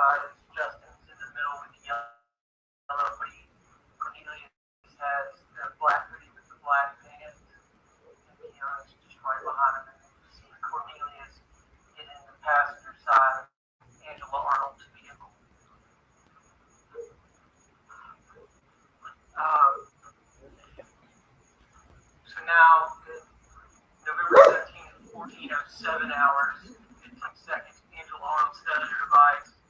side is Justin's in the middle with the yellow hoodie. Cornelius has the black hoodie with the black pants. And Keon's just right behind him. And you see Cornelius get in the passenger side of Angela Arnold's vehicle. So now, November 17th, 14:07 hours, 15 seconds, Angela Arnold's cellular device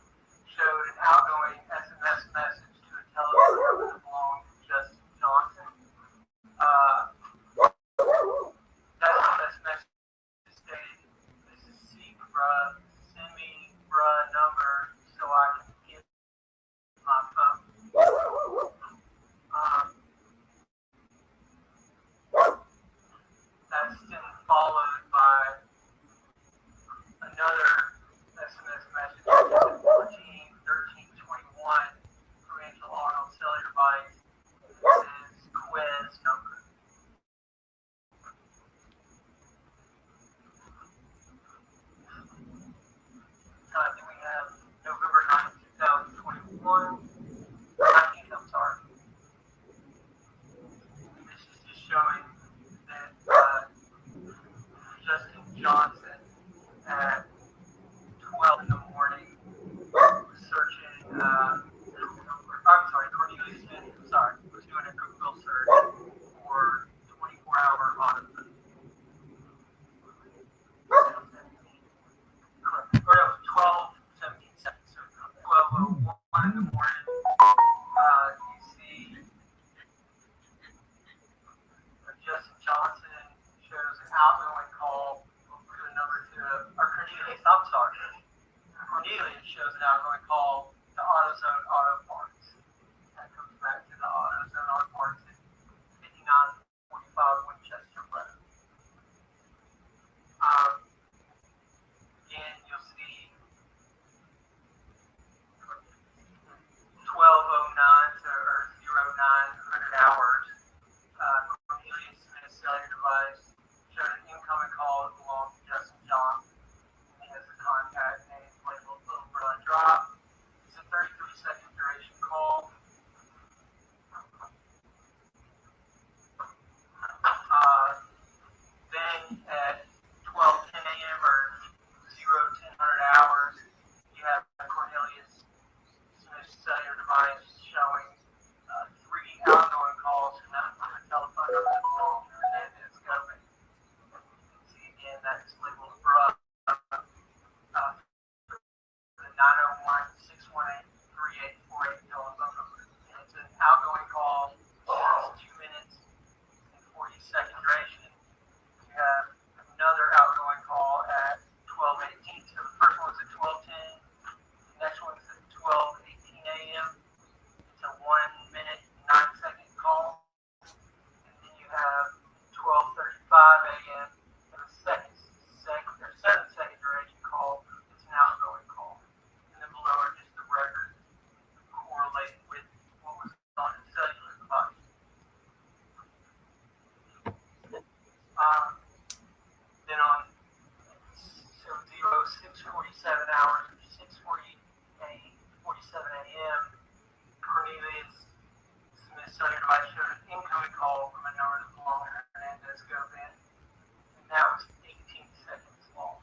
showed an outgoing SMS message to a telephone that belonged to Justin Johnson. That SMS message stated, "This is Seek, bruh. Send me, bruh, number so I can get my phone." That's then followed by another SMS message at 14:13:21 from Angela Arnold's cellular device. It says quiz number. Then we have November 9th, 2021. 19th, I'm sorry. This is just showing that Justin Johnson at 12 in the morning was searching, Cornelius Smith, was doing a Google search for 24-hour auto. Or no, 12:17 seconds, so 12:01 in the morning. You see Justin Johnson shows an outgoing call to a number Cornelius, I'm sorry. Cornelius shows an outgoing call to AutoZone Auto Parts. That comes back to the AutoZone Auto Parts at 5945 Winchester Road. Again, you'll see 12:09 or 0900 hours. Cornelius Smith's cellular device showed an incoming call that belonged to Justin Johnson. He has a contact name labeled Little Brother Drop. It's a 33-second duration call. Then at 12:10 a.m. or 1000 hours, you have Cornelius Smith's cellular device showing 3 outgoing calls from a telephone number that belongs to Hernandez Government. See again, that's labeled bruh. The 901-618-3848 telephone number. And it's an outgoing call. It's 2 minutes and 40-second duration. You have another outgoing call at 12:18. So the first one's at 12:10. The next one's at 12:18 a.m. It's a 1 minute, 9-second call. And then you have 12:35 a.m. and a 7-second duration call. It's an outgoing call. And then below are just the records correlated with what was on the cellular device. Then on 06:47 hours, 6:47 a.m., Cornelius Smith's cellular device showed an incoming call from a number that belonged to Hernandez Government, and that was 18 seconds long.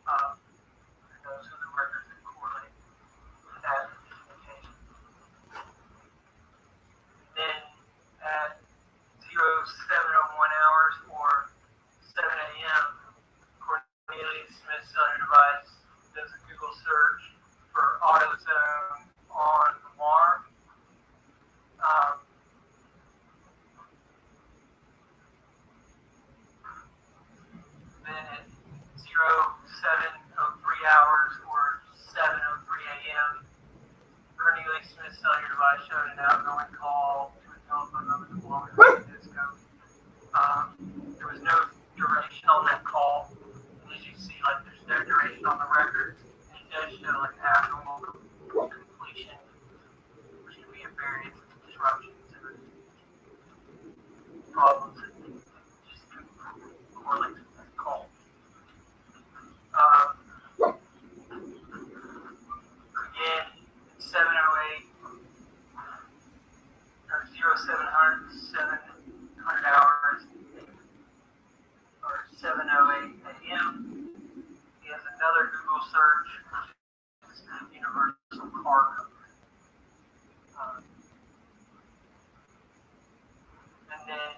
And those are the records that correlate with that communication. Then at 07:01 hours or 7 a.m., Cornelius Smith's cellular device does a Google search for AutoZone on Lamar. Then at 07:03 hours or 7:03 a.m., Cornelius Smith's cellular device showed an outgoing call to a telephone number that belonged to Disco. There was no duration on that call. And as you see, there's no duration on the records. And it does show abnormal completion, which can be a variance of disruptions and problems that just correlate to that call. Again, search, which is the universal cargo. And then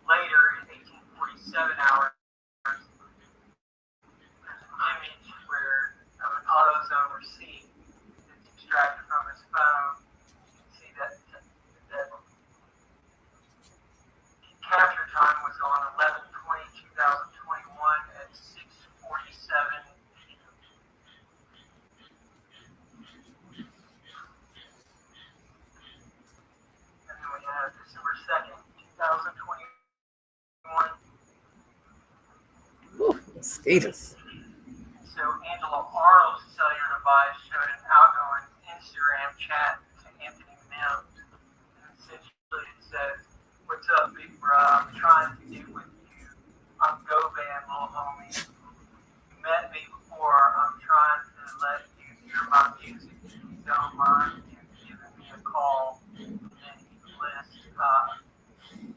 later in 1847 hours, there's an image where of an AutoZone receipt that's extracted from his phone. You can see that capture time was on 11/20/2021 at 6:47 p.m. And then we have December 2nd, 2021. Mosquitoes. So Angela Arnold's cellular device showed an outgoing Instagram chat to Anthony Mims. And essentially it says, "What's up, big bro? I'm trying to get with you. I'm Govan, little homie. You met me before. I'm trying to let you hear my music. If you don't mind, you giving me a call." And then he lists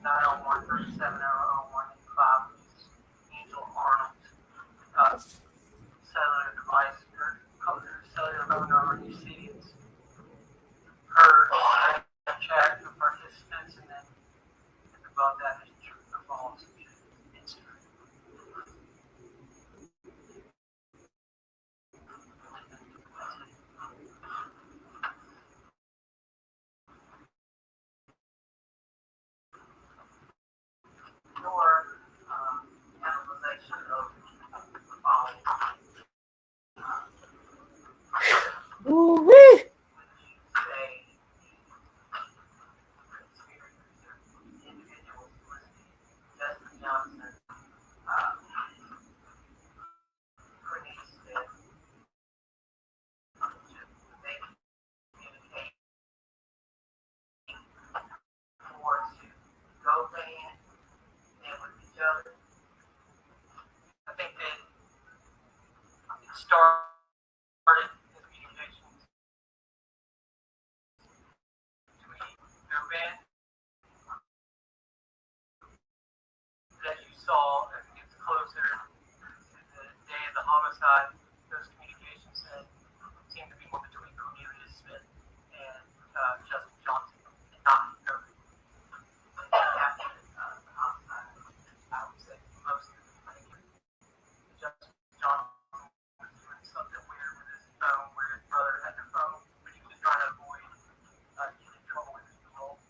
901-3700-185, which is Angela Arnold's cellular device, or cellular phone number. You see it's her chat for participants, and then above that is true or false, which is Instagram. Your analyzation of the following. Ooh-wee. Say individuals listed Justin Johnson, Bernice Smith, they communicate more to go band and with each other. I think that it started the communications between go band. As you saw, as it gets closer to the day of the homicide, those communications seem to be more between Cornelius Smith and Justin Johnson, and not Kobe. After the homicide, I would say most of it. I think Justin Johnson was doing something weird with his phone, where his brother had the phone, but he was trying to avoid getting in trouble with his parole.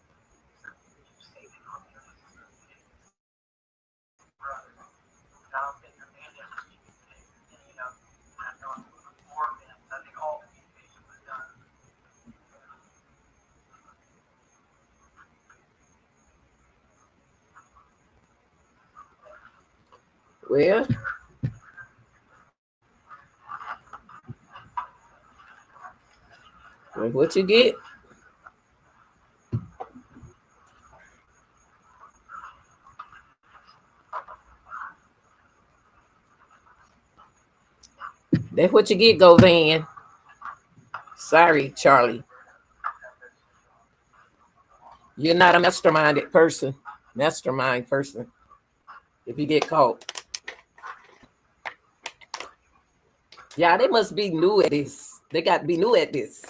So you see that Cornelius Smith hit his brother. I don't think the man that was any of more of them. I think all communication was done. Well, what you get? That's what you get, Go Van. Sorry, Charlie. You're not a mastermind person. If you get caught. Yeah, they must be new at this. They got to be new at this.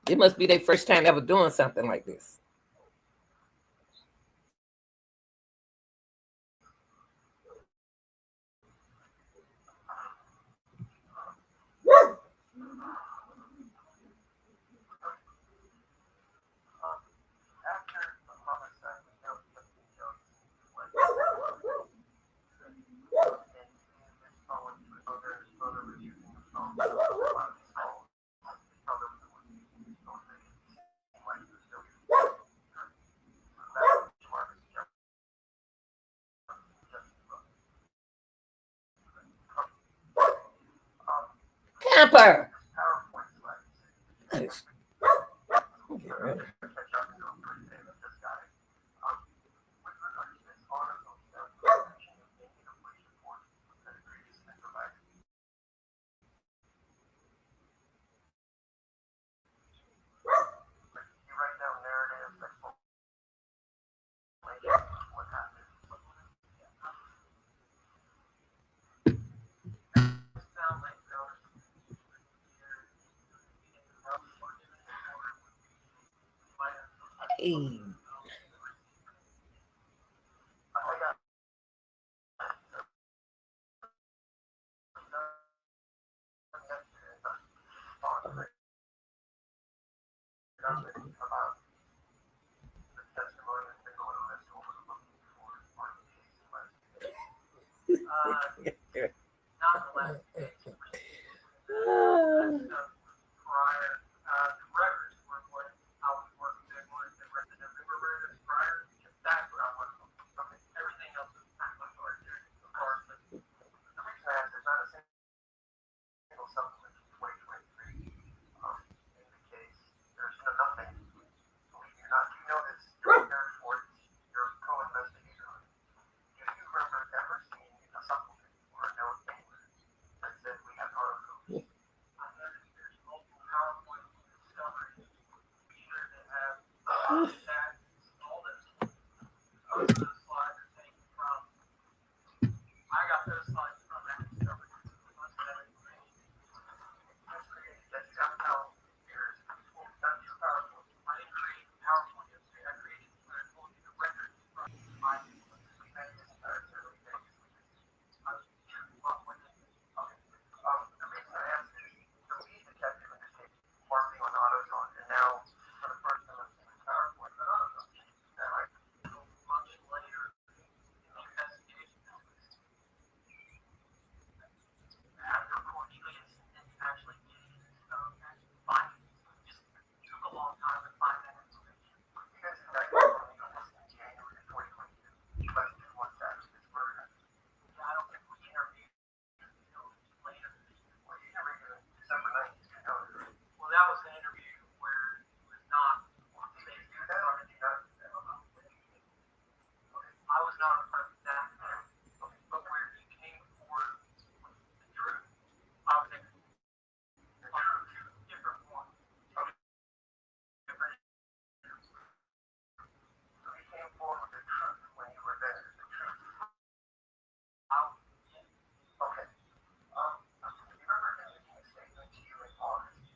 It must be their first time ever doing something like this. After the homicide, we know Justin Jones was and his phone was his brother was using his phone. His brother was using his phone. Like he was still using it. That's as far as Camper. PowerPoint slides. Nice. Hey. Not the last days. Prior, the records were what I was working with, the November records prior. That's what I worked on. Okay. Everything else is not much harder. Of course, but the reason I asked, there's not a single supplement in 2023 indicates there's nothing. Believe it or not, you know this. You're prepared for it. You're a co-investigator on it. Do you remember ever seeing a supplement or a note anywhere that said we have articles? I know that there's multiple PowerPoint summaries here that have that all those slides are taken from. I got those slides from that discovery. Most of that information. That's created. That's how there's done your PowerPoint. I didn't create PowerPoint yesterday. I created what I told you the records from my we had this entire survey day. I was up with it. Okay. The reason I asked is the lead detective in this case marking on AutoZone, and now for the first time I've seen PowerPoint on AutoZone. That like much later in the investigation after Cornelius actually getting finding just took a long time to find that information. You guys indicted Cornelius in January of 2022. Less than 1 after this murder. Yeah, I don't think we interviewed until later. Well, you interviewed him December 19th. Well, that was an interview where he was not. Did they do that or did you not do that? I was not a part of that. Okay. But where he came forward with the truth, I was in the truth, two different ones. Okay. Different interviews. So he came forward with the truth when you were there. The truth. Okay. You remember him making a statement to you in August?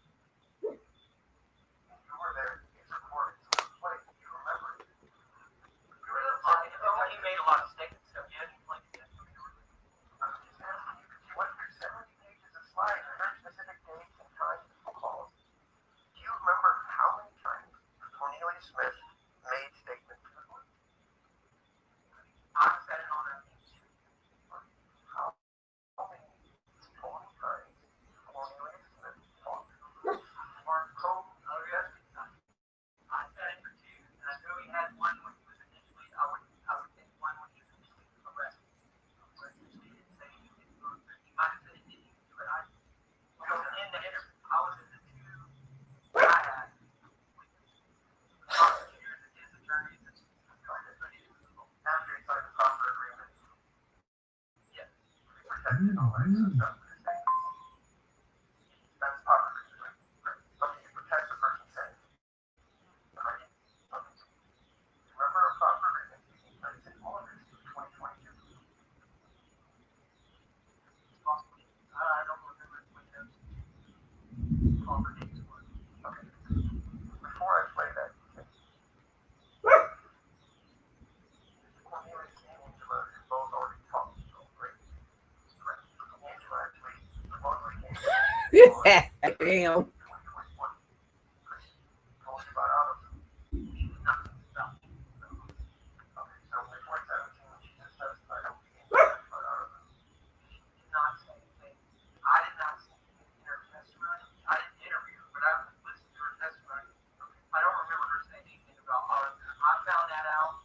You were there. It's recorded. So it's played. You remember it. He made a lot of statements. So yeah, he played it. I'm just asking you, you went through 70 pages of slides and very specific dates and times and phone calls. Do you remember how many times Cornelius Smith made statements to the police? I said it on that page. How many total times Cornelius Smith talked to the police? Oh, yes. I said it for 2, and I know he had one when he was initially, I would think one when he was initially arrested. Where he didn't say anything, or he might have said he didn't, but I was in the interview. I was in the 2 I had with the prosecutors and his attorneys and after he signed the proper agreement. Yes. Protected all that stuff. That's proper agreement. Something to protect the person's saying. Remember a proper agreement? It's in August of 2022. Possibly. I don't remember when those proper dates were. Okay. Before I play that, Cornelius and Angela have both already talked. So great. Angela actually supposedly came to Damn. 2021. Told you about AutoZone. She did nothing about it. Okay, so before 17, when she just testified, I don't think anything about AutoZone. She did not say anything. I did not see anything in her testimony. I didn't interview her, but I listened to her testimony. I don't remember her saying anything about AutoZone. I found that out.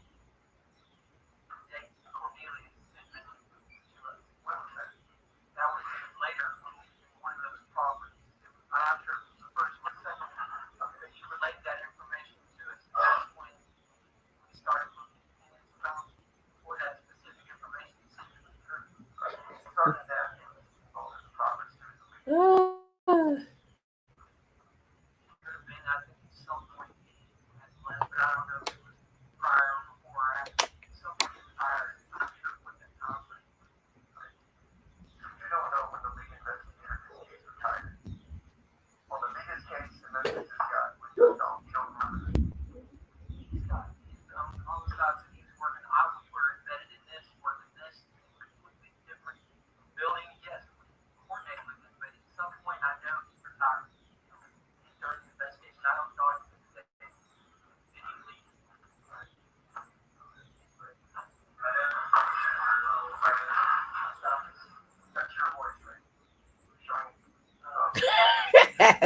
Cornelius sent me to us. That was later when we one of those properties. After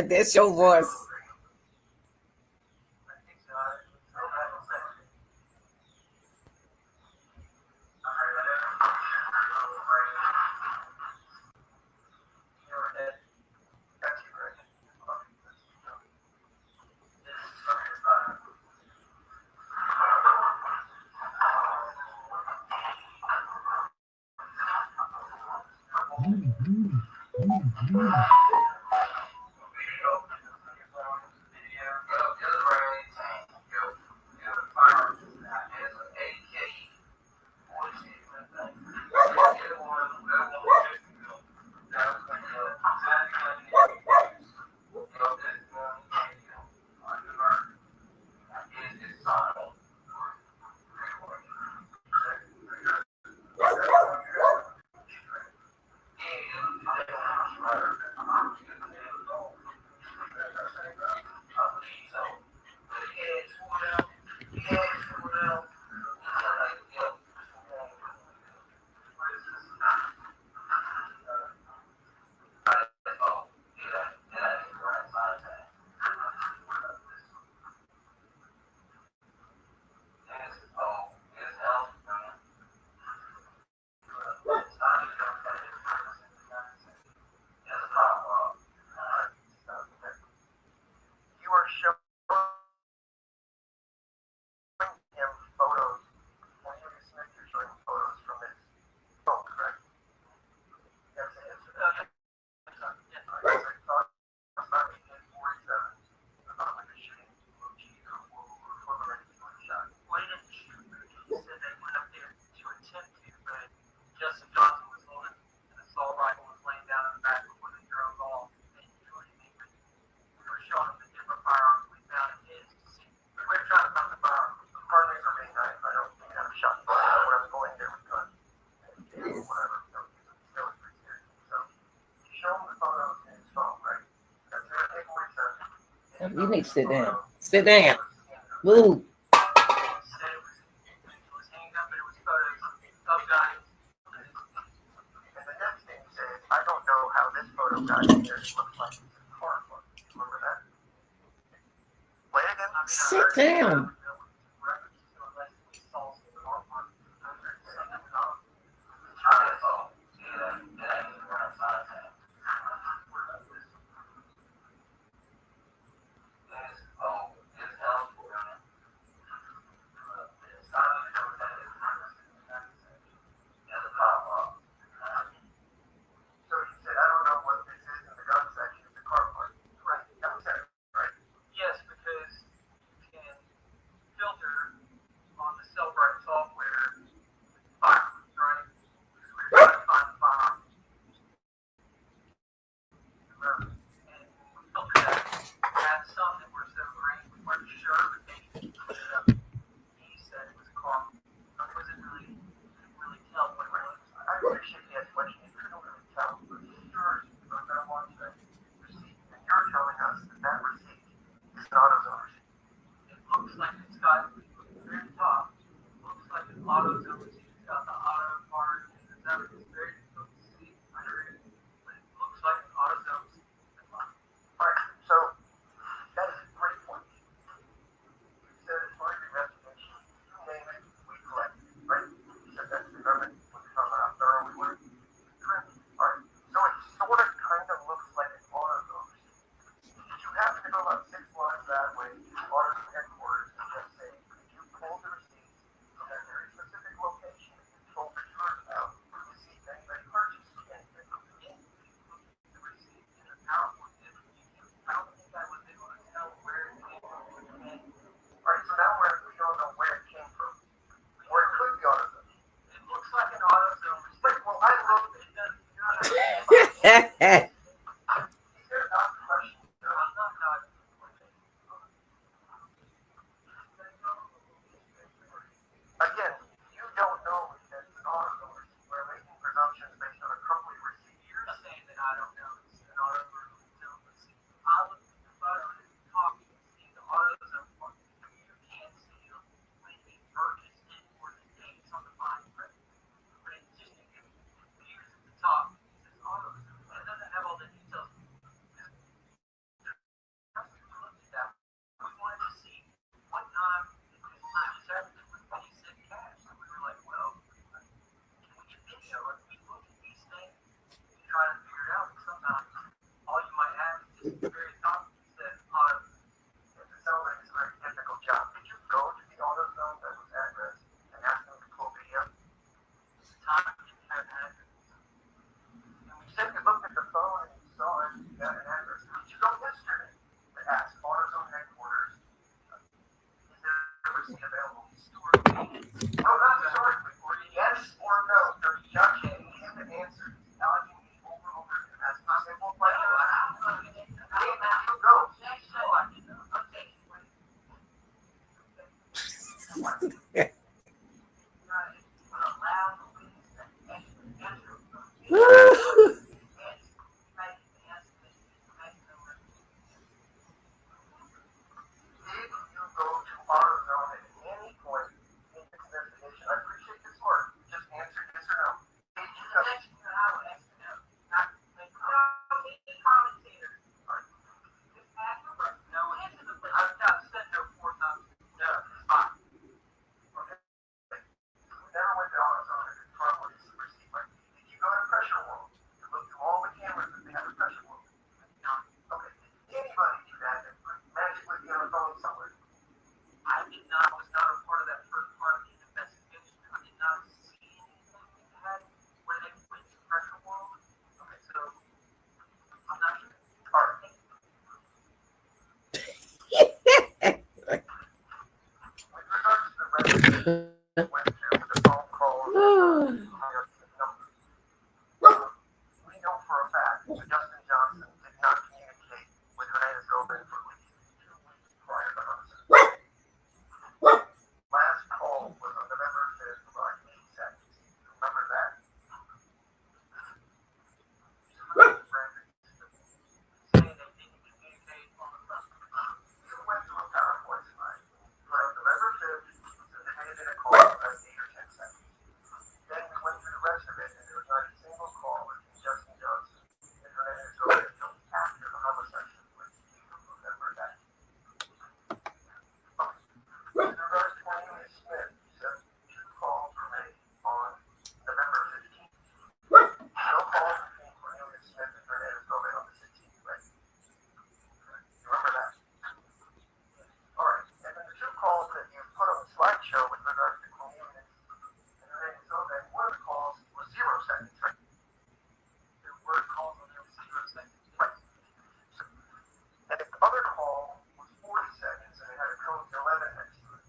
That's your voice. You are showing him photos. When you Smith, you're showing photos from his phone, correct? Yes, yes. Justin Johnson was holding an assault rifle, was laying down in the back before the drone ball, and we were showing him the different firearms we found in his. We're trying to find the firearms. Pardon me for being nice. I don't think I'm shot. When I was going there with guns, whatever. So show him the photos in his phone, right? That's your takeaway, sir. You need to sit down. Sit down. Move. I don't know how this photo got in here. It looks like it's a car. Remember that? Play it again. Sit down. So he said, I don't know what this is in the gun section. It's a car part. Right. That was it, right? Yes, because you can went to the phone call. We know for a fact that Justin Johnson did not communicate with Renee's girlfriend for at least 2 weeks prior to homicide. Last call was on November 5th for like 8 seconds. Remember that? Saying they didn't communicate on the phone. You went to a PowerPoint slide. But on November 5th, they made it a call about 8 or 10 seconds. Then we went through the rest of it, and there was not a single call between Justin Johnson and Renee's girlfriend until after the homicide took place. Do you remember that? With regards to Cornelius Smith, he said 2 calls were made on November 15th. No calls between Cornelius Smith and Renee's girlfriend on the 16th, right? You remember that? Alright, and then the 2 calls that you put on the slideshow with regards to Cornelius and Renee's girlfriend, one of the calls was 0 seconds, right? There were calls when there was 0 seconds. Right. And the other call was 40 seconds, and it had a code 11 next to it.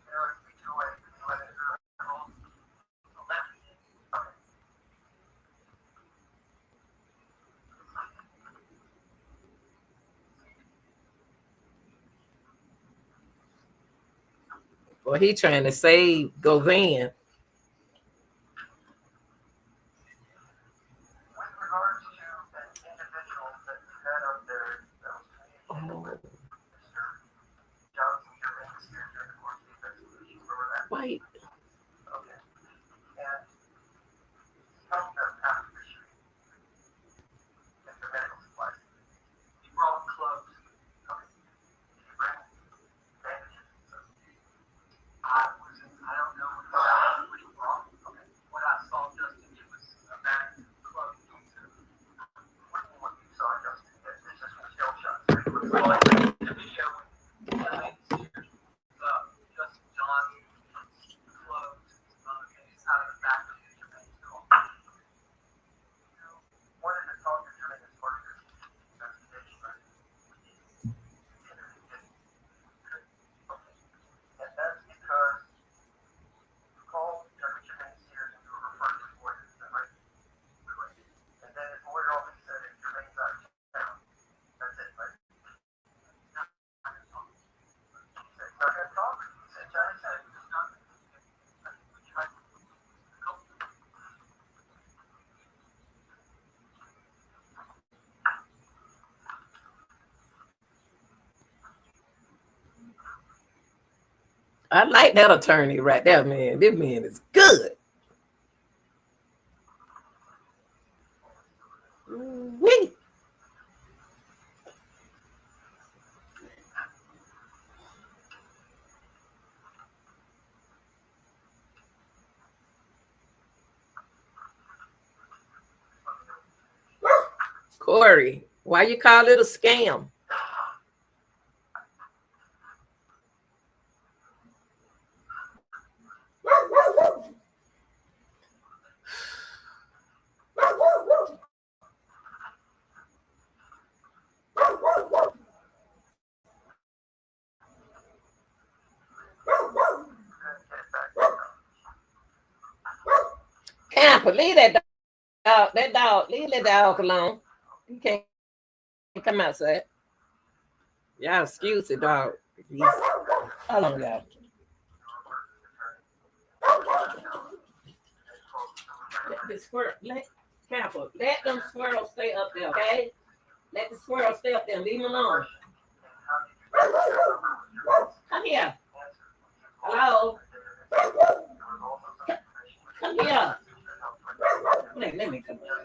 You know, it's 328, 11 is a call. 11. Okay. Well, he trying to save Govan. With regards to an individual that you had up there that was communicating with Mr. Johnson during the series during the course of the investigation, remember that? White. Okay. And he helped them after the shooting. And the medical supplies. He brought clubs. Okay. Did he bring bandages and stuff? I don't know what he brought. Okay. What I saw Justin do was a bag of clubs. What you saw Justin did. This is from shell shots. Well, in the video, Justin Johnson clothes out of the back of his Jermaine's car. You wanted to talk to Jermaine as part of your investigation, right? And that's because you called Jermaine Sears and you were referred to lawyer, is that right? Correct. And then his lawyer always said if Jermaine's out of town, that's it, right? He's not going to talk. He said he's not going to talk. He said Johnny said he was not going to talk. I like that attorney right there, man. This man is good. Wait. Corey, why you call it a scam? Camper, leave that dog, leave that dog alone. He can't come outside. Y'all excuse the dog. Hold on, y'all. Let them squirrels stay up there, okay? Let the squirrels stay up there. Leave them alone. Come here. Hello. Come here. Let me come here.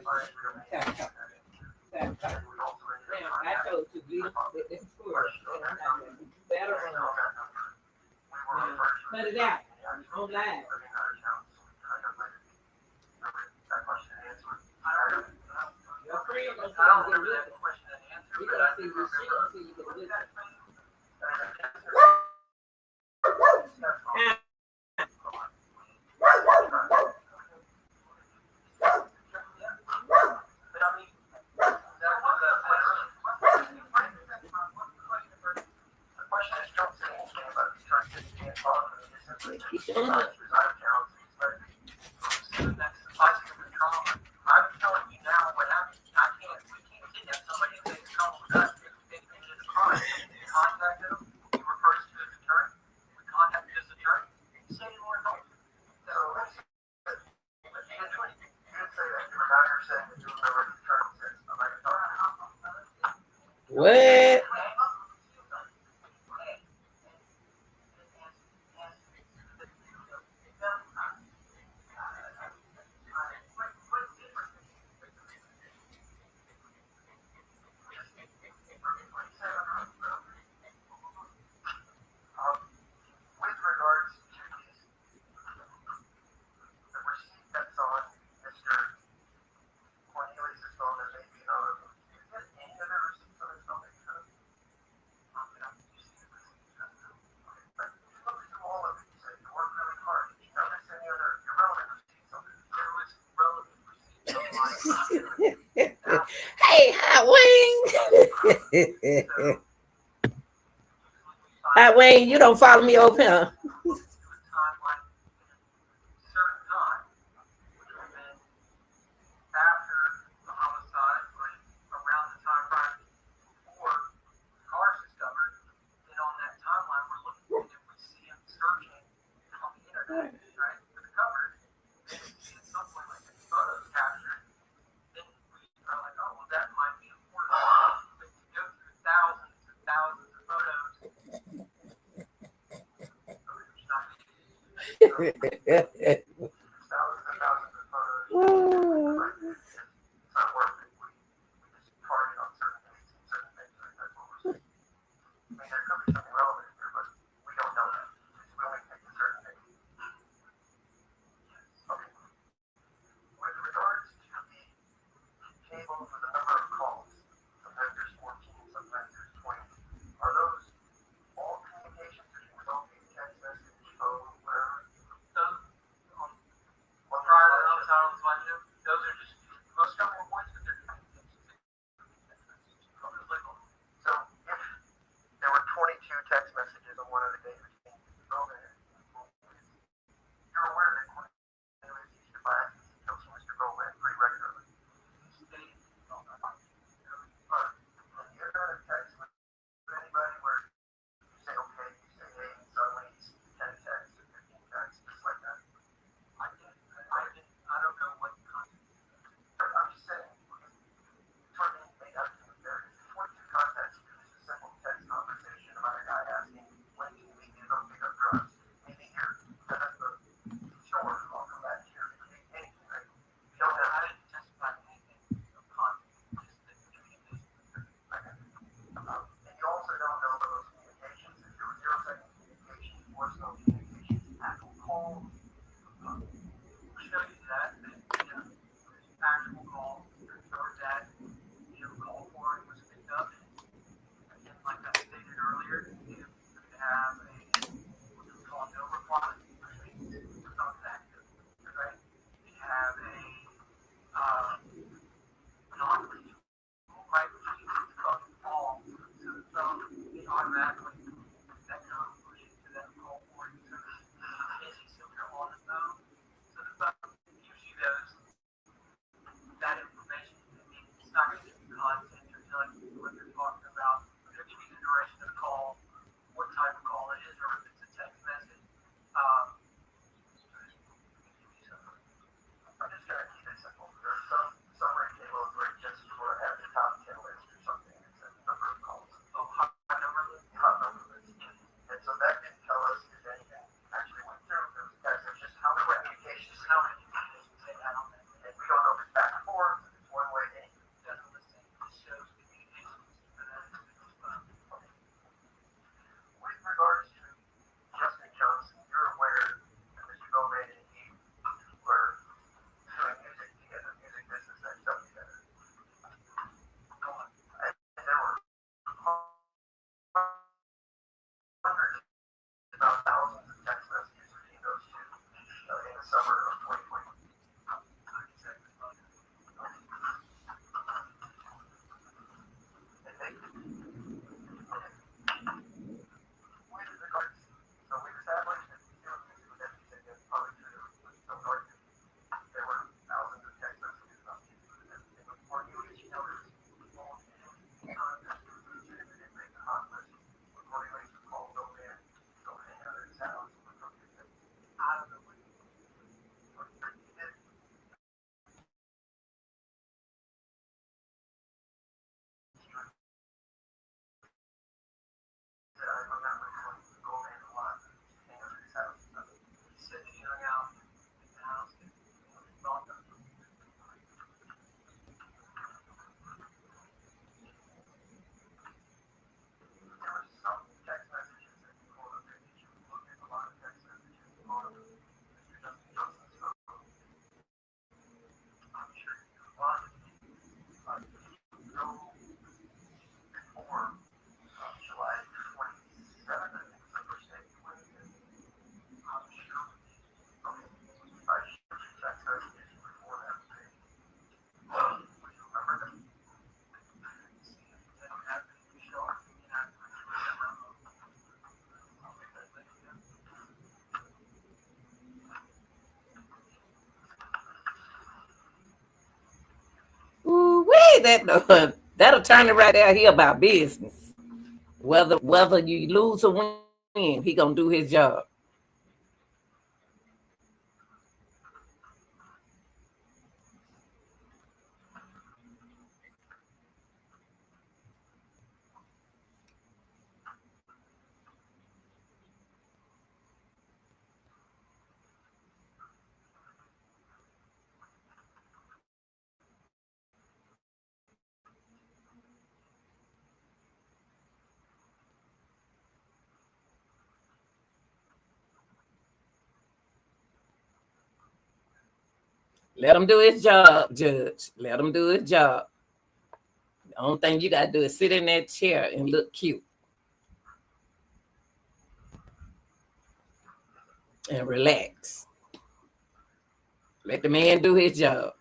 I told you to leave with the squirrels. Better run. Cut it out. On live. Your friend gonna see you get with it. He gonna see you. She gonna see you get with it. That's the classic of the trauma. I'm telling you now what happened. We can't kidnap somebody and make a trouble with us if they committed a crime. We contacted him. He refers to his attorney. We contacted his attorney. He said he wanted help. So, but he didn't do anything. You didn't say that. But now you're saying that you remember the attorney said somebody thought. What? With regards to the receipt that's on Mr. Cornelius' phone, there may be another. Is there any other receipts on his phone that you have? You see the receipts right now. But you look through all of it. You said you worked really hard. Did you notice any other irrelevant receipts on it? There was relevant receipts on mine. Hey, Hot Wing. Hot Wing, you don't follow me over here. After the homicide, like around the time right before the car's discovered, then on that timeline we're looking and we see him searching on the internet, right, for the covers. Then we see at some point like his photos captured. Then we are like, oh well that might be important. But to go through thousands and thousands of photos, it's not thousands and thousands of photos. It's not worth it. We just target on certain dates and certain things. That's what we're saying. I mean, there could be something relevant here, but we don't know that. We only pick a certain date. Okay. With regards to the table for the number of calls, sometimes there's 14, sometimes there's 20. Are those all communications or can we all be text message, phone, whatever? Those on say that though. That attorney right there here about business. Whether you lose or win, he gonna do his job. Let him do his job, Judge. Let him do his job. The only thing you gotta do is sit in that chair and look cute and relax. Let the man do his job.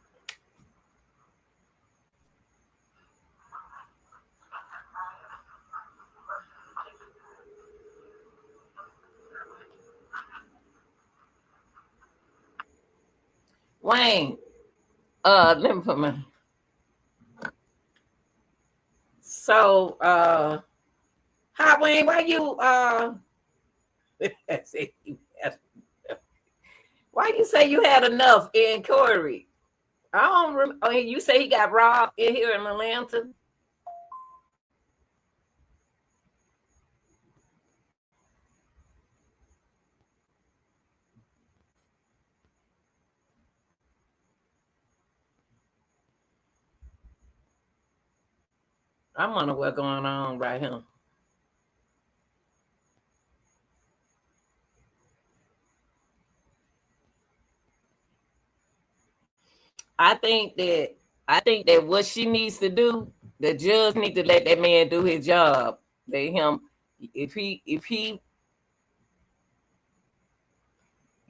Wayne, let me put my so hi Wayne, why you why you say you had enough in Corey? I don't oh, you say he got robbed in here in Atlanta? I wonder what's going on right here. I think that what she needs to do, the judge need to let that man do his job. Let him if he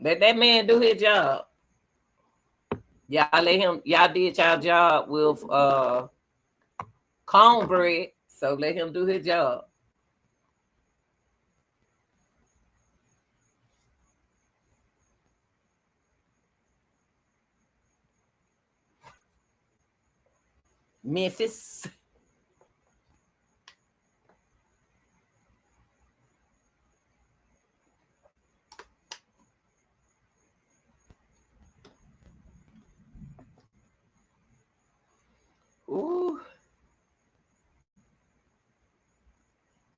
let that man do his job. Y'all let him y'all did y'all job with cornbread, so let him do his job. Memphis. Ooh.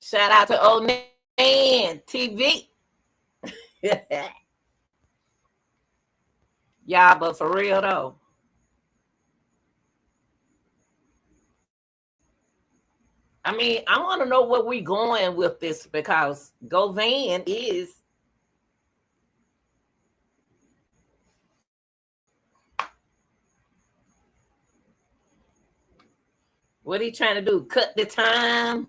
Shout out to old man TV. Yeah, but for real though, I mean, I want to know where we going with this because Govan is what he trying to do? Cut the time?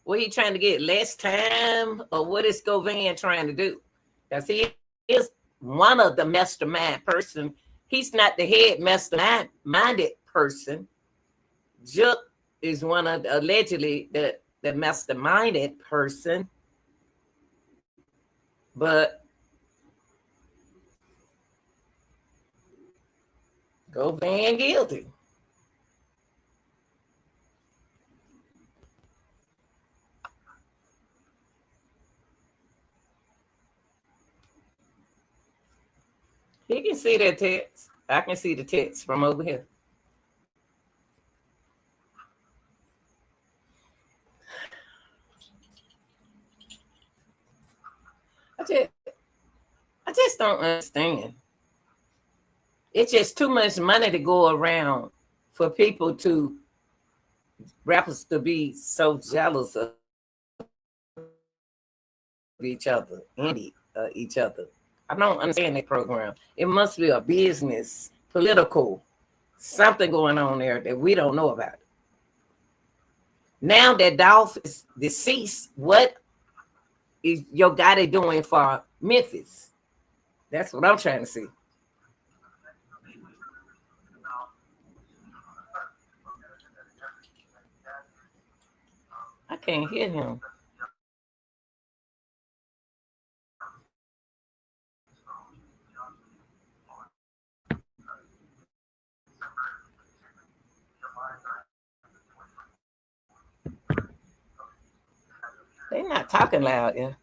What he trying to get less time? Or what is Govan trying to do? Because he is one of the mastermind person. He's not the head masterminded person. Juk is one of allegedly the masterminded person, but Govan guilty. He can see that text. I can see the text from over here. I just, I just don't understand. It's just too much money to go around for people to rappers to be so jealous of each other, each other. I don't understand that program. It must be a business, political, something going on there that we don't know about. Now that Dolph is deceased, what is your guy doing for Memphis? That's what I'm trying to see. I can't hear him. not talking loud, yeah.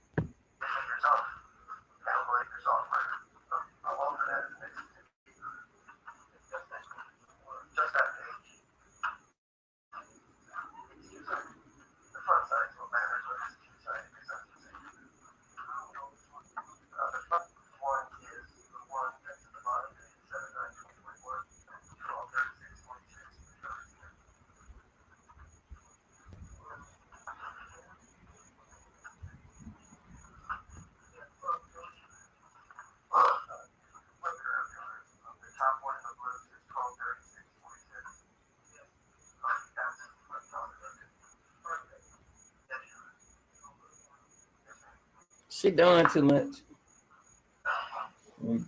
She doing too much.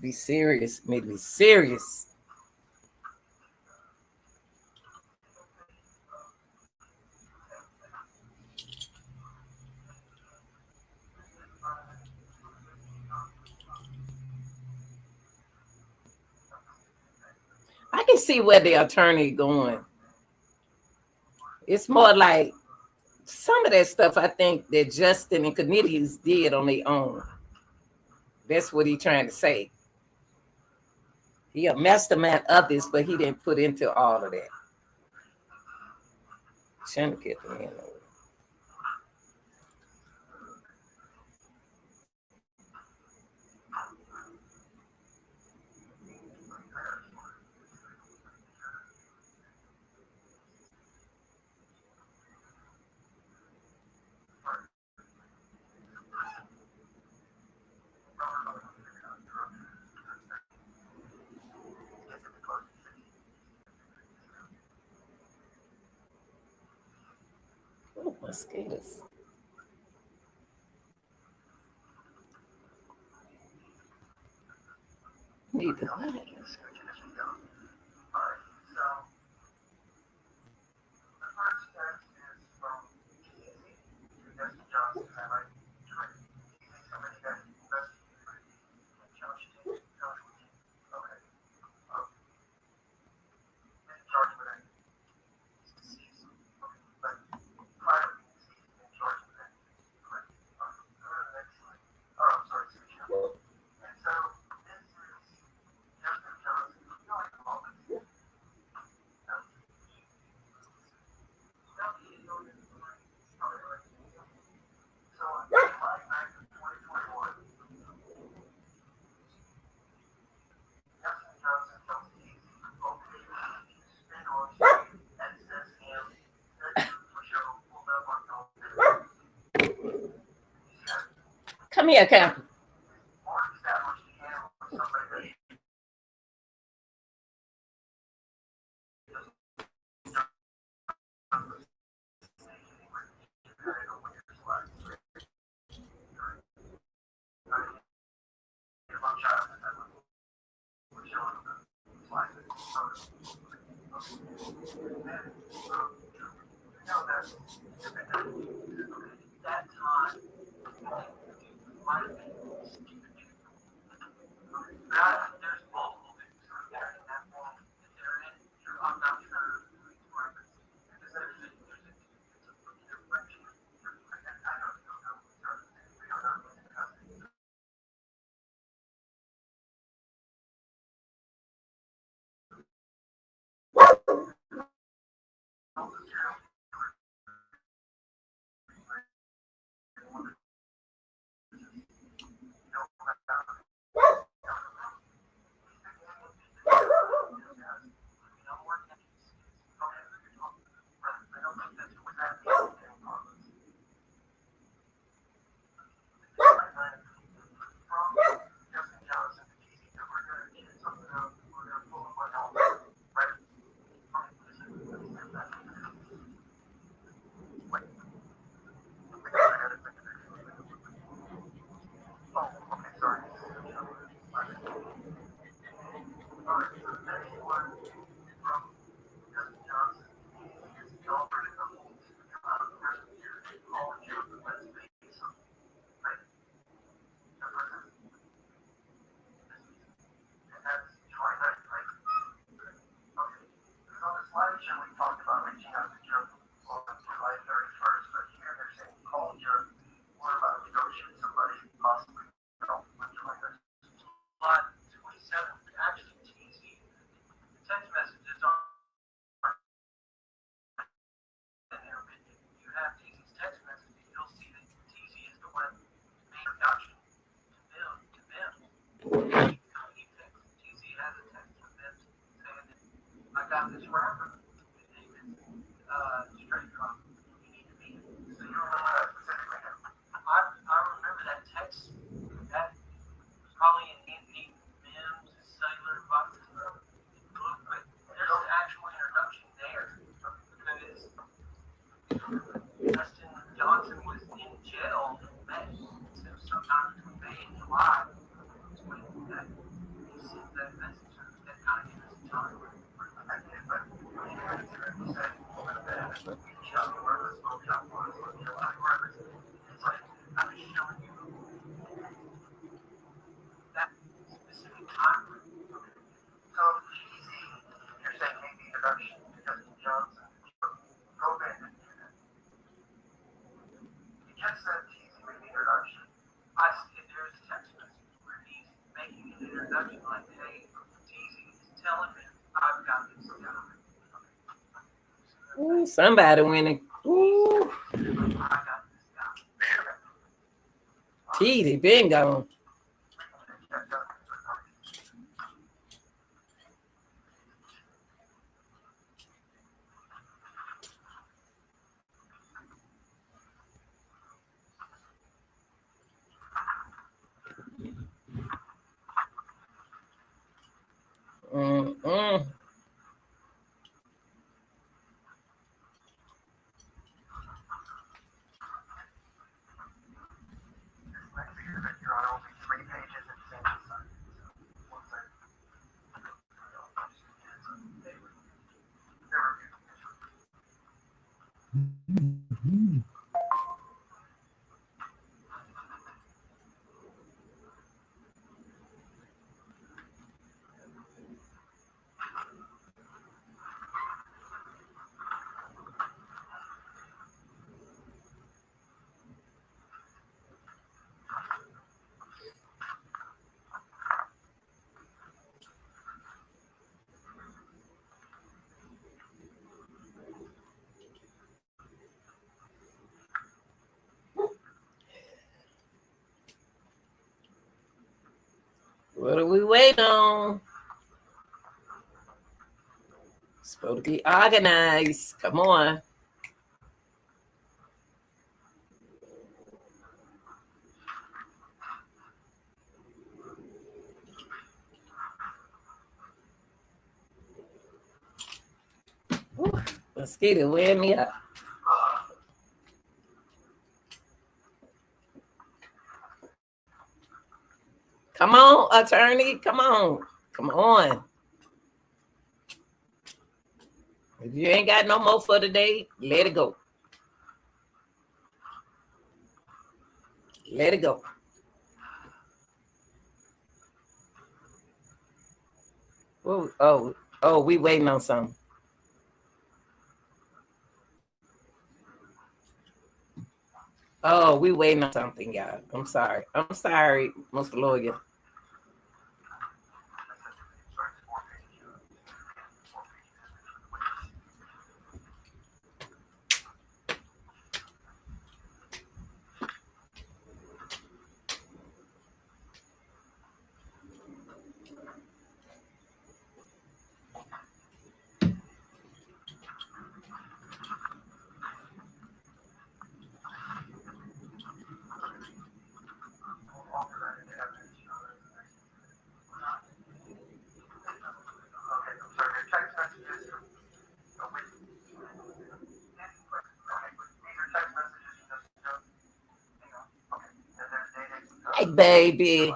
Be serious. Need to be serious. I can see where the attorney going. It's more like some of that stuff I think that Justin and Cornelius did on their own. That's what he's trying to say. He a mastermind of this, but he didn't put into all of that. Shouldn't get the man over. Oh, mosquitoes. Need to what? Come here, Captain. when the introduction to them, TZ has a text from them saying that I got this rapper. His name is Straight Drop. You need to meet him. So you remember that specifically? I remember that text. That was probably in Anthony Mims' cellular box. But there's an actual introduction there because Justin Johnson was in jail in May. So sometime between May and July is when that he sent that message that kind of gave us time. He said, Chuck Rivers, Chuck Rivers. It's like, I was showing you that specific time. So, cheesy, you're saying make the introduction to Justin Johnson. Go back and do that. You just said cheesy make the introduction. I see there's a text message where he's making an introduction like, hey, cheesy is telling me I've got this guy. Ooh, somebody winning. Ooh. Cheesy, been gone. Mm-mm. What are we waiting on? Supposed to be organized. Come on. Ooh, mosquito wear me up. Come on, attorney. Come on. Come on. If you ain't got no more for today, let it go. Let it go. Oh, we waiting on something. Oh, we waiting on something, y'all. I'm sorry, Mr. Lawyer. Hey, baby.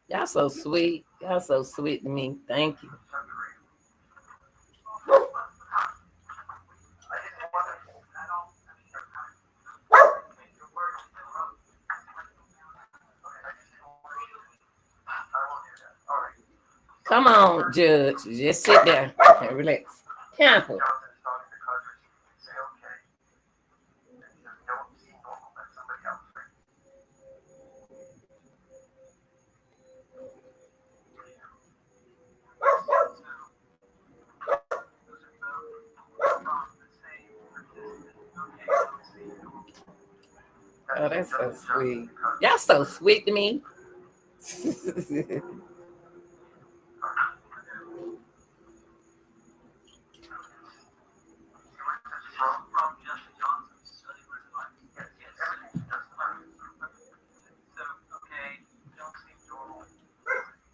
Y'all so sweet. Y'all so sweet to me. Thank you. Come on, Judge. Just sit there and relax. Careful. Oh, that's so sweet. Y'all so sweet to me. From Justin Johnson's study where it's like, yes, everything's just fine. So, okay, don't seem normal.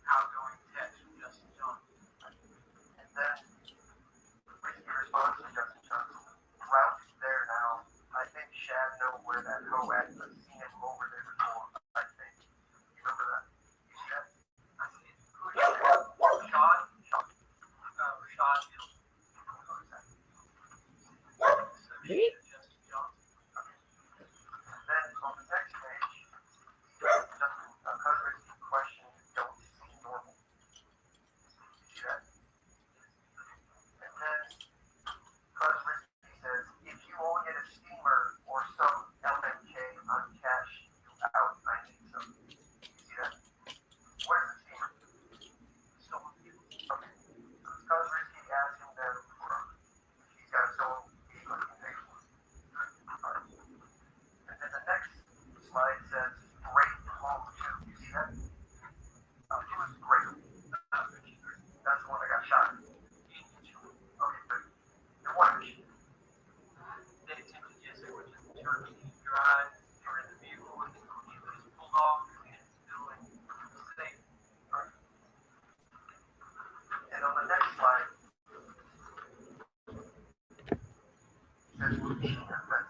Outgoing text from Justin Johnson. And then Risky response to Justin Johnson. Ralph's there now. I think Shad know where that hoe at. I've seen him over there before. I think. You remember that? You see that? I see it. Who is that? Rashad? Rashad Hill. See? Justin Johnson. Then on the next page, Justin covers the question, don't seem normal. You see that? And then Cuz Risky says, if you only get a steamer or some LMK on cash you out, I need some. You see that? What is a steamer? So, okay. So Cuz Risky asking them for he's got his own vehicle he can pay for. And then the next slide says, great home too. You see that? It was great. That's the one that got shot. Okay, but your wife, they attempted yesterday, which is Turkey Drive. They were in the vehicle and he was pulled off and still in safe. And on the next slide, there's Lucina. That's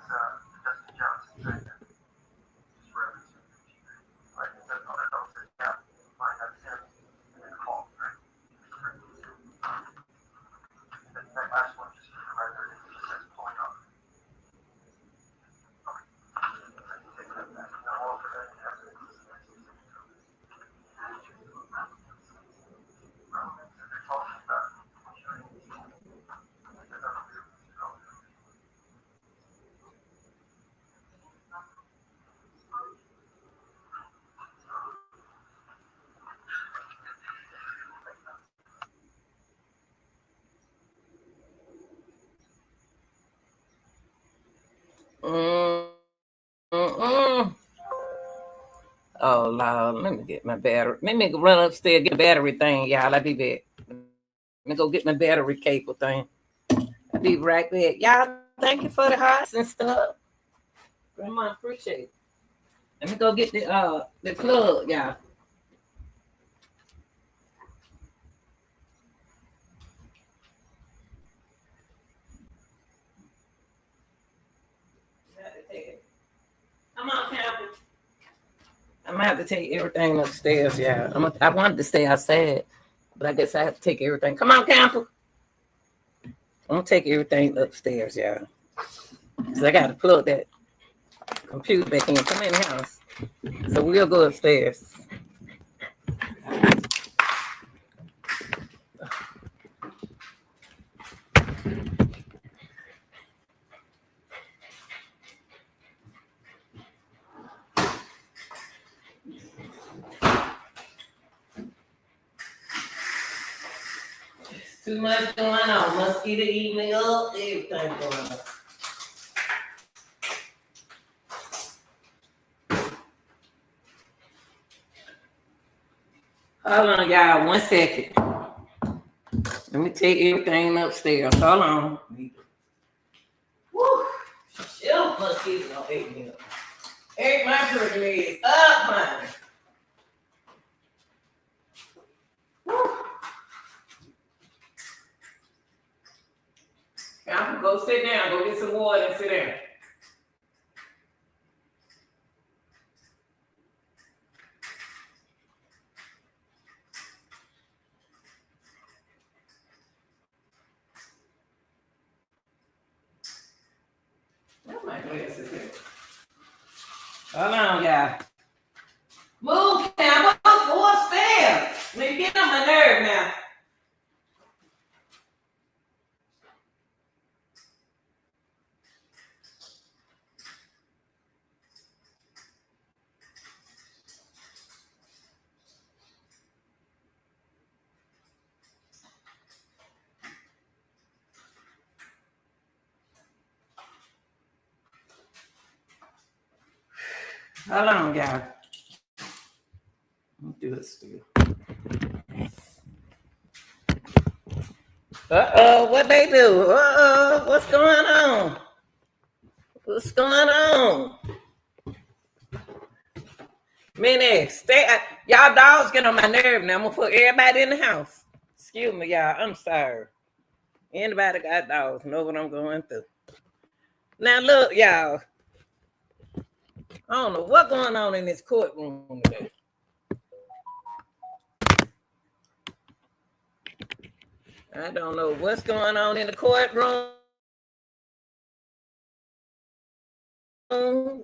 Justin Johnson saying that. Just referencing Lucina. Right? And then other notes says, yeah, fine, that's him. And then call, right? And then that last one, just for the record, it just says pulling off. Okay. I can take that back. No longer than evidence. They're talking about Mm-mm. Oh Lord, let me get my battery. Let me run upstairs get the battery thing, y'all. I'll be back. Let me go get my battery cable thing. I'll be right back. Y'all, thank you for the hearts and stuff. Grandma, appreciate it. Let me go get the plug, y'all. Come on, Campbell. I'm gonna have to take everything upstairs, yeah. I wanted to stay outside, but I guess I have to take everything. Come on, Campbell. I'm gonna take everything upstairs, yeah. Cause I gotta plug that computer back in. Come in the house. So we'll go upstairs. Too much going on. Mosquito eating me up. Everything going on. Hold on, y'all. 1 second. Let me take everything upstairs. Hold on. Woo! Still mosquitoes don't eat me up. Ate my turkey legs up, man. Now go sit down. Go get some water and sit down. Where's my glasses here? Hold on, y'all. Move, Campbell. Go upstairs. Man, get on my nerve now. Hold on, y'all. Let me do it still. What they do? What's going on? What's going on? Minnie, stay. Y'all dogs get on my nerve now. I'm gonna put everybody in the house. Excuse me, y'all. I'm sorry. Anybody got dogs know what I'm going through. Now look, y'all. I don't know what's going on in this courtroom today. I don't know what's going on in the courtroom.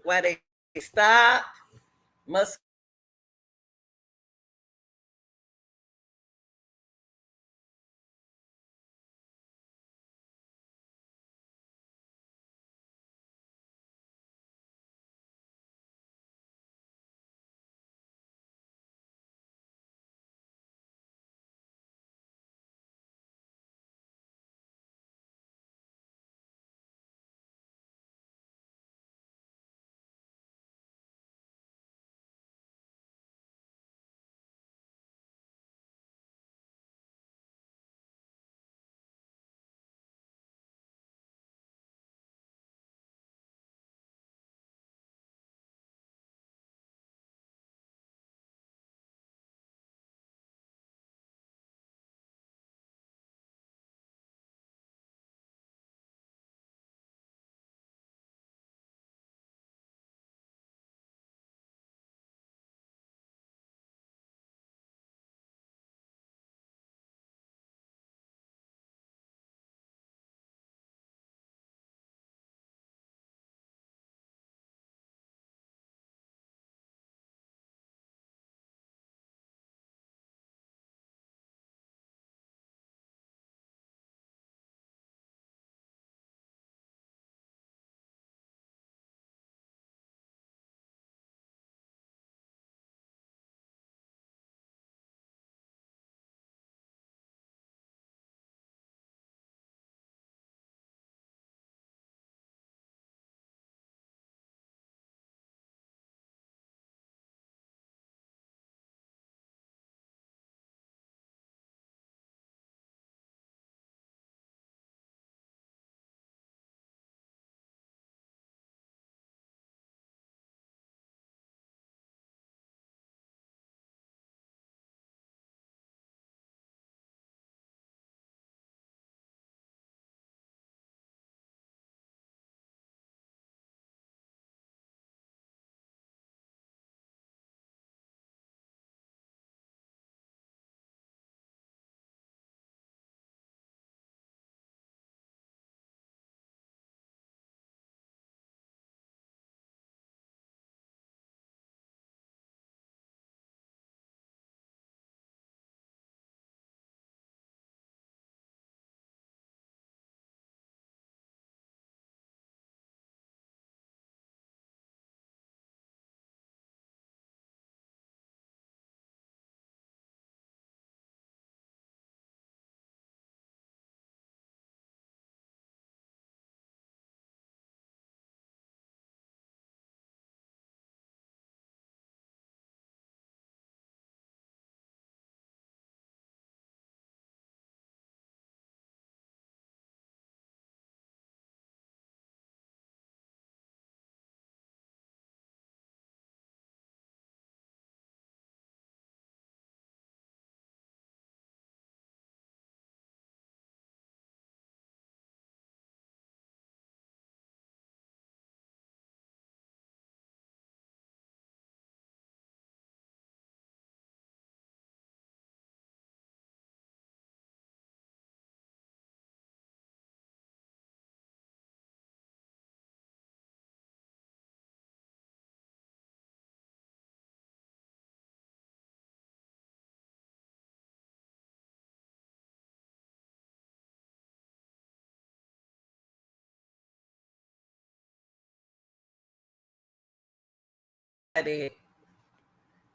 Why they stop? Must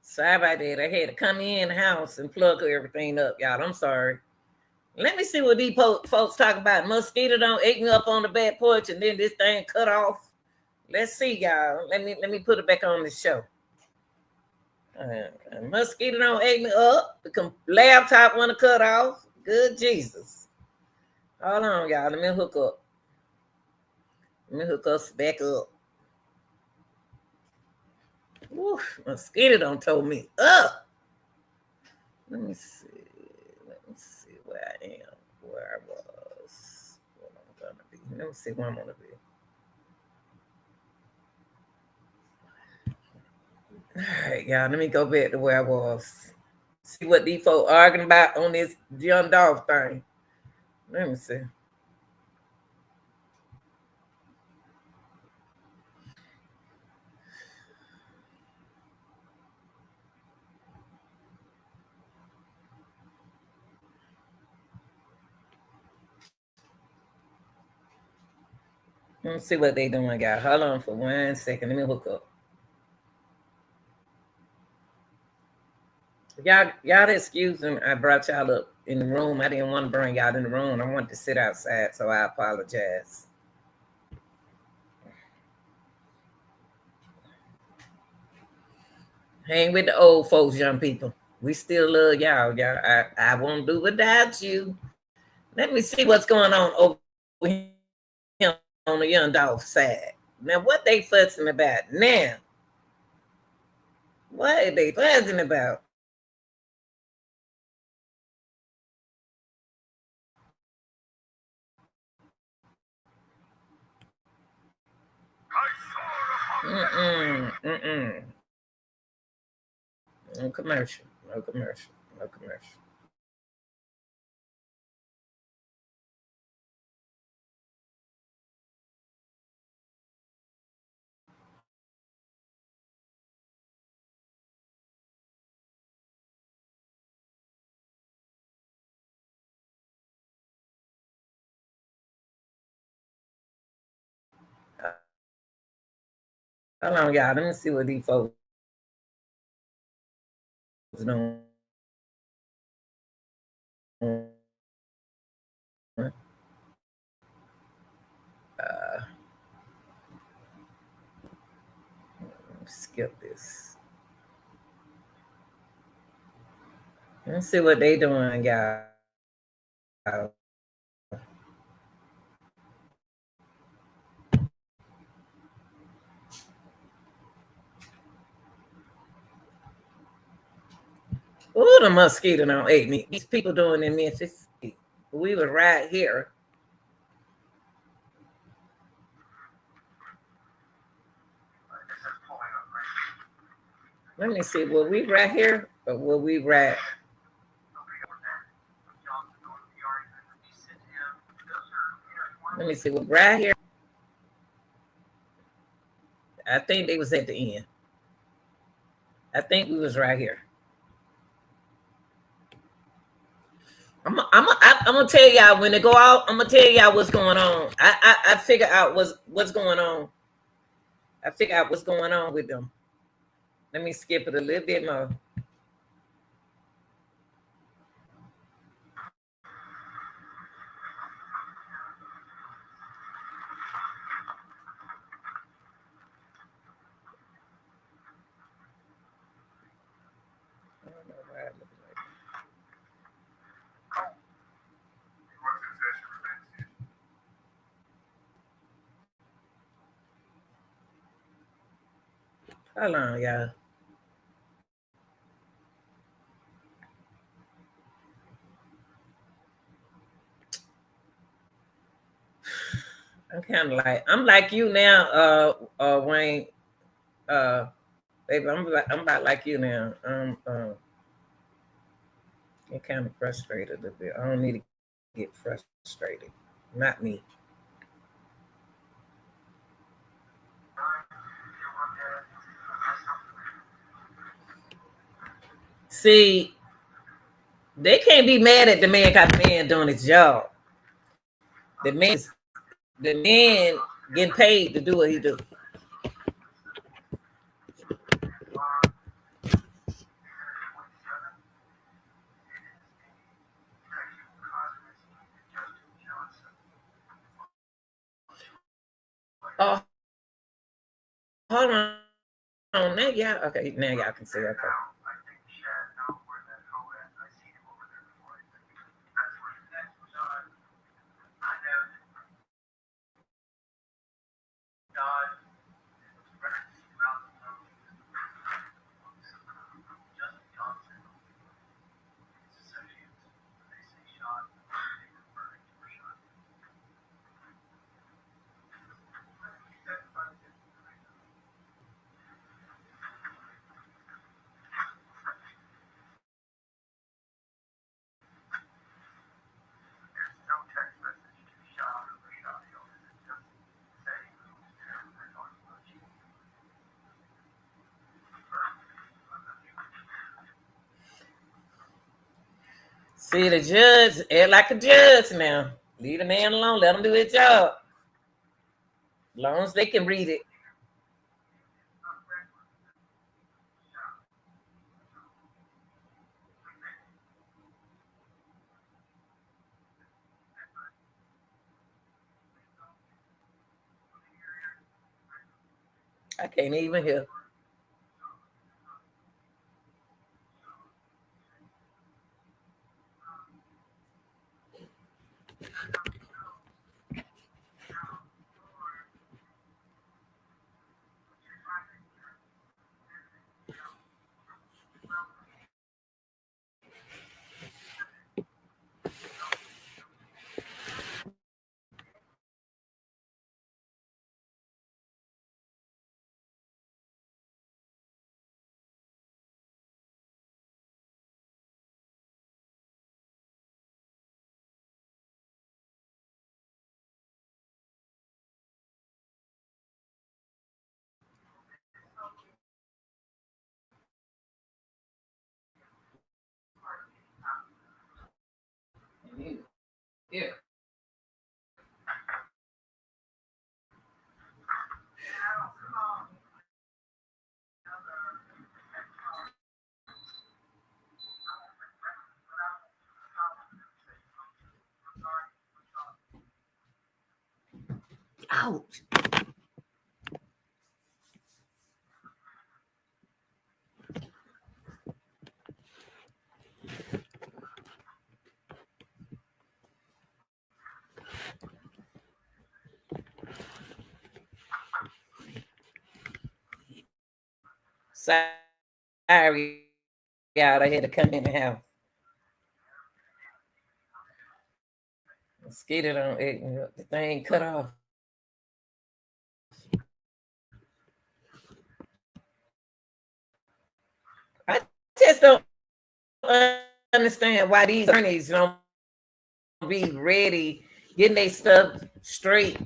sorry about that. I had to come in the house and plug everything up, y'all. I'm sorry. Let me see what these folks talk about. Mosquito don't ate me up on the back porch and then this thing cut off. Let's see, y'all. Let me put it back on the show. Mosquito don't ate me up. The laptop want to cut off. Good Jesus. Hold on, y'all. Let me hook up. Let me hook us back up. Woo, mosquito don't told me up. Let me see. Let me see where I am. Where I was. What I'm gonna be. Let me see where I'm gonna be. All right, y'all. Let me go back to where I was. See what these folks arguing about on this young Dolph thing. Let me see. Let me see what they doing, guys. Hold on for 1 second. Let me hook up. Y'all excuse me. I brought y'all up in the room. I didn't want to bring y'all in the room. I wanted to sit outside, so I apologize. Hang with the old folks, young people. We still love y'all. I won't do without you. Let me see what's going on over here on the young Dolph side. Now, what they fussing about now? What are they fussing about? Mm-mm. No commercial. No commercial. No commercial. Hold on, y'all. Let me see what these folks doing. Skip this. Let's see what they doing, y'all. Oh, the mosquito don't ate me. These people doing in Memphis. We were right here. Let me see. Were we right here or were we right? Let me see. We're right here. I think they was at the end. I think we was right here. I'm gonna tell y'all when they go out. I'm gonna tell y'all what's going on. I figure out what's going on. I figure out what's going on with them. Let me skip it a little bit more. Hold on, y'all. I'm like you now, Wayne. Baby, I'm about like you now. I'm kind of frustrated a bit. I don't need to get frustrated. Not me. See, they can't be mad at the man because the man doing his job. The man getting paid to do what he do. Oh, hold on. Now y'all okay. Now y'all can see. Okay. I think Shad knows where that hoe is. I seen him over there before. I think that's where the next was on. I know that God was referencing about Justin Johnson, his associates. When they say Sean, they refer to Rashawn. He testified to there's no text message to Sean or Rashawn. It's just saying who's there. They're talking about you. See the judge, act like a judge now. Leave the man alone. Let him do his job. As long as they can read it. I can't even hear. Yeah. Ouch. Sorry, y'all. I had to come in the house. Mosquito don't eat me up. The thing cut off. I just don't understand why these attorneys don't be ready, getting their stuff straight.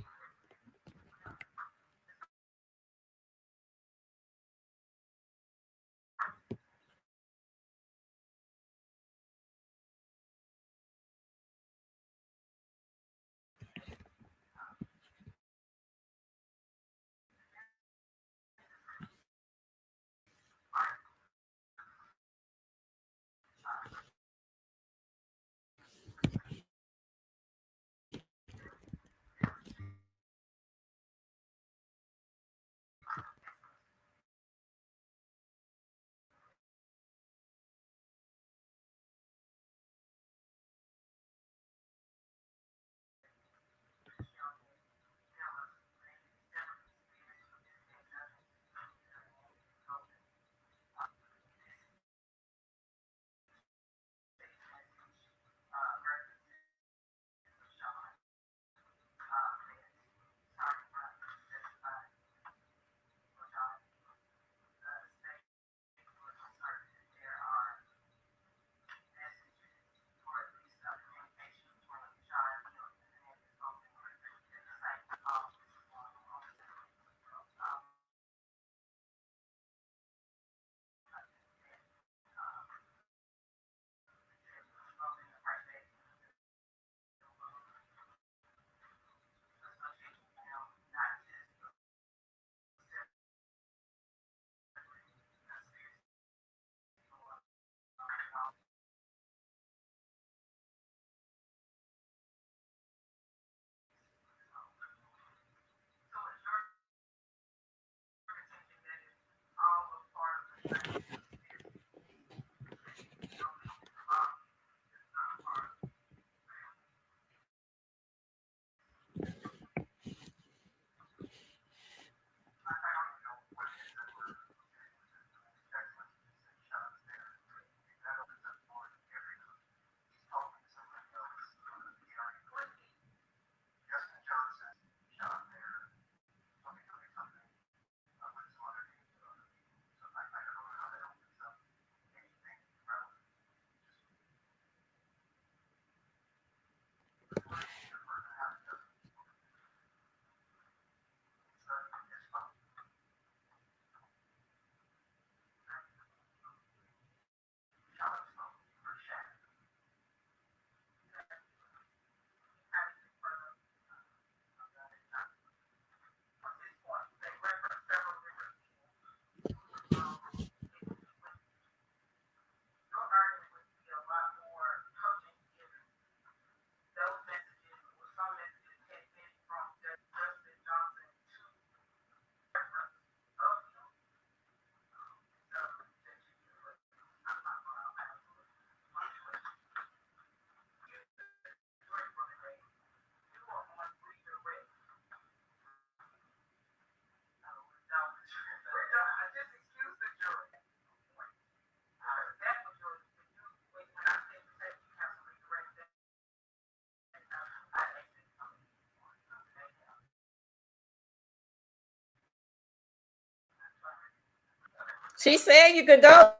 She said you could go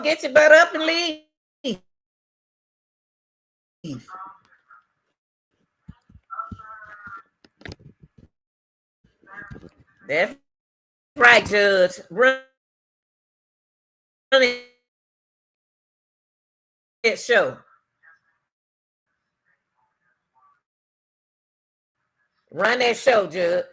get your butt up and leave. That's right, Judge. Run that show. Run that show, Judge.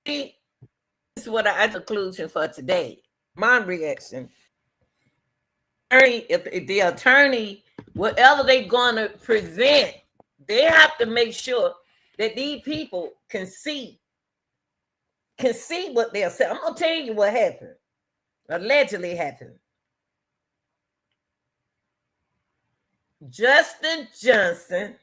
This is what I conclusion for today. My reaction. If the attorney whatever they're going to present, they have to make sure that these people can see what they're saying. I'm going to tell you what happened, allegedly happened. Justin Johnson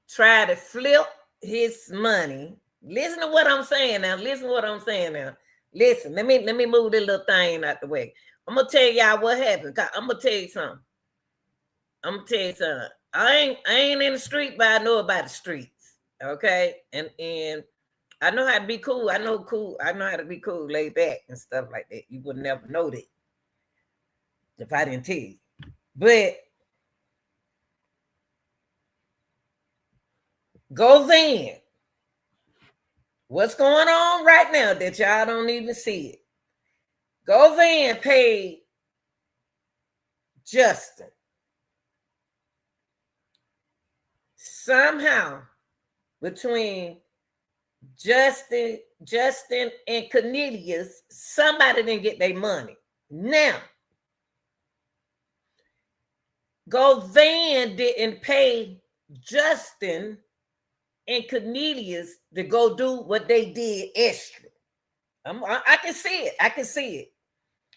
tried to flip his money. Listen to what I'm saying now. Listen to what I'm saying now. Listen, let me move this little thing out the way. I'm gonna tell y'all what happened. I'm gonna tell you something. I ain't in the street, but I know about the streets. Okay, and I know how to be cool. I know how to be cool, laid back and stuff like that. You would never know that if I didn't tell you. But goes in. What's going on right now that y'all don't even see it? Goes in, paid Justin. Somehow, between Justin and Cornelius, somebody didn't get their money. Now, Govan didn't pay Justin and Cornelius to go do what they did extra. I can see it.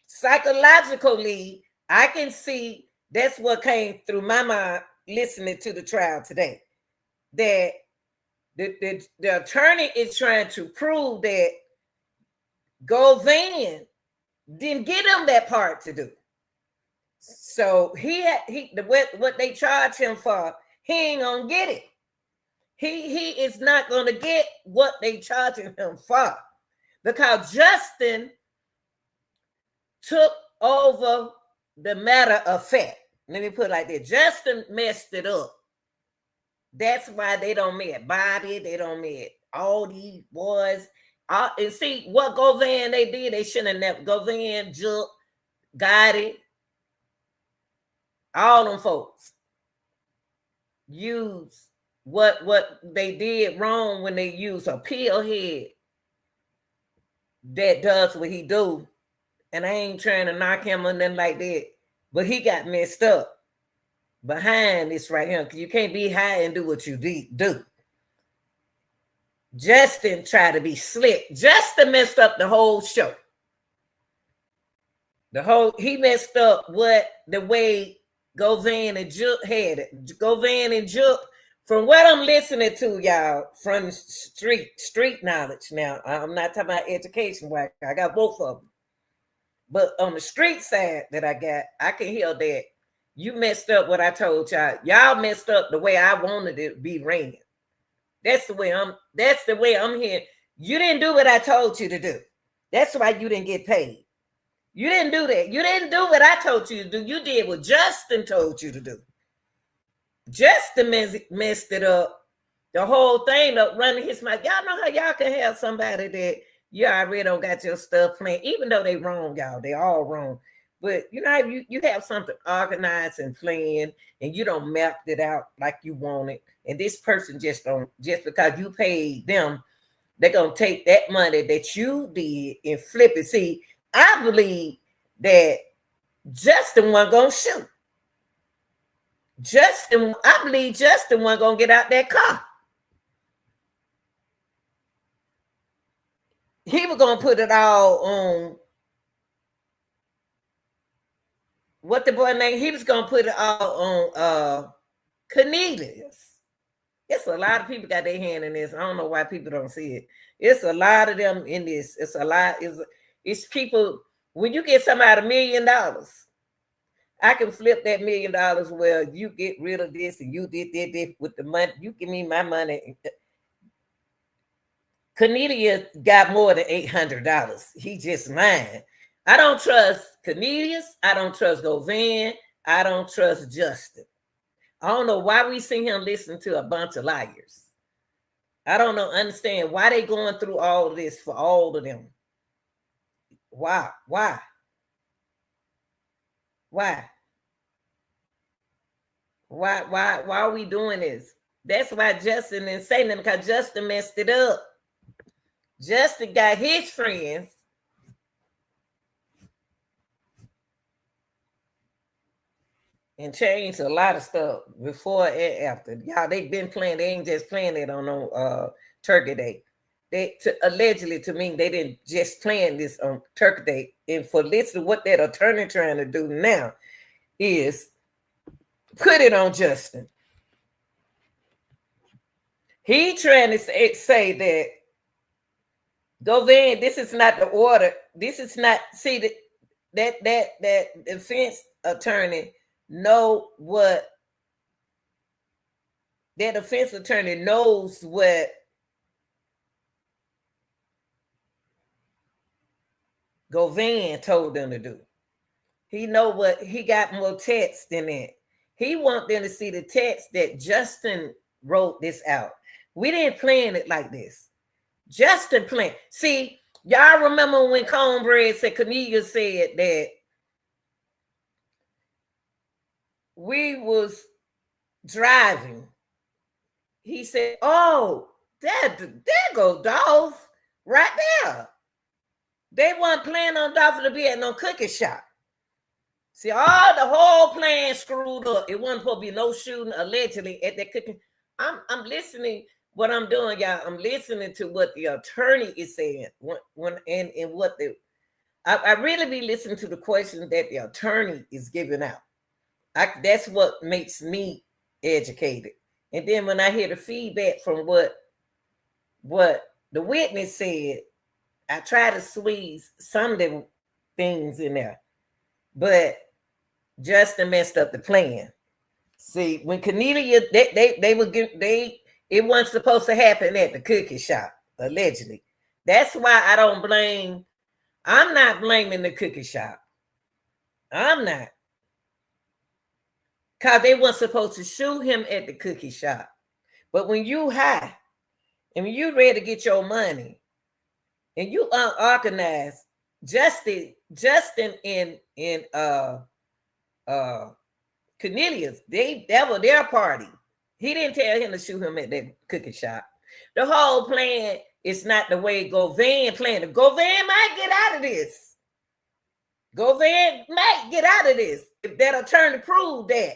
Psychologically, I can see that's what came through my mind listening to the trial today. That the attorney is trying to prove that Govan didn't get him that part to do. So what they charge him for, he ain't gonna get it. He is not gonna get what they charging him for, because Justin took over the matter of fact. Let me put it like that. Justin messed it up. That's why they don't meet Bobby. They don't meet all these boys. And see what Govan they did. They shouldn't have never. Govan, Juke, Gotti, all them folks use what they did wrong when they use a pillhead that does what he do. And I ain't trying to knock him or nothing like that, but he got messed up behind this right here, because you can't be high and do what you do. Justin tried to be slick. Justin messed up the whole show. He messed up the way Govan and Juke had it. Govan and Juke, from what I'm listening to, y'all, from street knowledge. Now, I'm not talking about education. I got both of them. But on the street side that I got, I can hear that you messed up what I told y'all. Y'all messed up the way I wanted it to be ran. That's the way I'm here. You didn't do what I told you to do. That's why you didn't get paid. You didn't do that. You didn't do what I told you to do. You did what Justin told you to do. Justin messed it up. The whole thing up running his mouth. Y'all know how y'all can have somebody that you already don't got your stuff playing, even though they wrong, y'all. They all wrong. But you know, you have something organized and planned, and you don't map it out like you want it. And this person just because you paid them, they're gonna take that money that you did and flip it. See, I believe that Justin wasn't gonna shoot. I believe Justin wasn't gonna get out that car. He was gonna put it all on what the boy name. He was gonna put it all on Cornelius. It's a lot of people got their hand in this. I don't know why people don't see it. It's a lot of them in this. It's a lot. It's people. When you get somebody $1 million, I can flip that $1 million. Well, you get rid of this and you did this with the money. You give me my money. Cornelius got more than $800. He just mine. I don't trust Cornelius. I don't trust Govan. I don't trust Justin. I don't know why we see him listen to a bunch of liars. I don't understand why they going through all of this for all of them. Why? Why are we doing this? That's why Justin didn't say nothing, because Justin messed it up. Justin got his friends and changed a lot of stuff before and after. Y'all, they've been playing. They ain't just playing it on Turkey Day. Allegedly to me, they didn't just plan this on Turkey Day. And for listen, what that attorney trying to do now is put it on Justin. He trying to say that Govan, this is not the order. This is not that defense attorney know what that defense attorney knows what Govan told them to do. He know what he got more text than that. He want them to see the text that Justin wrote this out. We didn't plan it like this. Justin planned. See, y'all remember when Cornbread said, Cornelia said that we was driving. He said, oh, there go Dolph right there. They weren't planning on Dolph to be at no cookie shop. See, all the whole plan screwed up. It wasn't supposed to be no shooting allegedly at that cookie. I'm listening. What I'm doing, y'all, I'm listening to what the attorney is saying. And what I really be listening to the question that the attorney is giving out. That's what makes me educated. And then when I hear the feedback from what the witness said, I try to squeeze some of the things in there. But Justin messed up the plan. See, when Cornelia, it wasn't supposed to happen at the cookie shop, allegedly. That's why I'm not blaming the cookie shop. I'm not. Because they weren't supposed to shoot him at the cookie shop. But when you high, and when you ready to get your money, and you unorganized, Justin and Cornelius, that was their party. He didn't tell him to shoot him at that cookie shop. The whole plan is not the way Govan planned it. Govan might get out of this. Govan might get out of this if that attorney proved that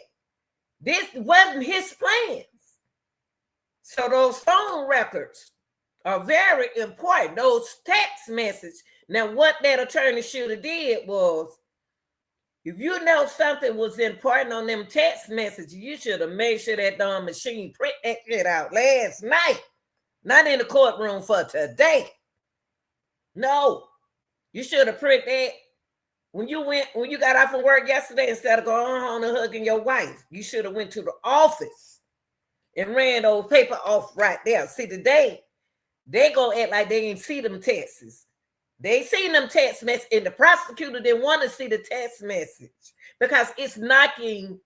this wasn't his plans. So those phone records are very important. Those text messages. Now, what that attorney should have did was, if you know something was important on them text messages, you should have made sure that darn machine print that shit out last night. Not in the courtroom for today. No. You should have print that when you got off from work yesterday, instead of going home and hugging your wife. You should have went to the office and ran those paper off right there. See, today, they gonna act like they didn't see them texts. They seen them text message, and the prosecutor didn't want to see the text message because it's knocking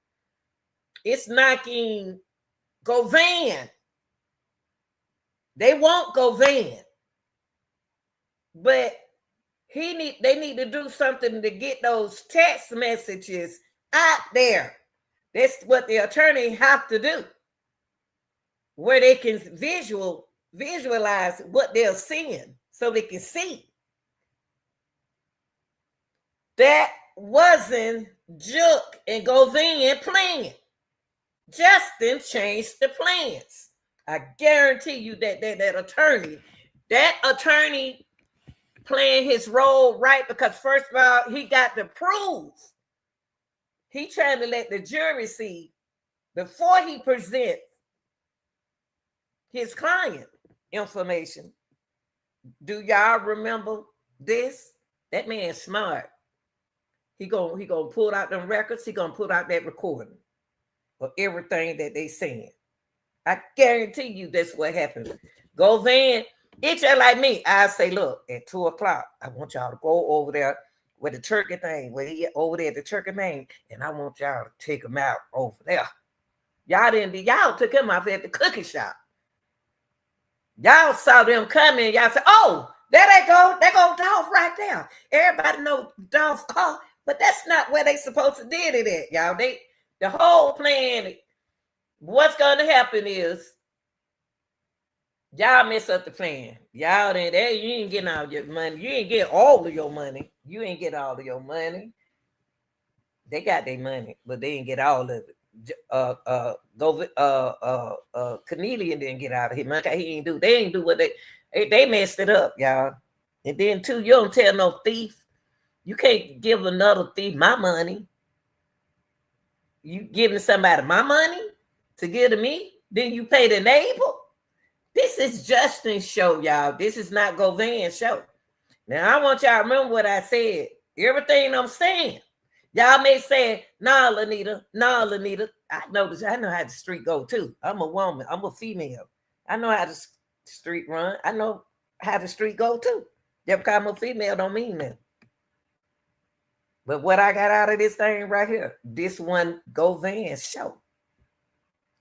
Govan. They won't Govan, but they need to do something to get those text messages out there. That's what the attorney have to do, where they can visualize what they're seeing so they can see. That wasn't Jook and Govan playing. Justin changed the plans. I guarantee you that attorney playing his role right, because first of all, he got to prove. He trying to let the jury see before he presents his client information. Do y'all remember this? That man's smart. He gonna pull out them records. He gonna pull out that recording of everything that they saying. I guarantee you that's what happened. Govan, it's just like me. I say, look, at 2:00, I want y'all to go over there with the turkey thing, over there at the turkey thing, and I want y'all to take him out over there. Y'all took him out at the cookie shop. Y'all saw them coming. Y'all said, oh, there they go Dolph right there. Everybody know Dolph car. But that's not where they supposed to did it at, y'all. The whole plan, what's going to happen is y'all mess up the plan. Y'all you ain't getting all your money. You ain't get all of your money. You ain't get all of your money. They got their money, but they didn't get all of it. Cornelian didn't get out of his money. They ain't do what they messed it up, y'all. And then too, you don't tell no thief. You can't give another thief my money. You giving somebody my money to give to me, then you pay the neighbor. This is Justin's show, y'all. This is not Govan's show. Now I want y'all to remember what I said. Everything I'm saying. Y'all may say, nah, Lanita. I know how the street go too. I'm a woman. I'm a female. I know how the street run. I know how the street go too. Just because I'm a female don't mean that. But what I got out of this thing right here, this one Govan's show.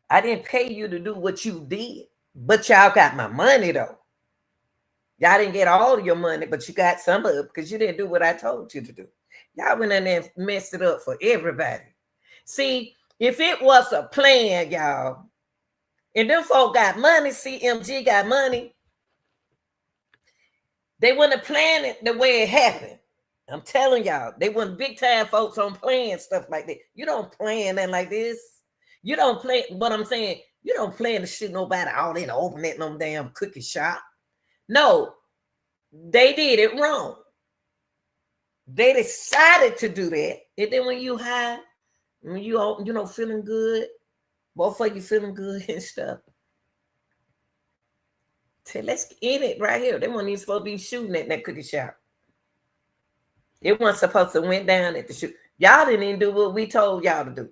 I didn't pay you to do what you did, but y'all got my money though. Y'all didn't get all of your money, but you got some of it because you didn't do what I told you to do. Y'all went in there and messed it up for everybody. See, if it was a plan, y'all, and them folk got money, CMG got money, they wouldn't have planned it the way it happened. I'm telling y'all, they weren't big time folks on playing stuff like that. You don't plan that like this. You don't play, what I'm saying, you don't plan to shoot nobody out in the open at no damn cookie shop. No, they did it wrong. They decided to do that. And then when you high, when you feeling good, both of you feeling good and stuff. So let's end it right here. They weren't even supposed to be shooting at that cookie shop. It wasn't supposed to went down at the shoot. Y'all didn't even do what we told y'all to do.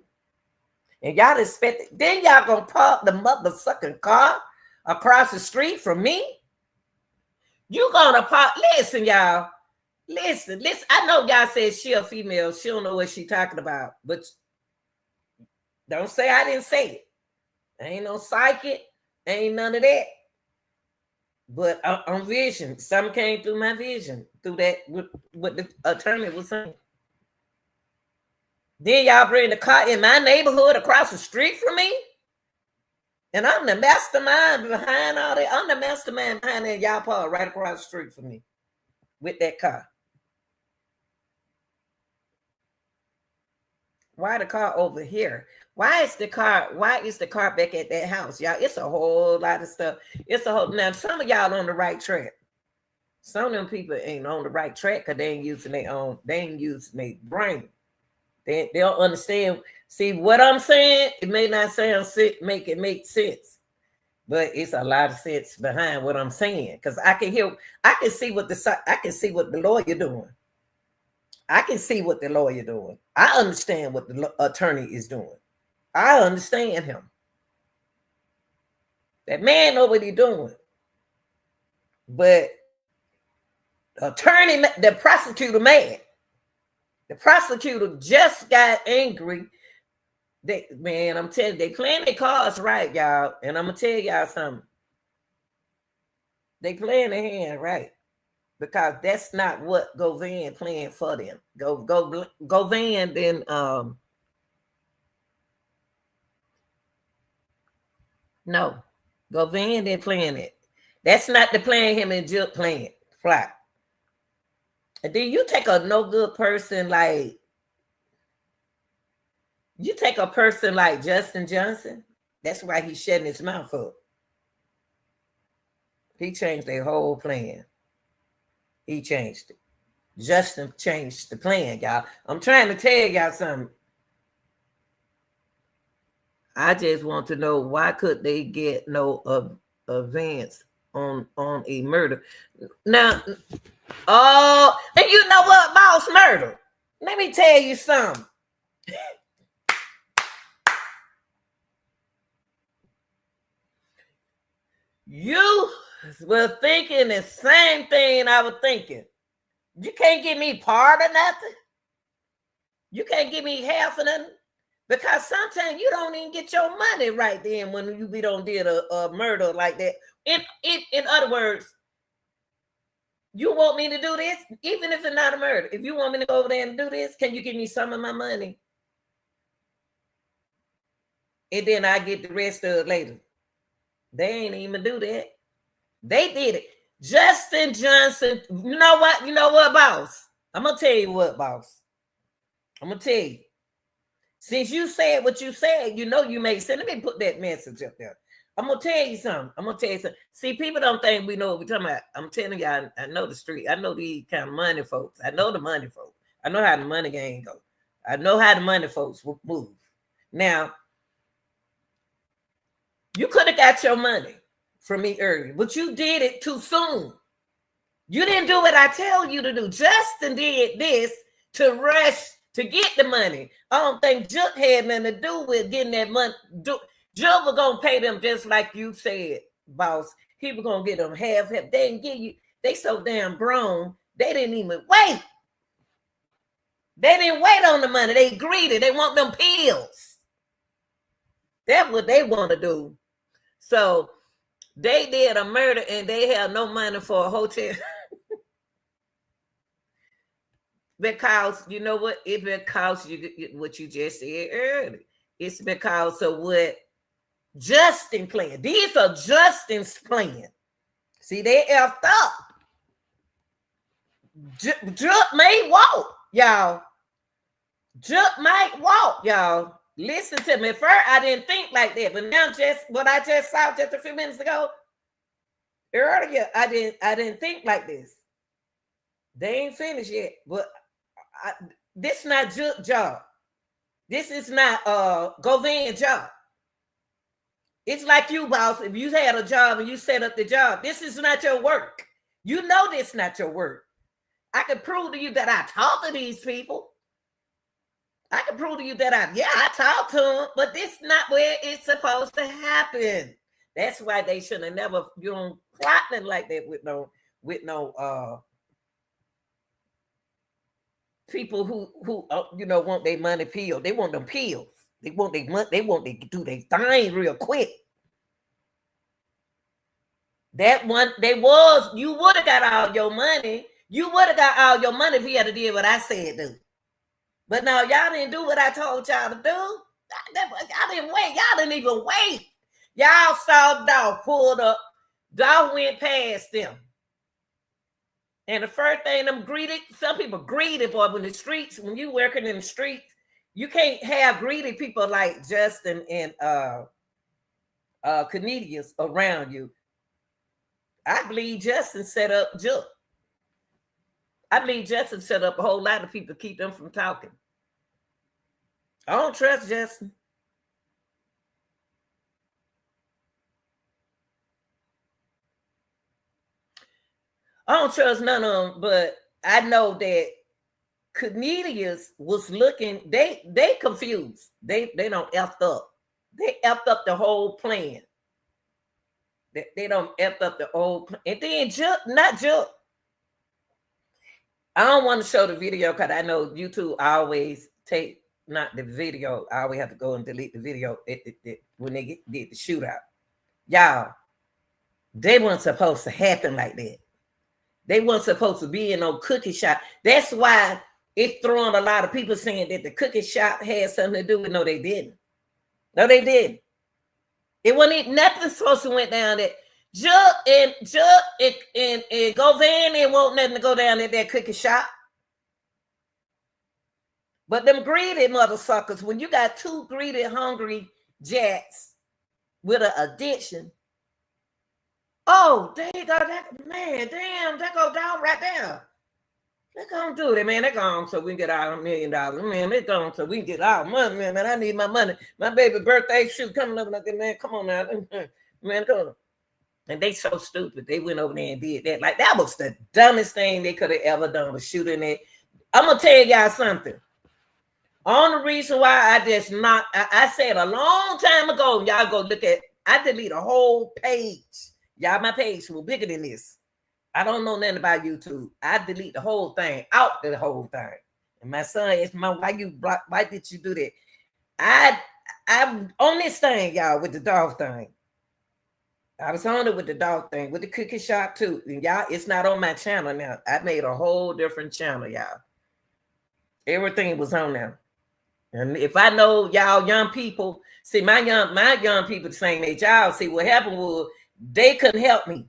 And y'all expected, then y'all gonna park the motherfucking car across the street from me? You gonna park, listen, y'all. Listen. I know y'all said she a female. She don't know what she talking about. But don't say I didn't say it. Ain't no psychic. Ain't none of that. But on vision, something came through my vision. Through that, what the attorney was saying. Then y'all bring the car in my neighborhood across the street from me? And I'm the mastermind behind all that. I'm the mastermind behind that. Y'all park right across the street from me with that car. Why the car over here? Why is the car back at that house? Y'all, it's a whole lot of stuff. Now some of y'all on the right track. Some of them people ain't on the right track because they ain't using their brain. They don't understand. See what I'm saying? It may not sound make sense, but it's a lot of sense behind what I'm saying. Because I can see what the lawyer doing. I can see what the lawyer doing. I understand what the attorney is doing. I understand him. That man know what he's doing. But the prosecutor mad. The prosecutor just got angry. I'm telling you, they playing their cards right, y'all. And I'm gonna tell y'all something. They playing their hand right. Because that's not what Govan playing for them. Govan then no. Govan didn't playing it. That's not the plan him and Jill playing plot. And then you take a no good person like Justin Johnson. That's why he's shutting his mouth up. He changed their whole plan. He changed it. Justin changed the plan, y'all. I'm trying to tell y'all something. I just want to know why could they get no advance on a murder? Now, and you know what, boss, murder. Let me tell you something. You were thinking the same thing I was thinking. You can't give me part of nothing. You can't give me half of nothing. Because sometimes you don't even get your money right then when you don't did a murder like that. In other words, you want me to do this, even if it's not a murder. If you want me to go over there and do this, can you give me some of my money? And then I get the rest of it later. They ain't even do that. They did it. Justin Johnson, you know what, boss? I'm going to tell you what, boss. I'm going to tell you. Since you said what you said, you know you made sense. Let me put that message up there. I'm gonna tell you something. See, people don't think we know what we're talking about. I'm telling y'all, I know the street. I know these kind of money folks. I know the money folks. I know how the money game go. I know how the money folks will move. Now, you could have got your money from me earlier, but you did it too soon. You didn't do what I tell you to do. Justin did this to rush to get the money. I don't think Juk had nothing to do with getting that money. Juk was gonna pay them just like you said, boss. He was gonna get them half. They didn't give you. They so damn grown. They didn't even wait. They didn't wait on the money. They greedy. They want them pills. That's what they want to do. So they did a murder and they have no money for a hotel. Because you know what? It's because you what you just said earlier. It's because of what Justin planned. These are Justin's plan. See, they effed up. Juk may walk, y'all. Juk might walk, y'all. Listen to me. First, I didn't think like that, but now just what I just saw just a few minutes ago, earlier, I didn't think like this. They ain't finished yet, but this is not Juk job. This is not Govan job. It's like you, boss. If you had a job and you set up the job, this is not your work. You know this is not your work. I can prove to you that I talk to these people. I can prove to you that I talk to them, but this is not where it's supposed to happen. That's why they should have never, plotting like that with no people who want their money peeled. They want them pills. They want their money. They want to do their thing real quick. That one, you would have got all your money. You would have got all your money if you had to do what I said do. But now y'all didn't do what I told y'all to do. Y'all didn't wait. Y'all didn't even wait. Y'all saw Dolph pulled up. Dolph went past them. And the first thing some people greedy, boy, when you working in the streets, you can't have greedy people like Justin and Cornelius around you. I believe Justin set up Juk. I believe Justin set up a whole lot of people to keep them from talking. I don't trust Justin. I don't trust none of them, but I know that Cornelius was looking, they confused. They don't effed up. They effed up the whole plan. They don't effed up the whole plan. And then not Juk. I don't want to show the video because I know YouTube always take not the video. I always have to go and delete the video when they did the shootout. Y'all, they weren't supposed to happen like that. They weren't supposed to be in no cookie shop. That's why it's throwing a lot of people saying that the cookie shop had something to do with. No, they didn't. No, they didn't. It wasn't nothing supposed to went down there. Juk and Govan didn't want nothing to go down at that cookie shop. But them greedy mother suckers, when you got two greedy, hungry jacks with an addiction, oh, there you go. Man, damn, that go down right there. They're gonna do that, man. They're gone so we can get our $1 million. Man, they're gone so we can get our money, man. I need my money. My baby birthday shoot coming up like that, man. Come on now. Man, come on. And they so stupid. They went over there and did that. Like, that was the dumbest thing they could have ever done, was shooting it. I'm gonna tell y'all something. Only reason why I said a long time ago, y'all go look at, I delete a whole page. Y'all, my page was bigger than this. I don't know nothing about YouTube. I delete the whole thing, out the whole thing. And my son asked me, why did you do that? I'm on this thing, y'all, with the dog thing. I was on it with the dog thing, with the cookie shop too. And y'all, it's not on my channel now. I made a whole different channel, y'all. Everything was on there. And if I know y'all young people, see my young people the same age, y'all see what happened was they couldn't help me.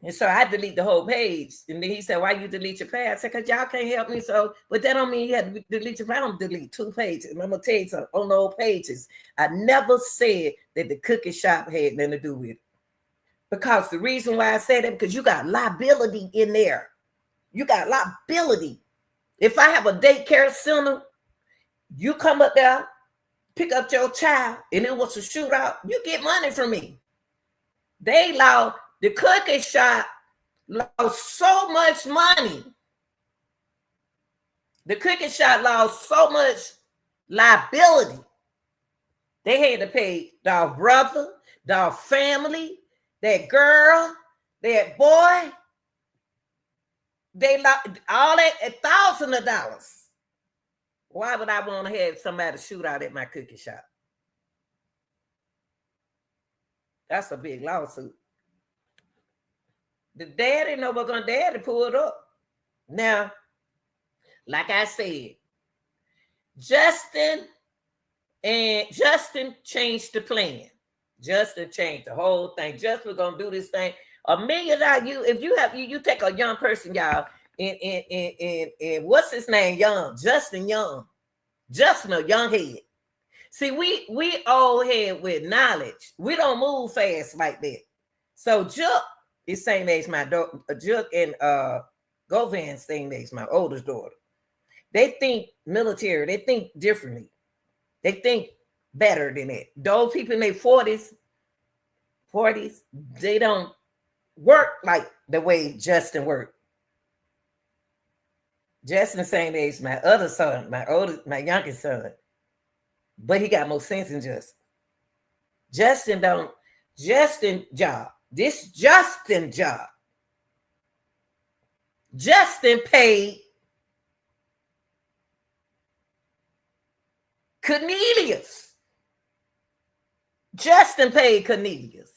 And so I delete the whole page. And then he said, why you delete your page? I said, because y'all can't help me. So, but that don't mean you have to delete your page. I don't delete 2 pages. And I'm going to tell you something, on those pages, I never said that the cookie shop had nothing to do with it. Because the reason why I said that, because you got liability in there. You got liability. If I have a daycare center, you come up there, pick up your child, and it was a shootout, you get money from me. They lost, the cookie shop lost so much money. The cookie shop lost so much liability. They had to pay their brother, their family, that girl, that boy. They lost all that $1,000. Why would I want to have somebody shoot out at my cookie shop? That's a big lawsuit. The daddy know we're gonna daddy pull it up. Now, like I said, Justin changed the plan. Justin changed the whole thing. Justin was gonna do this thing. $1 million. If you take a young person, y'all, and what's his name? Justin Young. Justin a young head. See, we old head with knowledge. We don't move fast like that. So Juk is same age my daughter. Juk and Govan's same age, my oldest daughter. They think military. They think differently. They think better than that. Those people in their 40s, they don't work like the way Justin worked. Justin same age my other son, my youngest son, but he got more sense than Justin. Justin job. Justin paid Cornelius. Justin paid Cornelius.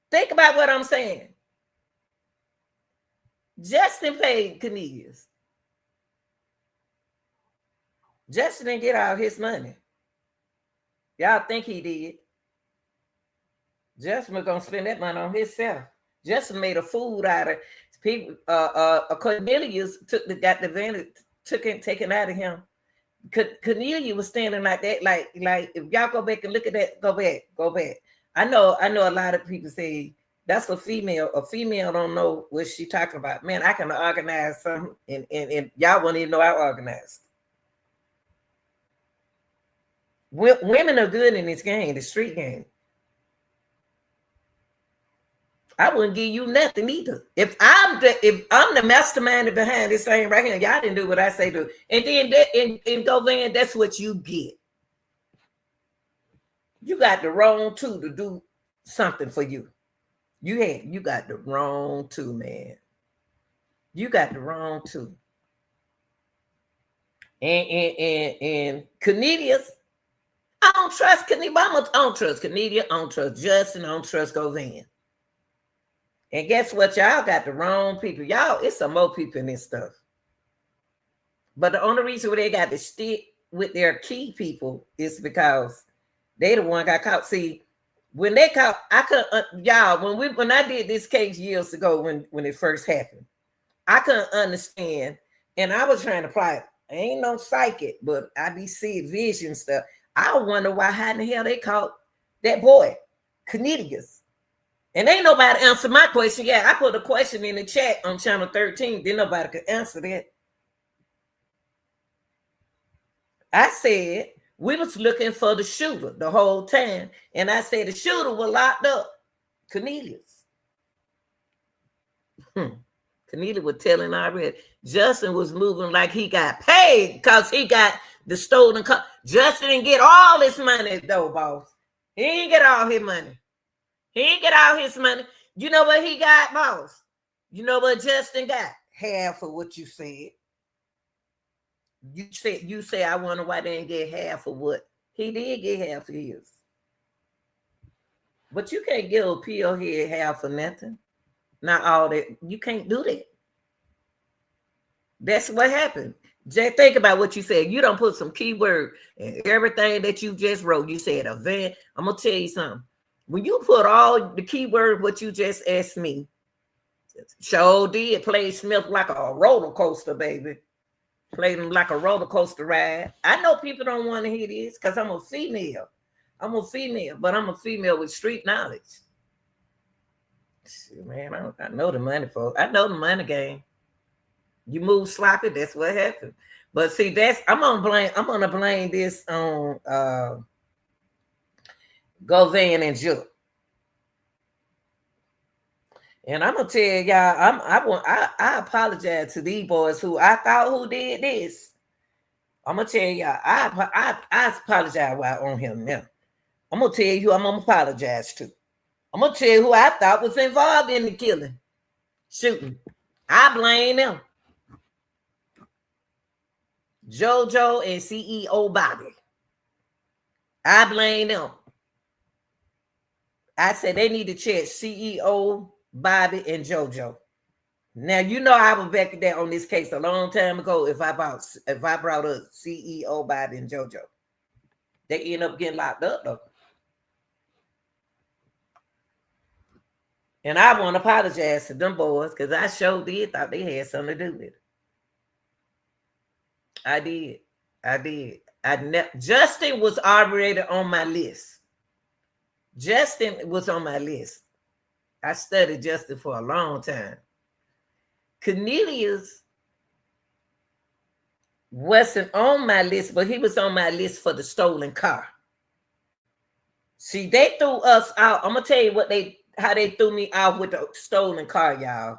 Think about what I'm saying. Justin paid Cornelius. Justin didn't get all his money. Y'all think he did. Justin was gonna spend that money on himself. Justin made a fool out of people. Cornelius got the advantage, taken out of him. Cornelius was standing like that, like if y'all go back and look at that, go back. I know a lot of people say that's a female. A female don't know what she talking about. Man, I can organize something, and y'all won't even know I organized. Women are good in this game, the street game. I wouldn't give you nothing either. If I'm the mastermind behind this thing right here, y'all didn't do what I say do. And then in Govan, that's what you get. You got the wrong tool to do something for you. You got the wrong tool, man. You got the wrong tool. And Cornelius, I don't trust Cornelius. I don't trust Cornelius. I don't trust Justin. I don't trust Govan. And guess what? Y'all got the wrong people. Y'all, it's some more people in this stuff. But the only reason why they got to stick with their key people is because they the one got caught. See, when they caught, I couldn't, y'all, when I did this case years ago, when it first happened, I couldn't understand. And I was trying to apply it. I ain't no psychic, but I be seeing vision stuff. I wonder how in the hell they caught that boy, Cornelius. And ain't nobody answer my question. Yeah, I put a question in the chat on channel 13. Then nobody could answer that. I said we was looking for the shooter the whole time. And I said the shooter was locked up. Cornelius. Cornelius was telling already. Justin was moving like he got paid because he got the stolen car. Justin didn't get all his money though, boss. He didn't get all his money. He didn't get all his money. You know what he got, boss? You know what Justin got? Half of what you said. You say I wonder why they didn't get half of what he did get half of his. But you can't give a pill head half of nothing. Not all that. You can't do that. That's what happened. Just think about what you said. You don't put some keyword in everything that you just wrote. You said event. I'm gonna tell you something. When you put all the keyword what you just asked me, sure did play Smith like a roller coaster, baby. Played him like a roller coaster ride. I know people don't want to hear this because I'm a female. I'm a female, but I'm a female with street knowledge. Shit, man, I know the money, folks. I know the money game. You move sloppy, that's what happened. But see, I'm gonna blame this on Govan and Juke. And I'm gonna tell y'all, I apologize to these boys who I thought who did this. I'm gonna tell y'all, I apologize while on him now. I'm gonna tell you who I'm gonna apologize to. I'm gonna tell you who I thought was involved in the killing, shooting. I blame them. JoJo and CEO Bobby. I blame them. I said they need to check CEO Bobby and JoJo. Now you know I was back there on this case a long time ago. If I brought up CEO Bobby and JoJo, they end up getting locked up though. And I want to apologize to them boys because I sure did thought they had something to do with it. I did. Justin was already on my list. Justin was on my list. I studied Justin for a long time. Cornelius wasn't on my list, but he was on my list for the stolen car. See, they threw us out. I'm gonna tell you how they threw me out with the stolen car, y'all.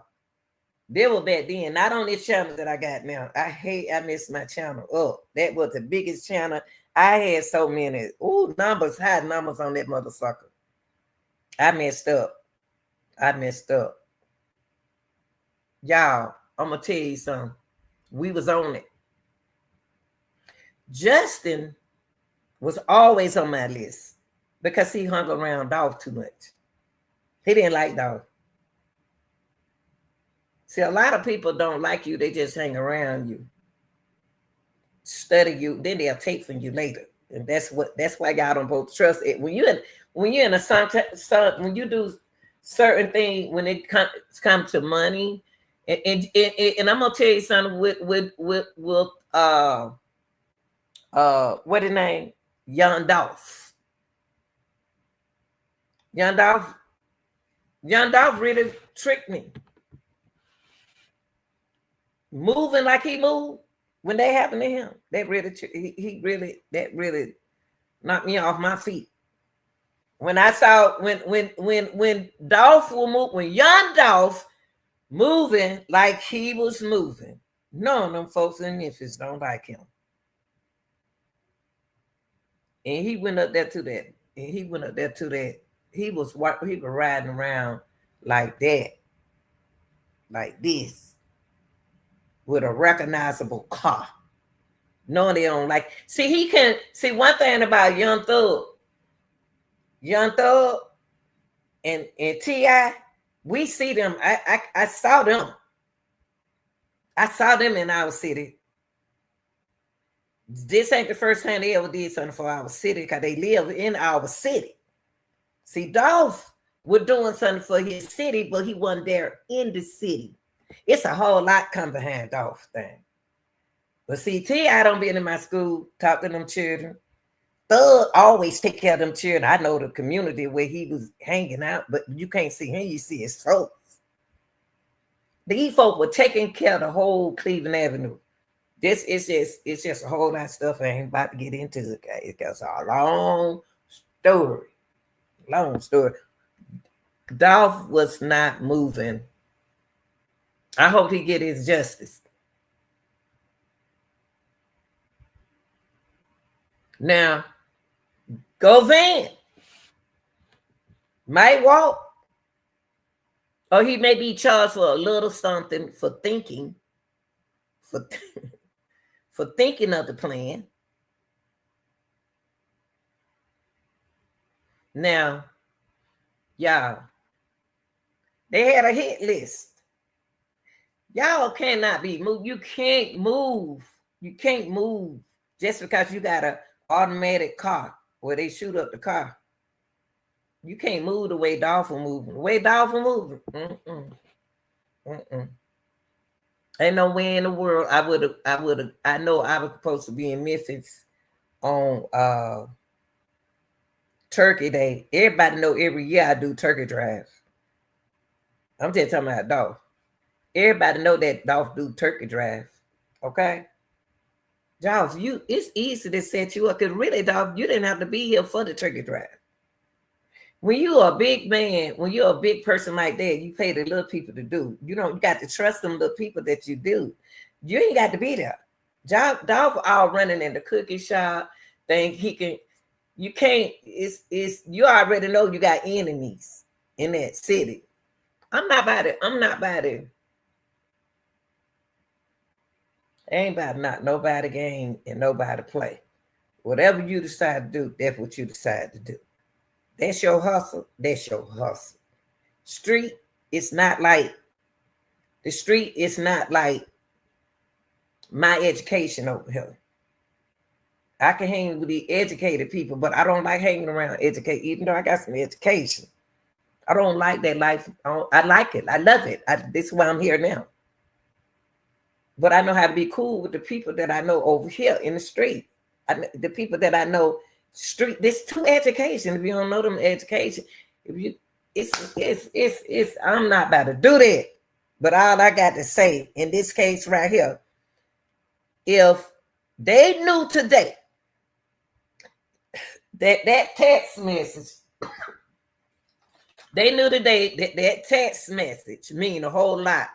They were back then, not on this channel that I got now. I missed my channel up. That was the biggest channel. I had so many high numbers on that motherfucker. I messed up. Y'all, I'm gonna tell you something. We was on it. Justin was always on my list because he hung around Dolph too much. He didn't like Dolph. See, a lot of people don't like you. They just hang around you, study you, then they'll take from you later. And that's why y'all don't both trust it. When you do certain things, when it comes to money, and I'm gonna tell you something with what his name? Young Dolph. Young Dolph really tricked me. Moving like he moved when that happened to him, that really knocked me off my feet. When I saw when Dolph will move, when young Dolph moving like he was moving, none of them folks in Memphis don't like him. And he went up there to that. He was riding around like that, like this, with a recognizable car. No, they don't like. See one thing about Young Thug and T.I., we see them. I saw them. I saw them in our city. This ain't the first time they ever did something for our city because they live in our city. See, Dolph was doing something for his city, but he wasn't there in the city. It's a whole lot come behind Dolph thing. But see, T.I. don't be in my school, talk to them children. Thug always take care of them children. I know the community where he was hanging out, but you can't see him, you see his folks. These folk were taking care of the whole Cleveland Avenue. This is just a whole lot of stuff I ain't about to get into. Okay? It's a long story. Long story. Dolph was not moving. I hope he get his justice. Now, Govan might walk, or he may be charged for a little something for thinking, for thinking of the plan. Now, y'all, they had a hit list. Y'all cannot be moved. You can't move. You can't move just because you got an automatic car where they shoot up the car. You can't move the way Dolph moving. The way Dolph moving. Mm-mm. Mm-mm. Ain't no way in the world I know I was supposed to be in Memphis on Turkey Day. Everybody know every year I do turkey drive. I'm just talking about Dolph. Everybody know that Dolph do turkey drive. Okay? Dolph, it's easy to set you up because really, Dolph, you didn't have to be here for the turkey drive. When you're a big man, when you're a big person like that, you pay the little people to do. You got to trust them little people that you do. You ain't got to be there. Dolph all running in the cookie shop. Think he can. You can't. It's you already know you got enemies in that city. I'm not about it. Ain't about not nobody game and nobody play. Whatever you decide to do, that's what you decide to do. That's your hustle. That's your hustle. Street, it's not like the street is not like my education over here. I can hang with the educated people, but I don't like hanging around educated, even though I got some education. I don't like that life. I like it. I love it. This is why I'm here now. But I know how to be cool with the people that I know over here in the street. The people that I know street. There's two education. If you don't know them education, if you, it's. I'm not about to do that. But all I got to say in this case right here, if they knew today that text message, they knew today that text message mean a whole lot.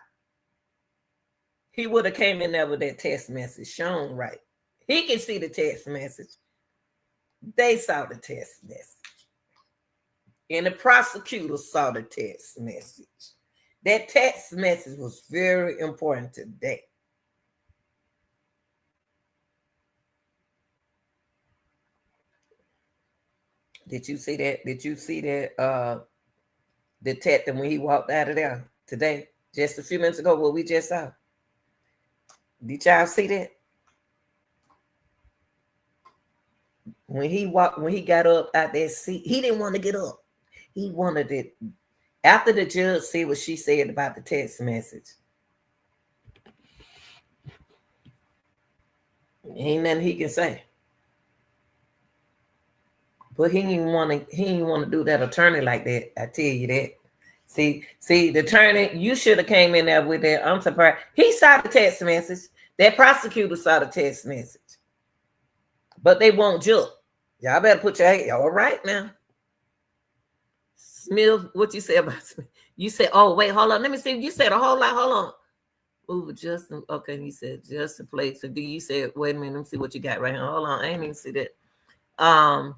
He would have came in there with that text message shown right. He can see the text message. They saw the text message. And the prosecutor saw the text message. That text message was very important today. Did you see that? Did you see that detective when he walked out of there today? Just a few minutes ago, what we just saw. Did y'all see that? When he got up out that seat, he didn't want to get up. He wanted it. After the judge said what she said about the text message, ain't nothing he can say. But he didn't want to do that attorney like that. I tell you that. See, the attorney, you should have came in there with that. I'm surprised. He saw the text message. That prosecutor saw the text message. But they won't judge. Y'all better put your head all right now. Smith, what you say about Smith? You said, oh, wait, hold on. Let me see. You said a whole lot. Hold on. Ooh, Justin. Okay, you said Justin played. So do you say, wait a minute, let me see what you got right here. Hold on. I ain't even see that.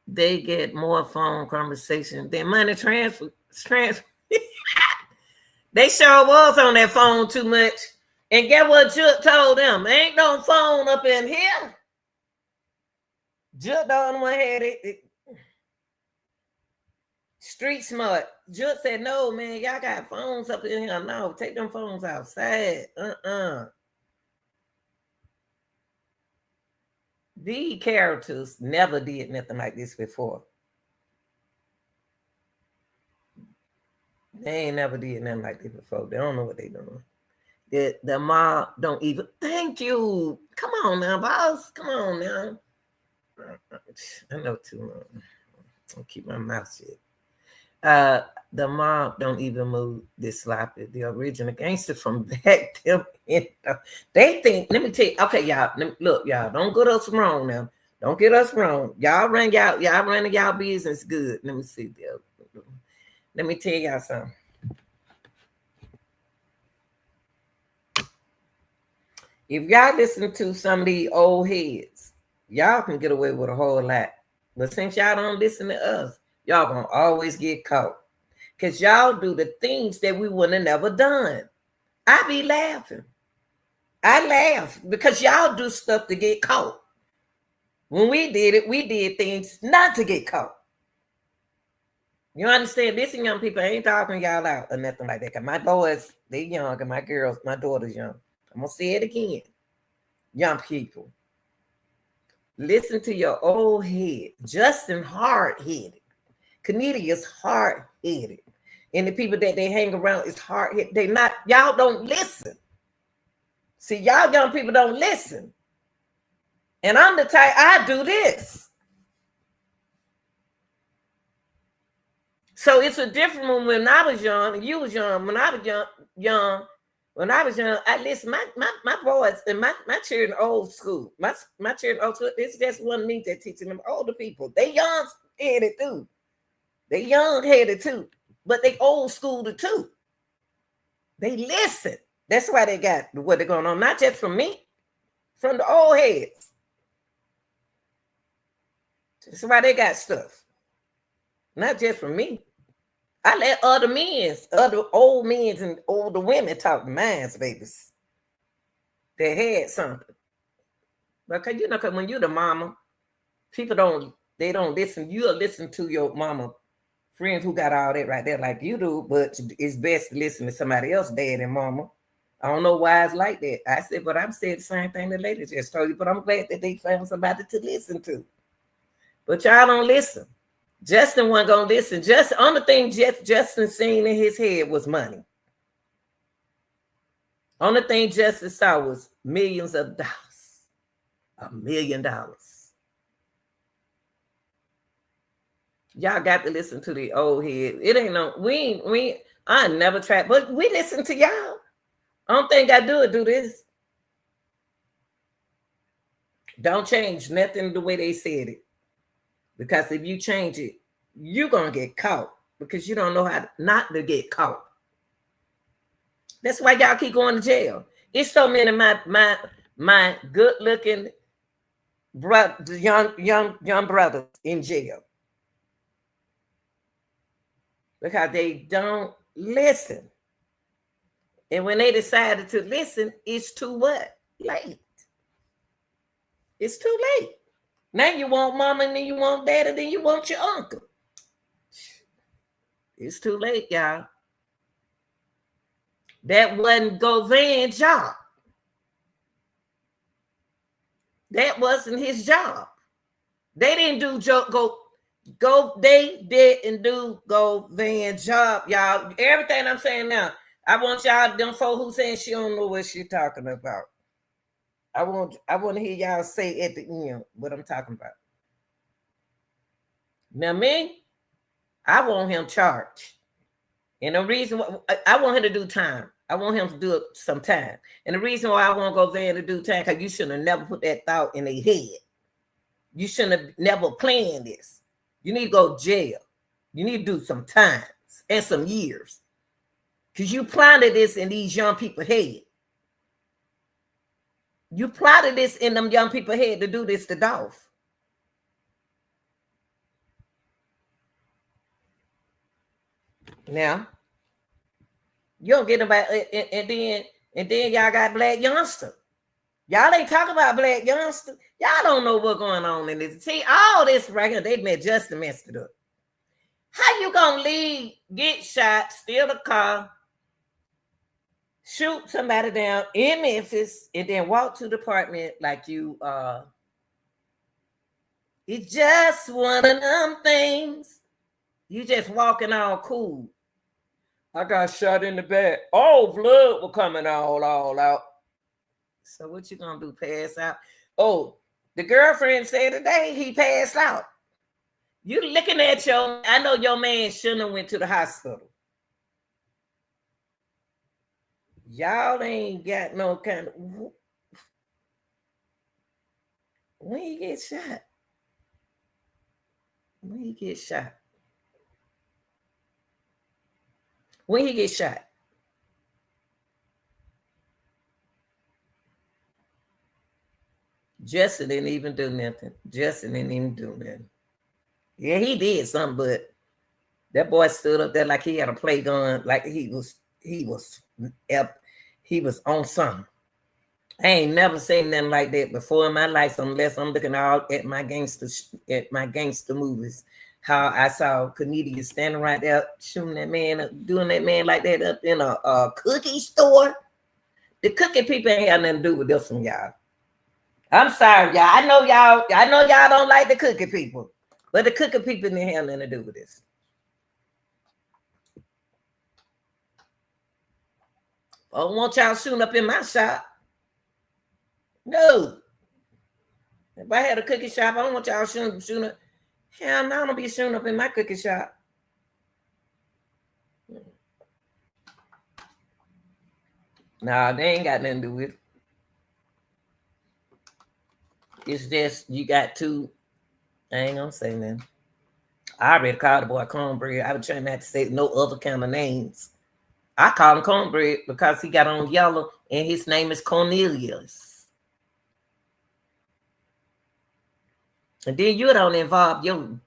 They get more phone conversation than money transfer. They sure was on that phone too much. And get what Judd told them? Ain't no phone up in here. Judd the only one had it. Street smart. Judd said, no, man, y'all got phones up in here. No, take them phones outside. These characters never did nothing like this before. They ain't never did nothing like this before. They don't know what they doing. The mob don't even. Thank you. Come on now, boss. Come on now. I know too long. I'll keep my mouth shut. The mob don't even move this sloppy. The original gangster from back them. They think. Let me tell you. Okay, y'all. Look, y'all. Don't get us wrong now. Don't get us wrong. Y'all running y'all business good. Let me see. Let me tell y'all something. If y'all listen to some of these old heads, y'all can get away with a whole lot. But since y'all don't listen to us, y'all gonna always get caught. Because y'all do the things that we wouldn't have never done. I be laughing. I laugh because y'all do stuff to get caught. When we did it, we did things not to get caught. You understand? Listen, young people, I ain't talking y'all out or nothing like that. Cause my boys, they young, and my girls, my daughter's young. I'm gonna say it again. Young people, listen to your old head. Justin hard-headed. Cornelia is hard-headed. And the people that they hang around is hard-headed. They not, y'all don't listen. See, y'all young people don't listen. And I'm the type, I do this. So it's a different one when I was young and you was young. When I was when I was young, I listen, my boys and my children old school. My children old school, it's just one me that teaching them older people. They young headed too. They young headed too, but they old school too. They listen. That's why they got what they're going on, not just from me, from the old heads. That's why they got stuff. Not just from me. I let other old men and older women talk to mine's babies. They had something. Because you know, because when you're the mama, people don't listen. You'll listen to your mama friends who got all that right there like you do, but it's best to listen to somebody else, dad and mama. I don't know why it's like that. I said, but I'm saying the same thing the lady just told you, but I'm glad that they found somebody to listen to. But y'all don't listen. Justin wasn't gonna listen. Just only thing Justin seen in his head was money. Only thing Justin saw was millions of dollars. $1 million. Y'all got to listen to the old head. It ain't no, I never tried, but we listen to y'all. Only thing I do this. Don't change nothing the way they said it. Because if you change it, you're going to get caught because you don't know how not to get caught. That's why y'all keep going to jail. It's so many of my good-looking young brothers in jail. Because they don't listen. And when they decided to listen, it's too what? Late. It's too late. Now you want mama, and then you want daddy, then you want your uncle. It's too late, y'all. That wasn't Govan's job. That wasn't his job. They didn't do they didn't do Govan's job, y'all. Everything I'm saying now, I want y'all, them folk who saying she don't know what she talking about. I want to hear y'all say at the end what I'm talking about. Now, me, I want him charged. And the reason why, I want him to do time. I want him to do it some time. And the reason why I want to go there to do time, because you shouldn't have never put that thought in their head. You shouldn't have never planned this. You need to go to jail. You need to do some times and some years. Because you planted this in these young people's head. You plotted this in them young people's head to do this to Dolph. Now, you don't get nobody, and then y'all got Black Youngster. Y'all ain't talking about Black Youngster. Y'all don't know what's going on in this. See, all this right here, they just messed it up. How you gonna leave, get shot, steal the car, shoot somebody down in Memphis, and then walk to the apartment like you it's just one of them things. You just walking all cool. I got shot in the back. Oh, blood was coming all out. So what you gonna do? Pass out? Oh, the girlfriend said today he passed out. You looking at I know your man shouldn't have went to the hospital. Y'all ain't got no kind of, when he get shot. When he get shot. When he get shot. Justin didn't even do nothing. Yeah, he did something, but that boy stood up there like he had a play gun, like he was on something. I ain't never seen nothing like that before in my life, unless I'm looking out at my gangster movies. How I saw Cornelia standing right there shooting that man up, doing that man like that up in a cookie store. The cookie people ain't got nothing to do with this one, y'all. I'm sorry, y'all. I know y'all don't like the cookie people, but the cookie people didn't have nothing to do with this. I don't want y'all shooting up in my shop. No. If I had a cookie shop, I don't want y'all shooting up. Hell no, I don't be shooting up in my cookie shop. Nah, they ain't got nothing to do with it. It's just you got to. I ain't gonna say nothing. I already called the boy cornbread. I was trying not to say no other kind of names. I call him cornbread because he got on yellow and his name is Cornelius. And then you don't involve your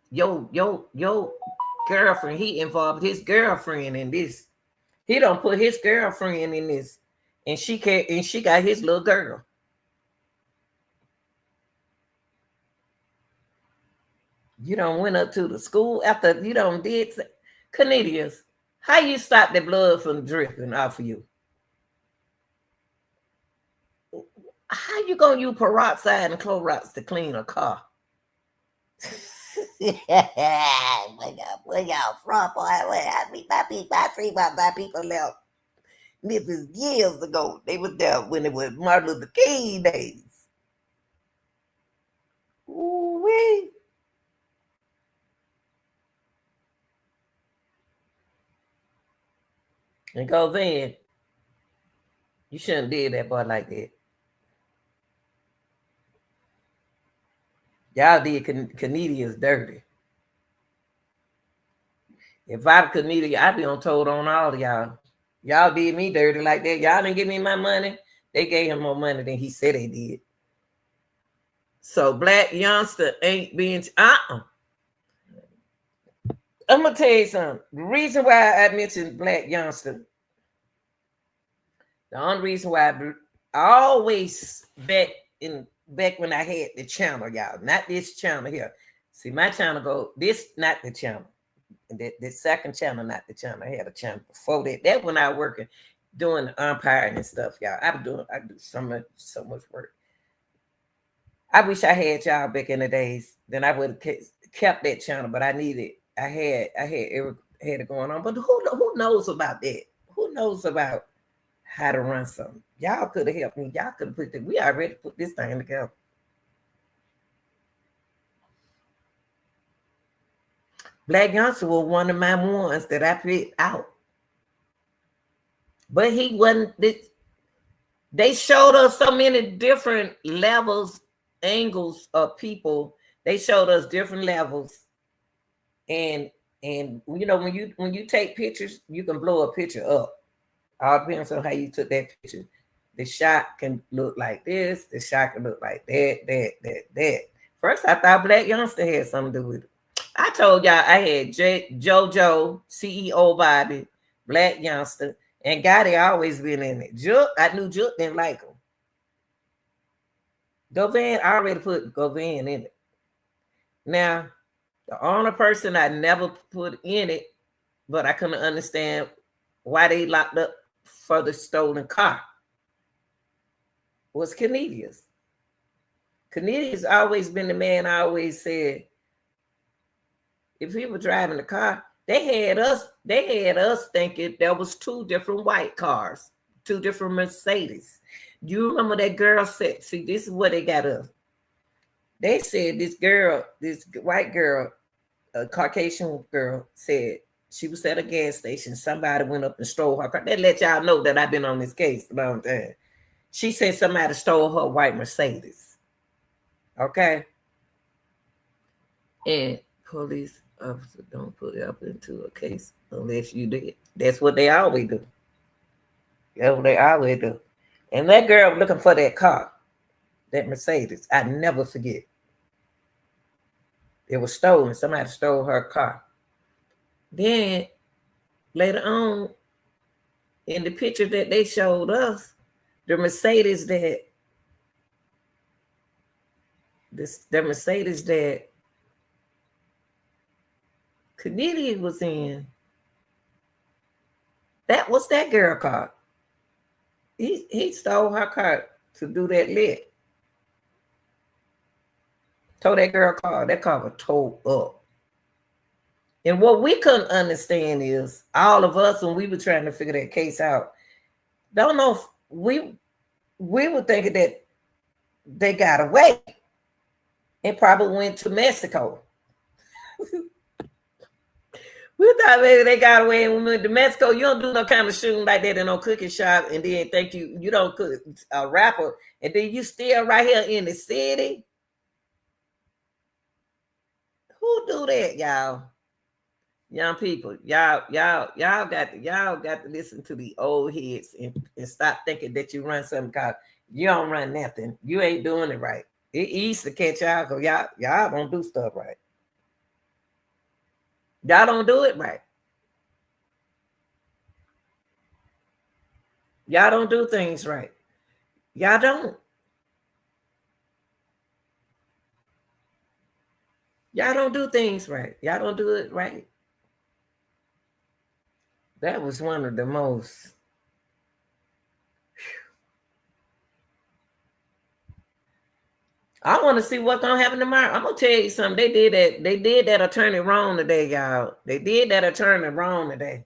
girlfriend. He involved his girlfriend in this. He don't put his girlfriend in this, and she got his little girl. You don't went up to the school after you don't did Cornelius. How you stop the blood from dripping off of you? How you gonna use peroxide and Clorox to clean a car? Where y'all from, boy? My people left. This was years ago. They was there when it was Martin Luther King days. Ooh-wee. And go then. You shouldn't have did that boy like that. Y'all did Canadians dirty. If I was Canadian, I'd be on told on all of y'all. Y'all did me dirty like that. Y'all didn't give me my money. They gave him more money than he said they did. So Black Youngster ain't being I'm gonna tell you something. The reason why I mentioned Black Youngster, the only reason why I always back when I had the channel, y'all, not this channel here. See, my channel go this, not the channel. And the second channel, not the channel. I had a channel before that. That when I was working, doing the umpiring and stuff, y'all. I do so much work. I wish I had y'all back in the days. Then I would have kept that channel, but I needed. I had it going on. But who knows about that? Who knows about how to run something? Y'all could have helped me. Y'all could have put that. We already put this thing together. Black Youngster was one of my ones that I picked out. But he wasn't. They showed us so many different levels, angles of people. They showed us different levels. And you know, when you take pictures, you can blow a picture up. All depends on how you took that picture. The shot can look like this. The shot can look like that. First, I thought Black Youngster had something to do with it. I told y'all I had JoJo, CEO Bobby, Black Youngster, and Gotti always been in it. Juke, I knew Juke didn't like him. Govan, I already put Govan in it. Now, the only person I never put in it, but I couldn't understand why they locked up for the stolen car, was Cornelius. Cornelius always been the man I always said, if he was driving the car, they had us thinking there was two different white cars, two different Mercedes. You remember that girl said, see, this is what they got us. They said this white girl, a Caucasian girl, said she was at a gas station. Somebody went up and stole her car. That let y'all know that I've been on this case a long time. She said somebody stole her white Mercedes. Okay? And police officer don't put it up into a case unless you did. That's what they always do. That's what they always do. And that girl was looking for that car, that Mercedes. I never forget. It was stolen. Somebody stole her car. Then later on, in the picture that they showed us, the Mercedes that Cornelia was in, that was that girl car. He stole her car to do that lit. Told that girl car. That car was towed up. And what we couldn't understand is all of us, when we were trying to figure that case out, Don't know if we were thinking that they got away and probably went to Mexico. We thought maybe they got away and we went to Mexico. You don't do no kind of shooting like that in no cooking shop, and then think you don't cook a rapper, and then you still right here in the city. Who do that, y'all? Young people, y'all got to listen to the old heads and stop thinking that you run something called you don't run nothing. You ain't doing it right. It easy to catch y'all because y'all don't do stuff right. Y'all don't do it right. Y'all don't do things right. Y'all don't. Y'all don't do things right. Y'all don't do it right. That was one of the most. I want to see what's gonna happen tomorrow. I'm gonna tell you something. They did that. They did that attorney wrong today, y'all. They did that attorney wrong today.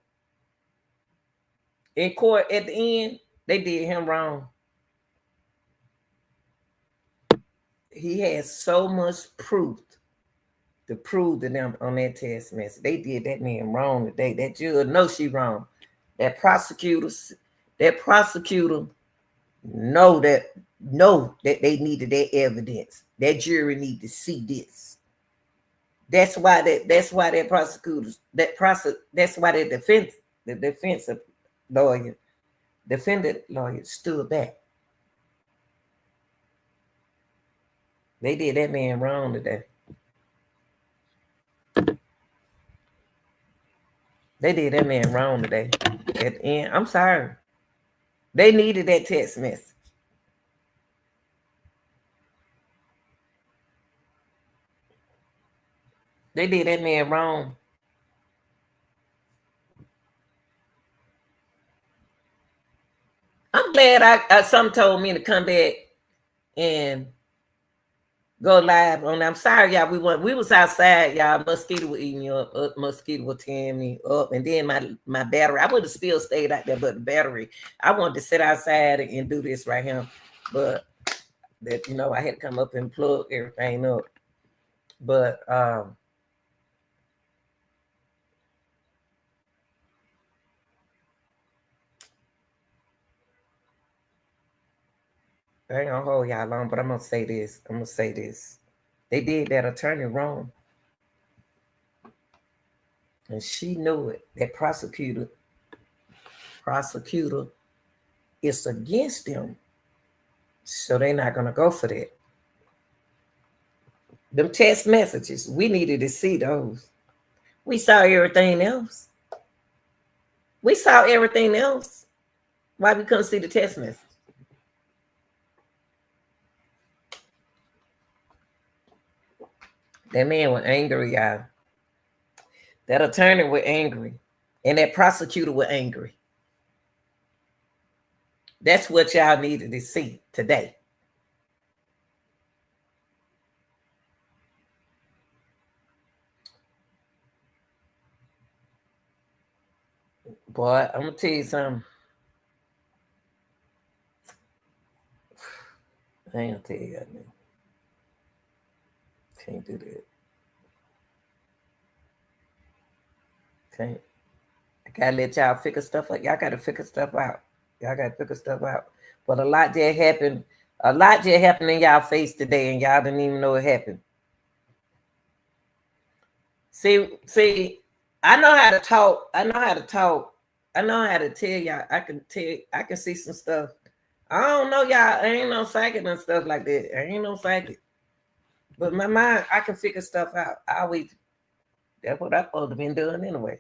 In court at the end, they did him wrong. He has so much proof to prove to them on that test message. They did that man wrong today. That judge knows she wrong. That prosecutor know that they needed that evidence. That jury need to see this. That's why that prosecutors that's why the defendant lawyer stood back. They did that man wrong today. They did that man wrong today. At the end, I'm sorry. They needed that text message. They did that man wrong. I'm glad I some told me to come back and go live on. I'm sorry, y'all. We was outside, y'all. Mosquito was eating me up. Mosquito was tearing me up, and then my battery. I would have still stayed out there, but the battery. I wanted to sit outside and do this right here, but that I had to come up and plug everything up. But I ain't gonna hold y'all long, but I'm gonna say this. They did that attorney wrong. And she knew it. That prosecutor is against them. So they're not gonna go for that. Them text messages, we needed to see those. We saw everything else. Why we couldn't see the text message? That man was angry, y'all. That attorney was angry. And that prosecutor was angry. That's what y'all needed to see today. Boy, I'm going to tell you something. I ain't going to tell you that, man. Can't do that. Can't. I gotta let y'all figure stuff out. Y'all gotta figure stuff out. But a lot just happened in y'all face today, and y'all didn't even know it happened. See, I know how to talk. I know how to tell y'all. I can see some stuff. I don't know, y'all. I ain't no psychic and stuff like that. I ain't no psychic. But my mind, I can figure stuff out. That's what I'm supposed to been doing anyway.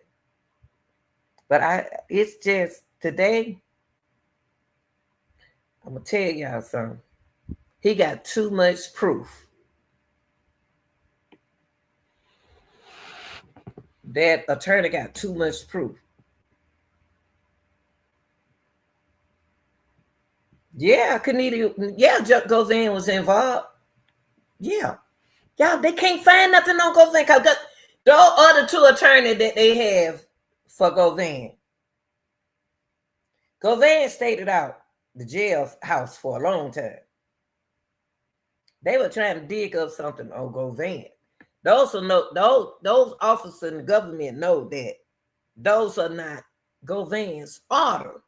But it's just today, I'm gonna tell y'all something. He got too much proof. That attorney got too much proof. Yeah, Gozan was involved. Yeah. Y'all, they can't find nothing on Gozan because the other two attorneys that they have for Gozan, Govan stayed out the jail house for a long time. They were trying to dig up something on Govan. Those who know those officers in the government know that those are not Govan's order.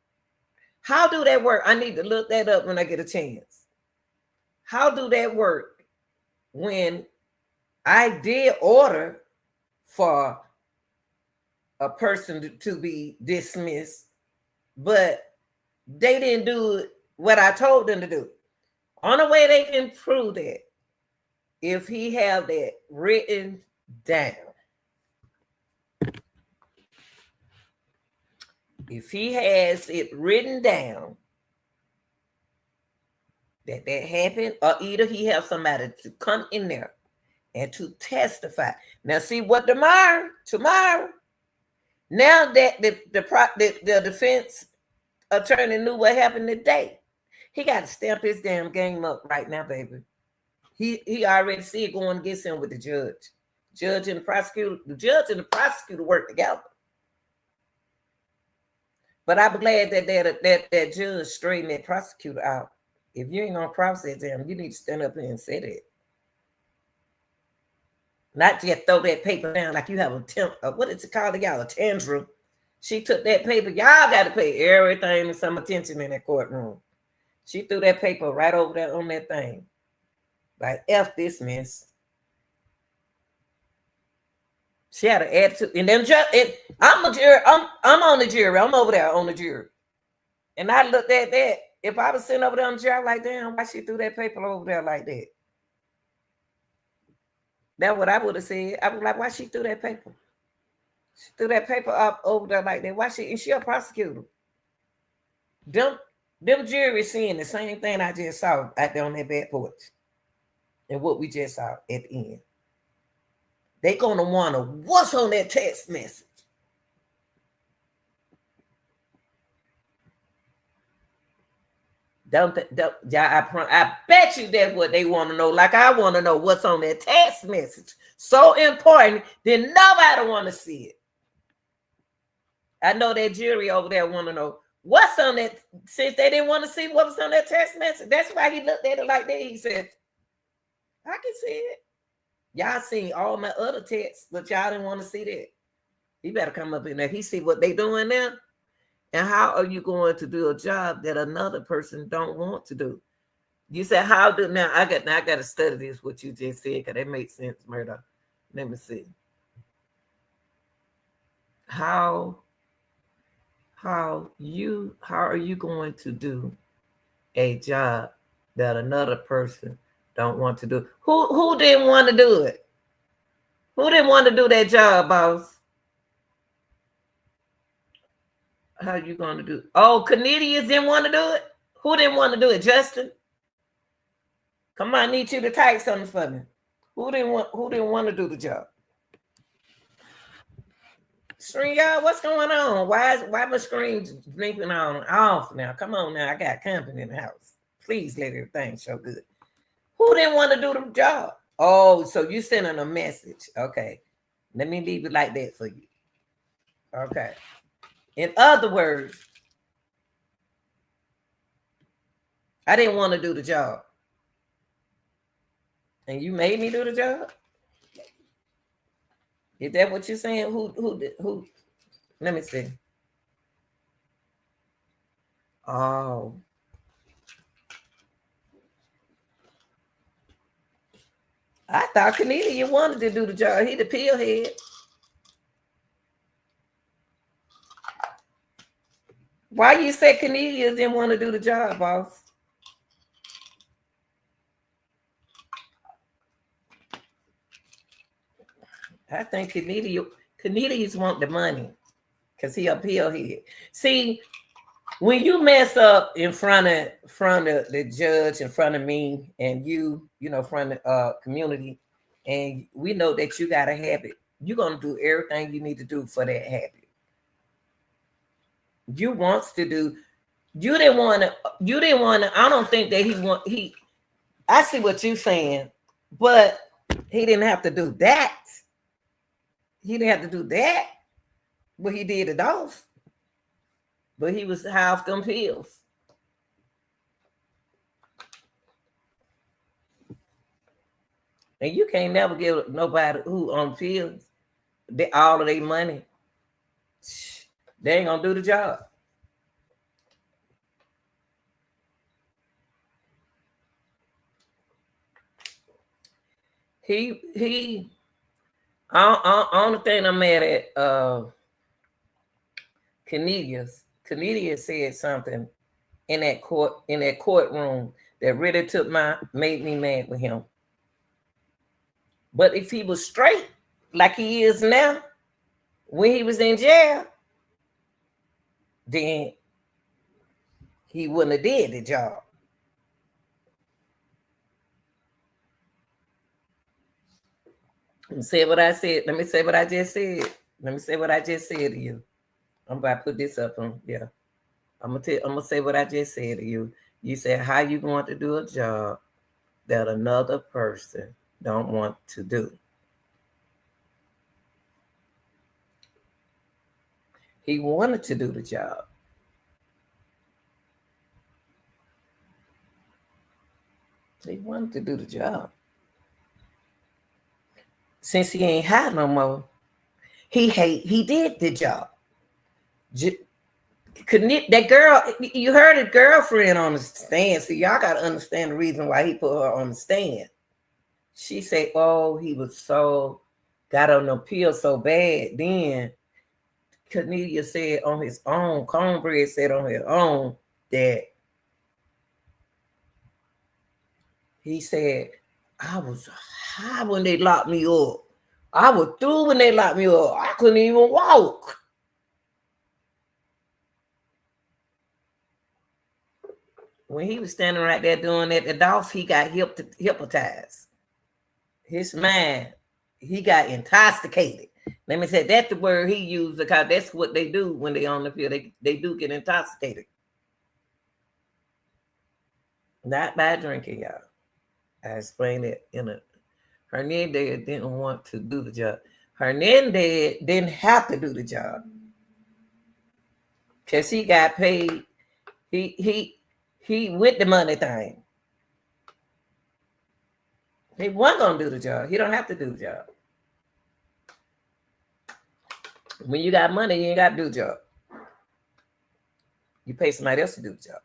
How do that work? I need to look that up when I get a chance. How do that work when I did order for a person to be dismissed, but they didn't do what I told them to do? Only way they can prove that if he have that written down. If he has it written down that happened, or either he has somebody to come in there and to testify. Now, see what tomorrow, now that the defense attorney knew what happened today, he got to stamp his damn game up right now, baby. He already see it going against him with the judge. Judge and the prosecutor, work together. But I'm glad that judge straightened that prosecutor out. If you ain't gonna process them, you need to stand up here and say that. Not just throw that paper down like you have what is it called? Y'all a tantrum. She took that paper. Y'all got to pay everything and some attention in that courtroom. She threw that paper right over there on that thing. Like, F this mess. She had an attitude. And then I'm a jury. I'm on the jury. I'm over there on the jury. And I looked at that. If I was sitting over there on the jury, I'm like, damn, why she threw that paper over there like that? That's what I would have said. I was like, why she threw that paper? She threw that paper up over there like that. Why she a prosecutor? Them jury seeing the same thing I just saw out there on that back porch. And what we just saw at the end. They gonna wonder what's on that text message. I bet you that's what they want to know. Like I want to know what's on that text message. So important that nobody want to see it. I know that jury over there want to know what's on that. Since they didn't want to see what was on that text message, that's why he looked at it like that. He said, "I can see it. Y'all seen all my other texts, but y'all didn't want to see that. He better come up in there. He see what they doing now." And how are you going to do a job that another person don't want to do? You said, how do now? I got to study this, what you just said, because that makes sense, Murder. Let me see. How are you going to do a job that another person don't want to do? Who didn't want to do it? Who didn't want to do that job, boss? How you going to do it? Oh, Canadians didn't want to do it? Who didn't want to do it? Justin? Come on, I need you to type something for me. Who didn't want to do the job? Screen, y'all, what's going on? Why my screen blinking on off now? Come on now, I got company in the house. Please let everything show good. Who didn't want to do the job? Oh, so you sending a message. Okay. Let me leave it like that for you. Okay. In other words, I didn't want to do the job. And you made me do the job? Is that what you're saying? Who? Let me see. Oh. I thought Canadian wanted to do the job. He the pillhead. Why you say Canadians didn't want to do the job, boss? I think Canadians want the money because he a pillhead. See, when you mess up in front of the judge, in front of me, and you know, front of community, and we know that you got a habit, you're gonna do everything you need to do for that habit. You wants to do. You didn't want to. I don't think that he. I see what you're saying, but he didn't have to do that. He didn't have to do that. What he did to Dolph. but he was high off them pills. And you can't never give nobody who on pills all of their money. They ain't gonna do the job. He only thing I'm mad at Cornelius said something in that courtroom that really made me mad with him. But if he was straight like he is now, when he was in jail, then he wouldn't have did the job. Let me say what I said. Let me say what I just said. Let me say what I just said to you. I'm about to put this up on. Yeah. I'm gonna say what I just said to you. You said, how you going to do a job that another person don't want to do? He wanted to do the job. He wanted to do the job. Since he ain't high no more, he did the job. That girl, you heard his girlfriend on the stand. So y'all got to understand the reason why he put her on the stand. She said, oh, he was got on the pill so bad. Then Cornelia said on his own, Cornbread said on his own that he said, I was high when they locked me up. I was through when they locked me up. I couldn't even walk. When he was standing right there doing that, the Dolph, he got hypnotized. His mind, he got intoxicated. Let me say that's the word he used because that's what they do when they on the field. They do get intoxicated. Not by drinking, y'all. I explained it in a Hernandez didn't want to do the job. Hernandez didn't have to do the job. Because he got paid. He with the money thing. He wasn't gonna do the job. He don't have to do the job. When you got money, you ain't got to do the job. You pay somebody else to do the job.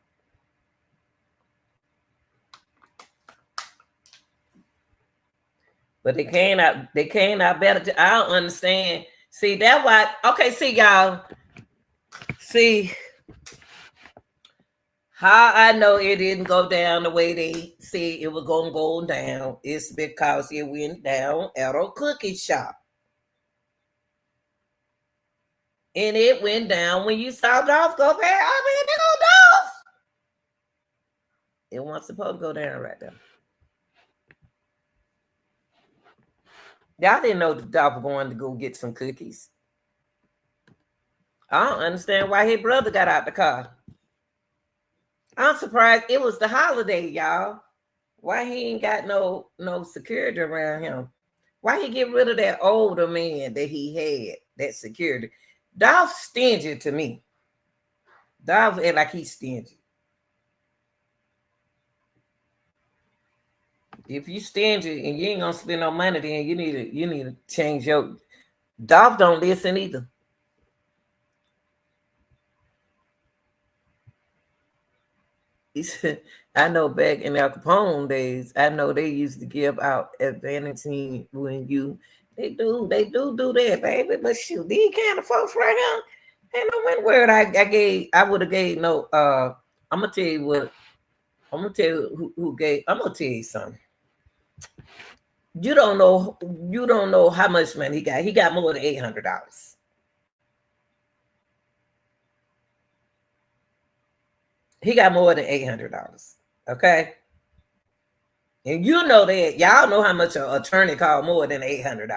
But they came out better. I don't understand. See, that's why. Okay, see, y'all. See how I know it didn't go down the way they said it was gonna go down. It's because it went down at a cookie shop. And it went down when you saw Dolph go back. I mean, they go Dolph. It wasn't supposed to go down right there. Y'all didn't know the Dolph was going to go get some cookies. I don't understand why his brother got out the car. I'm surprised it was the holiday, y'all. Why he ain't got no security around him? Why he get rid of that older man that he had, that security? Dolph stingy to me. Dolph act like he's stingy. If you stingy and you ain't gonna spend no money, then you need to change your. Dolph don't listen either. He said, I know back in Al Capone days, I know they used to give out advantage when you. They do that, baby. But shoot, these kind of folks right here, ain't no word I would have gave no. I'm gonna tell you what. I'm gonna tell you who gave. I'm gonna tell you something. You don't know how much money he got. He got more than $800. He got more than $800. Okay. And you know that. Y'all know how much an attorney called more than $800.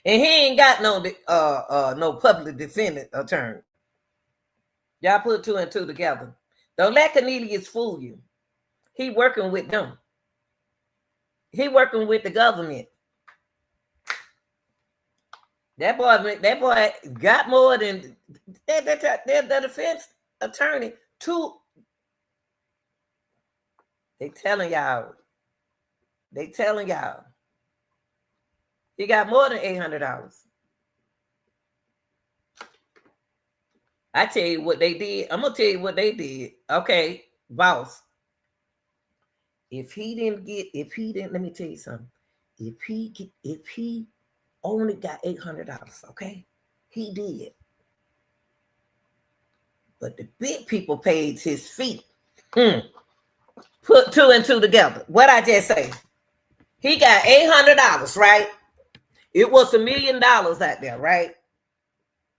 And he ain't got no public defendant attorney. Y'all put 2 and 2 together. Don't let Cornelius fool you. He working with them. He working with the government. That boy got more than the defense. attorney to. They telling y'all. He got more than $800. I tell you what they did. I'm gonna tell you what they did. Okay, boss. If he didn't, let me tell you something. If he only got $800, okay, he did. But the big people paid his fee. Put two and two together. What I just say? He got $800, right? It was $1 million out there, right?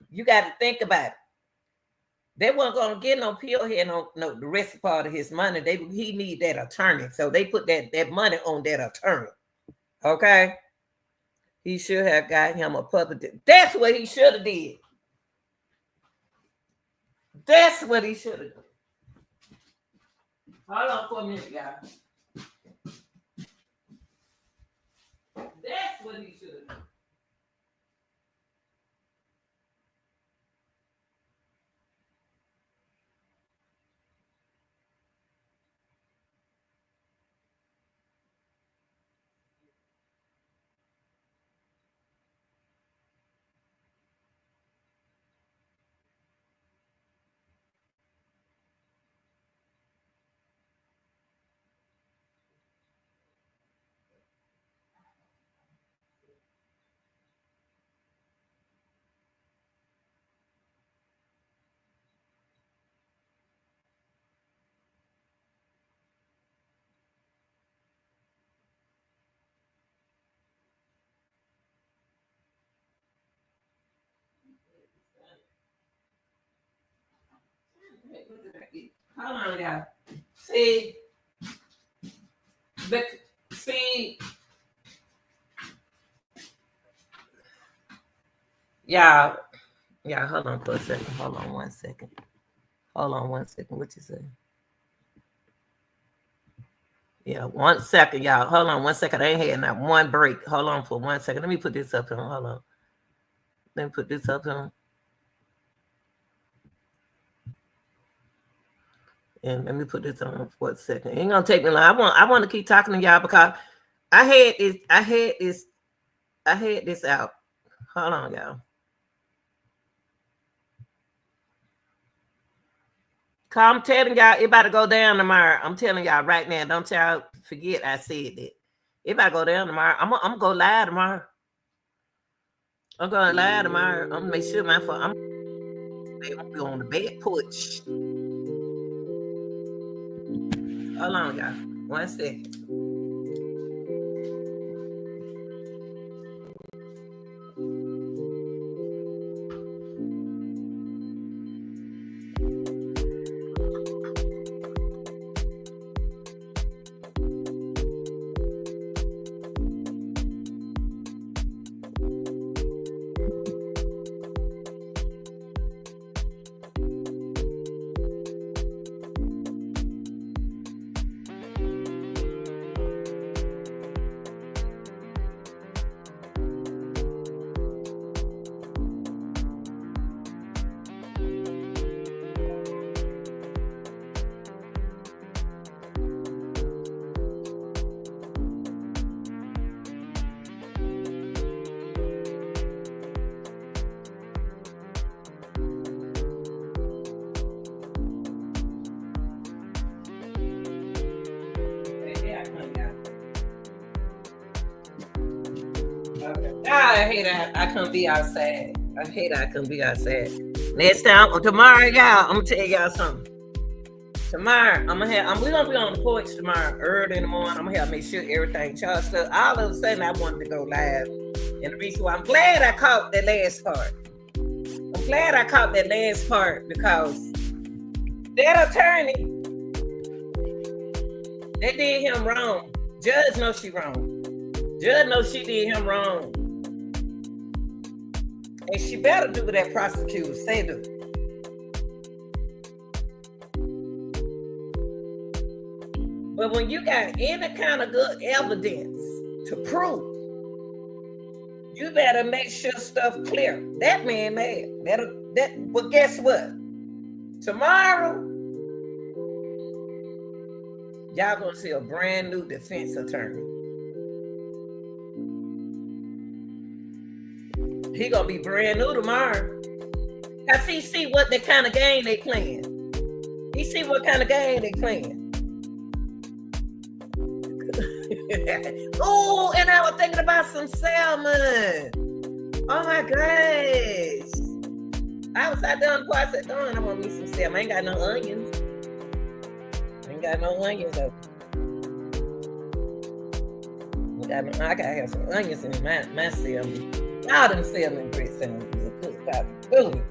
You got to think about it. They weren't gonna get no pill here, no the rest part of his money. He need that attorney, so they put that money on that attorney. Okay, he should have got him a public. That's what he should have did. That's what he should have done. Hold on for a minute, guys. That's what he should have done. Hold on, y'all. See, y'all, hold on for a second. Hold on 1 second. What you say? Yeah, 1 second, y'all. Hold on 1 second. I ain't had not one break. Hold on for 1 second. Let me put this up here. Hold on. Let me put this up here. And let me put this on for a second. It ain't gonna take me long. I want to keep talking to y'all because I had this out. Hold on, y'all. I'm telling y'all, it about to go down tomorrow. I'm telling y'all right now. Don't y'all forget I said that. It about to go down tomorrow. I'm gonna go live tomorrow. I'm going live tomorrow. I'm gonna make sure I'm gonna be on the bed porch. Hold on, y'all. 1 second. I hate that I couldn't be outside. Next time, tomorrow, y'all, I'm gonna tell y'all something. Tomorrow, we're gonna be on the porch tomorrow, early in the morning. I'm gonna make sure everything charged up. All of a sudden, I wanted to go live. And the reason why I'm glad I caught that last part. Because that attorney, they did him wrong. Judge knows she wrong. Judge knows she did him wrong. And she better do what that prosecutor say do. But when you got any kind of good evidence to prove, you better make sure stuff clear. That man mad. But guess what? Tomorrow, y'all gonna see a brand new defense attorney. He gonna be brand new tomorrow. Cause he see what the kind of game they playing. He see what kind of game they playing. Oh, and I was thinking about some salmon. Oh my gosh. I was out there on the porch. I said, "Darn, I want me some salmon. I ain't got no onions. Ain't got no onions though. I gotta have some onions in my salmon. All them salmon grits salmon is a good possibility.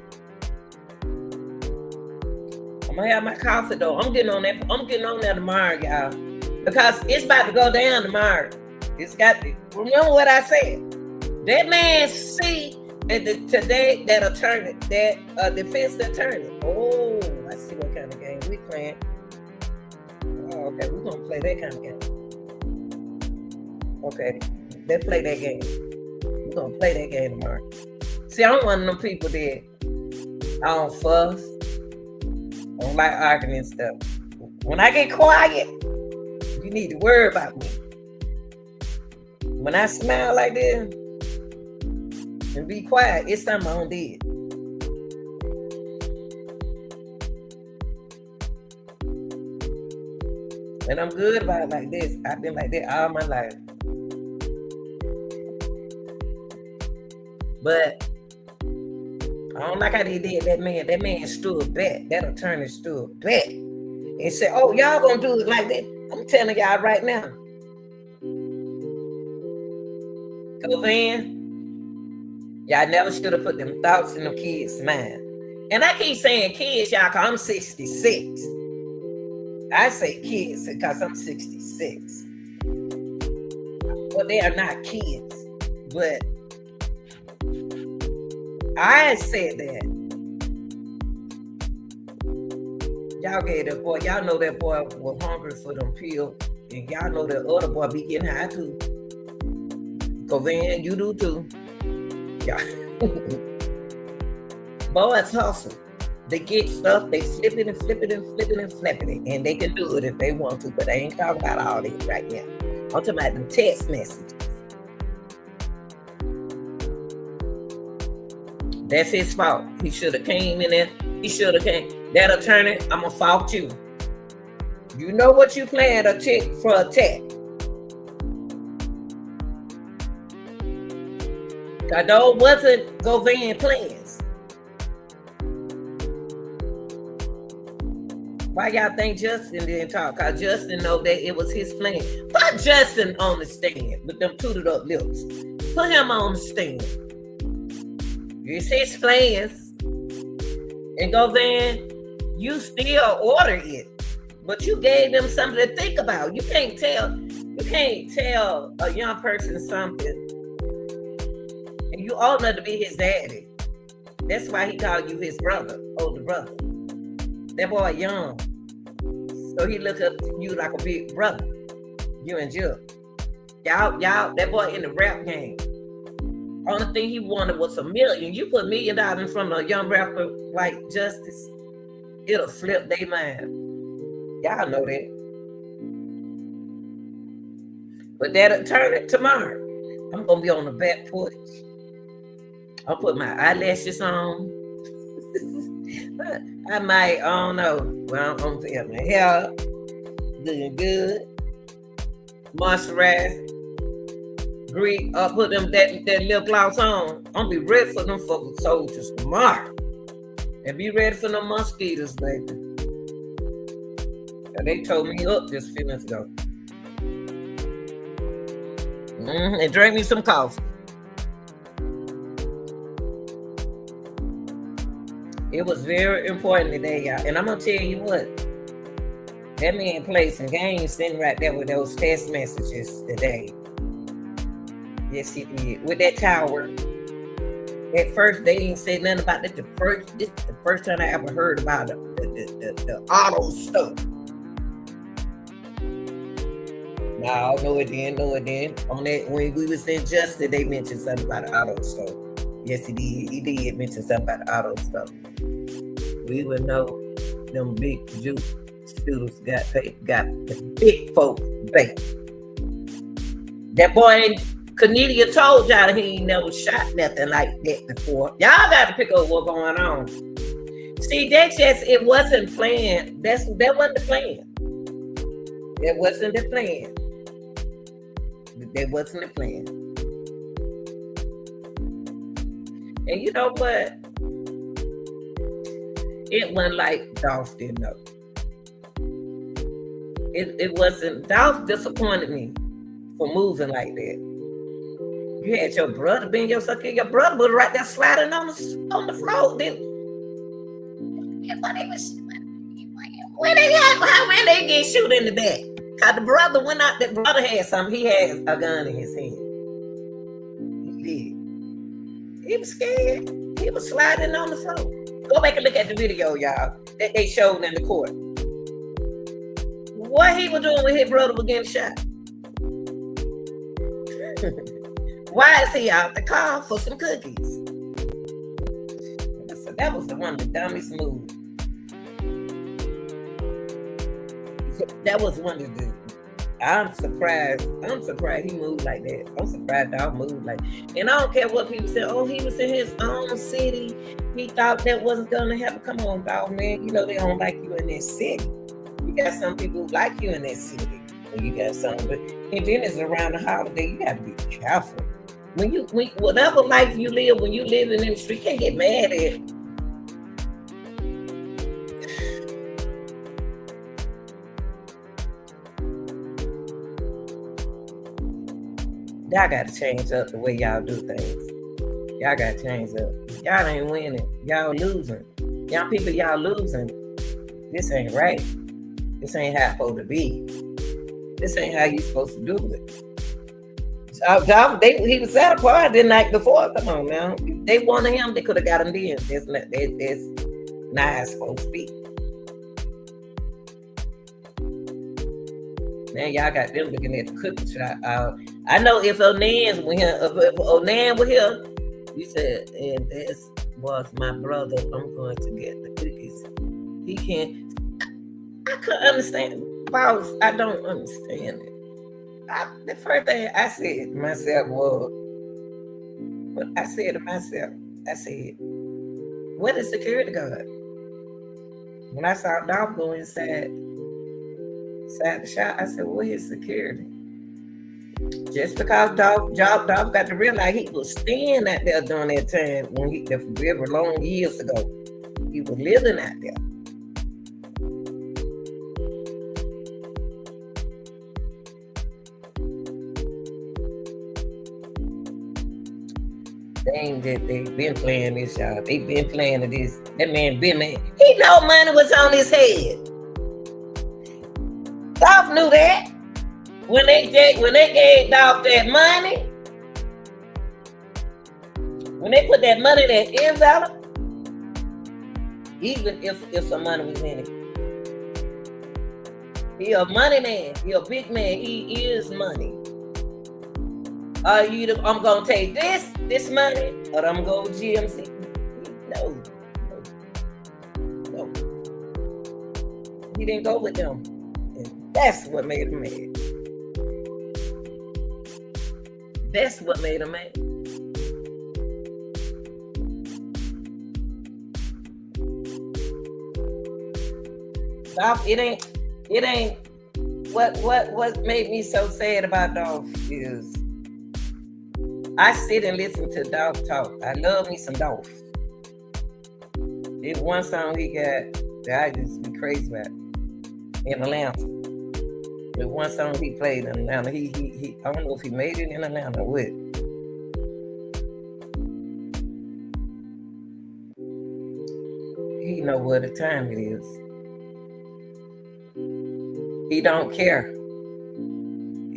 I'm gonna have my coffee though. I'm getting on that tomorrow, y'all. Because it's about to go down tomorrow. It's got to, remember what I said. That man see today that attorney, that defense attorney. Oh, I see what kind of game we playing. Oh, okay, we're gonna play that kind of game. Okay, let's play that game. We're gonna play that game tomorrow. See, I'm one of them people that I don't fuss. I don't like arguing and stuff. When I get quiet, you need to worry about me. When I smile like this and be quiet, it's something I don't did. And I'm good about it like this. I've been like that all my life. But I don't like how they did that man. That man stood back. That attorney stood back and said, "Oh, y'all gonna do it like that?" I'm telling y'all right now. Go in. Y'all never should have put them thoughts in them kids' mind. And I keep saying kids, y'all, because I'm 66. I say kids because I'm 66. Well, they are not kids. But I said that. Y'all gave that boy, y'all know that boy was hungry for them pills. And y'all know that other boy be getting high too. Go Van, you do too. Yeah. Boys hustle. They get stuff, they flip it and flip it and flip it and flip it. And they can do it if they want to, but they ain't talking about all this right now. I'm talking about them text messages. That's his fault. He should have came in there. He should have came. That attorney, I'm going to fault you. You know what you planned a tick for attack. Because those wasn't Govan plans. Why y'all think Justin didn't talk? Because Justin know that it was his plan. Put Justin on the stand with them tooted up lips. Put him on the stand. It's his plans. And Govan, you still order it. But you gave them something to think about. You can't tell a young person something. And you old enough to be his daddy. That's why he called you his brother, older brother. That boy young. So he look up to you like a big brother. You and Jill. Y'all, that boy in the rap game. Only thing he wanted was $1 million. You put $1 million in front of a young rapper like Justice, it'll flip their mind. Y'all know that. But that attorney tomorrow, I'm gonna be on the back porch. I'll put my eyelashes on. I might, I don't know. Well, I'm feeling my hair, looking good. Moisturize. Greek, put them that lip gloss on. I'm be ready for them fucking soldiers tomorrow. And be ready for them mosquitoes, baby. And they told me up just a few minutes ago. And drink me some coffee. It was very important today, y'all. And I'm gonna tell you what. That man played some games sitting right there with those text messages today. Yes, he did. With that tower. At first, they didn't say nothing about it. This is the first time I ever heard about the auto stuff. No, it didn't. On that, when we was in Justice, they mentioned something about the auto stuff. Yes, he did. He did mention something about the auto stuff. We would know. them big juice students got the big folks back. That boy Cornelia told y'all he ain't never shot nothing like that before. Y'all got to pick up what's going on. See, it wasn't planned. That wasn't the plan. That wasn't the plan. That wasn't the plan. And you know what? It wasn't like Dolph didn't know. It wasn't. Dolph disappointed me for moving like that. You had your brother being your sucker. Your brother was right there sliding on the floor. Then when they get shot in the back. Cause the brother went out. The brother had something. He had a gun in his hand. He did. He was scared. He was sliding on the floor. Go back and look at the video, y'all, that they showed in the court. What he was doing when his brother was getting shot. Why is he out the car for some cookies? So that was one of the dumbest moves. That was one of the. I'm surprised he moved like that. I'm surprised Dolph moved like that. And I don't care what people say. Oh, he was in his own city. He thought that wasn't gonna happen. Come on, Dolph, man. You know they don't like you in that city. You got some people who like you in that city. And you got some, but and then it's around the holiday. You gotta be careful. When whatever life you live, when you live in the street, you can't get mad at it. Y'all gotta change up the way y'all do things. Y'all gotta change up. Y'all ain't winning. Y'all losing. Young people, y'all losing. This ain't right. This ain't how it's supposed to be. This ain't how you supposed to do it. He was at a party the night before. Come on now. If they wanted him, they could have got him then. That's not how it's supposed to be. Now y'all got them looking at the cookie shop. I know if Onan was here, you said, and this was my brother, I'm going to get the cookies. He can't. I couldn't understand. Boss, I don't understand it. The first thing I said to myself was, I said, what is security guard? When I saw Dolph go inside the shop, I said, where is security? Just because Dolph got to realize he was staying out there during that time when very long years ago. He was living out there. They've been playing this, y'all. They've been playing this. That man been there. He know money was on his head. Dolph knew that. When they gave Dolph that money, when they put that money in that envelope, even if some money was in it, he a money man. He a big man. He is money. I'm gonna take this money, or I'm gonna go to GMC. No. He didn't go with them. And that's what made him mad. That's what made him mad. Dolph, it ain't what made me so sad about Dolph is I sit and listen to Dolph talk. I love me some Dolph. There's one song he got that I just be crazy about in Atlanta. The one song he played in Atlanta, he I don't know if he made it in Atlanta or what. He know what the time it is. He don't care.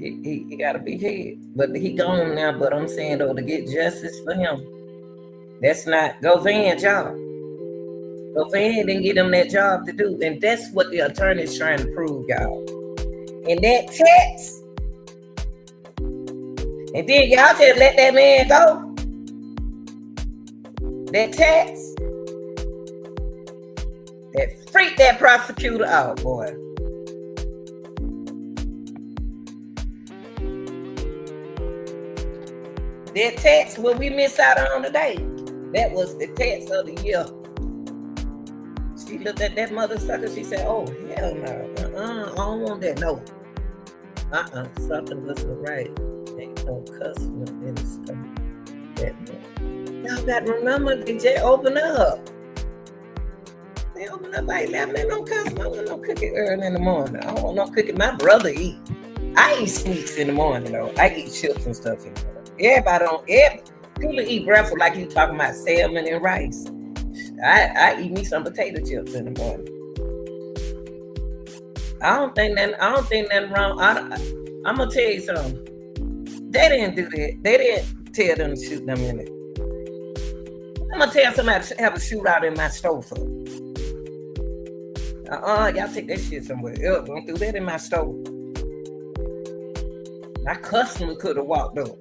He got a big head, but he gone now. But I'm saying though, to get justice for him, that's not Govan's job. Govan didn't get him that job to do, and that's what the attorney's trying to prove, y'all. And that text, and then y'all just let that man go. That text, That freaked that prosecutor out, boy. That text, what we missed out on today, that was the text of the year. She looked at that mother sucker. She said, "Oh, hell no. I don't want that. No. Something wasn't right. Ain't no customer in the store. Y'all got to remember, they just open up. They open up by 11. Ain't no customer. I want no cookie early in the morning. I don't want no cookie. My brother eat. I eat sneaks in the morning, though. I eat chips and stuff in the morning. Everybody don't. People eat breakfast like you talking about salmon and rice. I eat me some potato chips in the morning. I don't think nothing wrong. I'm gonna tell you something. They didn't do that. They didn't tell them to shoot them in it. I'm gonna tell somebody to have a shootout in my store for. Y'all take that shit somewhere else. Don't do that in my store. My customer could have walked up.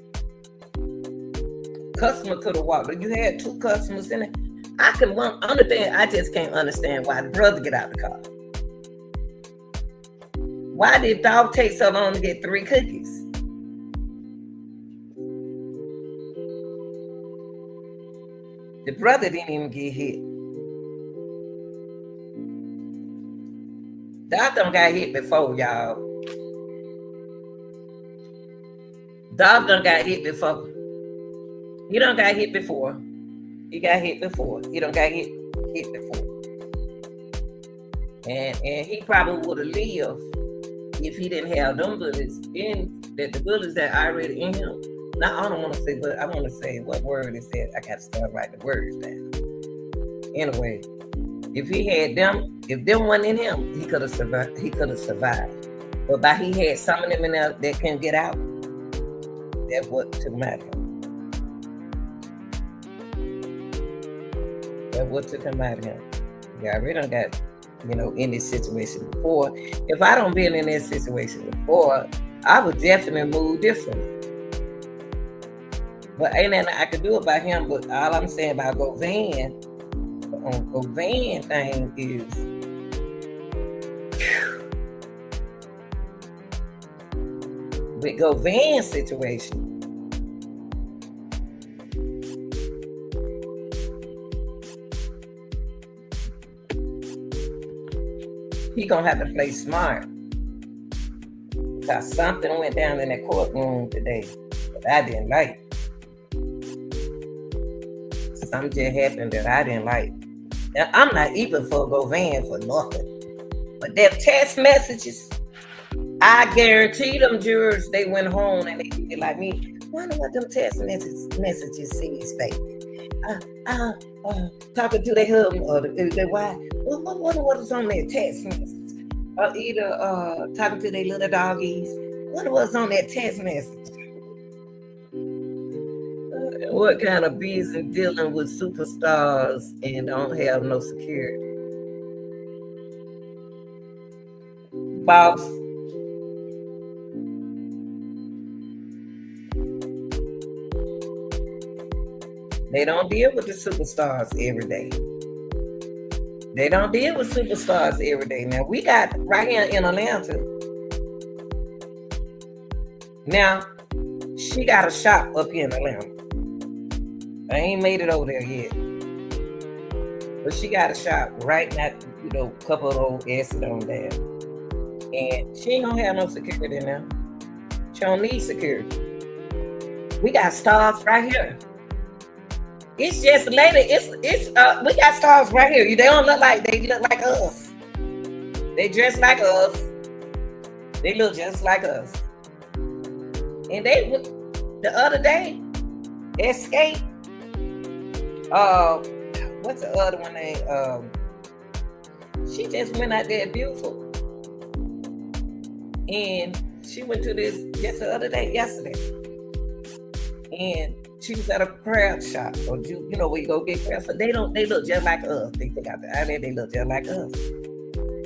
Customer could have walked up. You had 2 customers in it. I can understand. I just can't understand why the brother get out the car. Why did Dolph take so long to get 3 cookies? The brother didn't even get hit. Dolph done got hit before, y'all. Dolph done got hit before. He done got hit before. He got hit before. He done got hit before. And he probably would have lived if he didn't have them bullets in that the bullets that already in him. Now I don't want to say, but I want to say what word it said. I got to start writing the words down. Anyway, if he had them, if them wasn't in him, he could have survived. He could have survived. But by he had some of them in there that can get out. That's what took him out of him. That's what took him out of him. Yeah, I really done got, in this situation before. If I don't been in this situation before, I would definitely move differently. But ain't nothing I could do about him. But all I'm saying about Govan, on Govan thing is, with Govan's situation, he gonna have to play smart. Because something went down in that courtroom today that I didn't like. Something just happened that I didn't like. Now, I'm not even for Govan for nothing. But their text messages, I guarantee them jurors, they went home and they did like me. Wonder what them text messages says, baby. Talking to their husband or their wife. What was on their text message? Or either talking to their little doggies. What was on that text message? What kind of busy dealing with superstars and don't have no security? Boss. They don't deal with the superstars every day. They don't deal with superstars every day. Now, we got right here in Atlanta. Now, she got a shop up here in Atlanta. I ain't made it over there yet. But she got a shop right now, a couple of old acid on there. And she ain't gonna have no security now. She don't need security. We got stars right here. It's just later. We got stars right here. They don't look like us. They dress like us. They look just like us. And the other day, Escape. What's the other one name? She just went out there beautiful. And she went to this just the other day, yesterday. And she was at a crab shop, or where you go get crabs. So they look just like us. They think out there, they look just like us.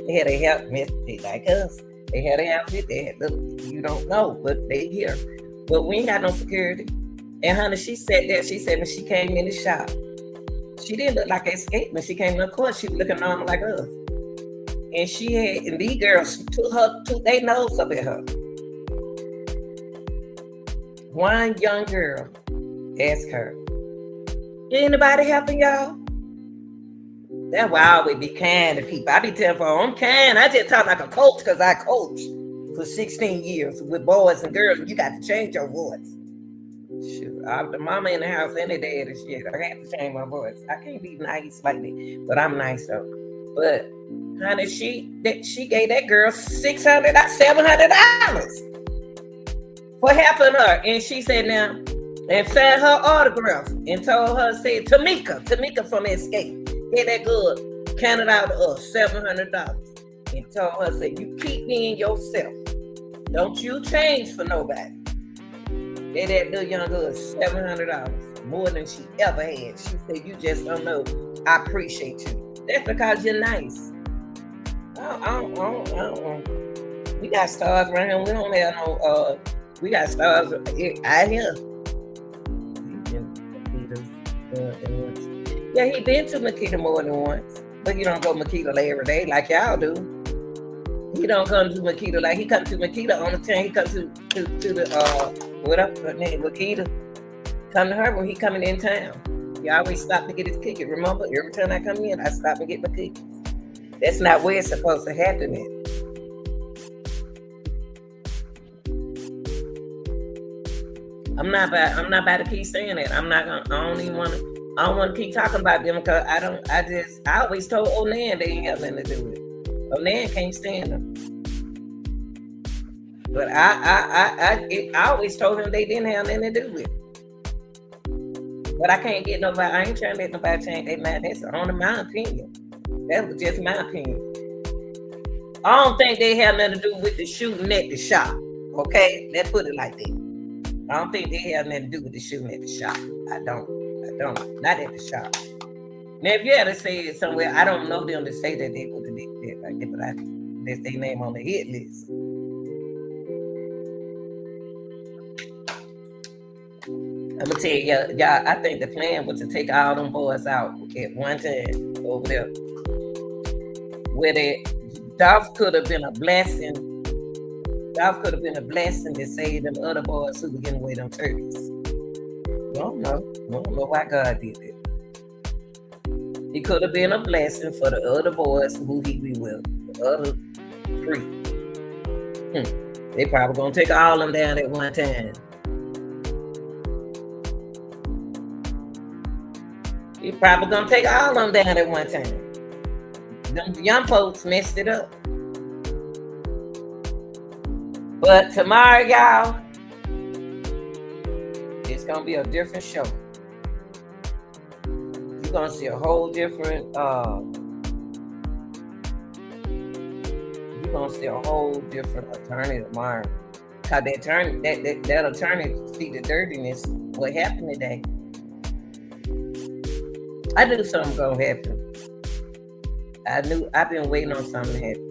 They had a outfit, they like us. They had an outfit, they had you don't know, but they here. But we ain't got no security. And honey, she said that, she said when she came in the shop, She didn't look like an escape when she came to court. She was looking normal like us. And these girls took their nose up at her. One young girl asked her, anybody helping y'all? That's why I always be kind to people. I be telling people, I'm kind. I just talk like a coach because I coached for 16 years with boys and girls. You got to change your voice. Shoot, I'm the mama in the house and the dad and shit. I have to change my voice. I can't be nice like that, but I'm nice though. But honey, she gave that girl $600, $700 for helping her, and she said now, and signed her autograph and told her, said Tamika from Escape, get that good, counted out to us $700, and told her, said you keep being yourself, don't you change for nobody. Gave that little young girl $700, more than she ever had. She said, you just don't know, I appreciate you. That's because you're nice. We got stars around here. We don't have no, we got stars out here. Yeah, he been to Makita more than once. But he don't go Makita every day like y'all do. He don't come to Makita like he come to Makita on the time he comes to the, what up, her name, Makita. Come to her when he coming in town. He always stop to get his ticket. Remember, every time I come in, I stop and get my ticket. That's not where it's supposed to happen at. I'm not about to keep saying that. I don't want to keep talking about them because I always told Onan they ain't have nothing to do with it. Onan can't stand them. But I always told him they didn't have nothing to do with it. But I can't get nobody. I ain't trying to let nobody change their mind. That's only my opinion. That was just my opinion. I don't think they have nothing to do with the shooting at the shop. Okay, let's put it like that. I don't think they have nothing to do with the shooting at the shop. I don't. Not at the shop. Now, if you had to say it somewhere, I don't know them to say that they would have did that like that, but that's their name on the hit list. I'm gonna tell y'all, I think the plan was to take all them boys out at one time over there. Where Dolph could have been a blessing. Dolph could have been a blessing to save them other boys who were getting away them turkeys. I don't know why God did that. He could have been a blessing for the other boys who he be with, the other three. They probably gonna take all of them down at one time. He probably gonna take all of them down at one time. Them young folks messed it up. But tomorrow, y'all, it's gonna be a different show. You're gonna see a whole different attorney tomorrow. Cause that attorney see the dirtiness, what happened today. I knew something gonna happen. I've been waiting on something to happen.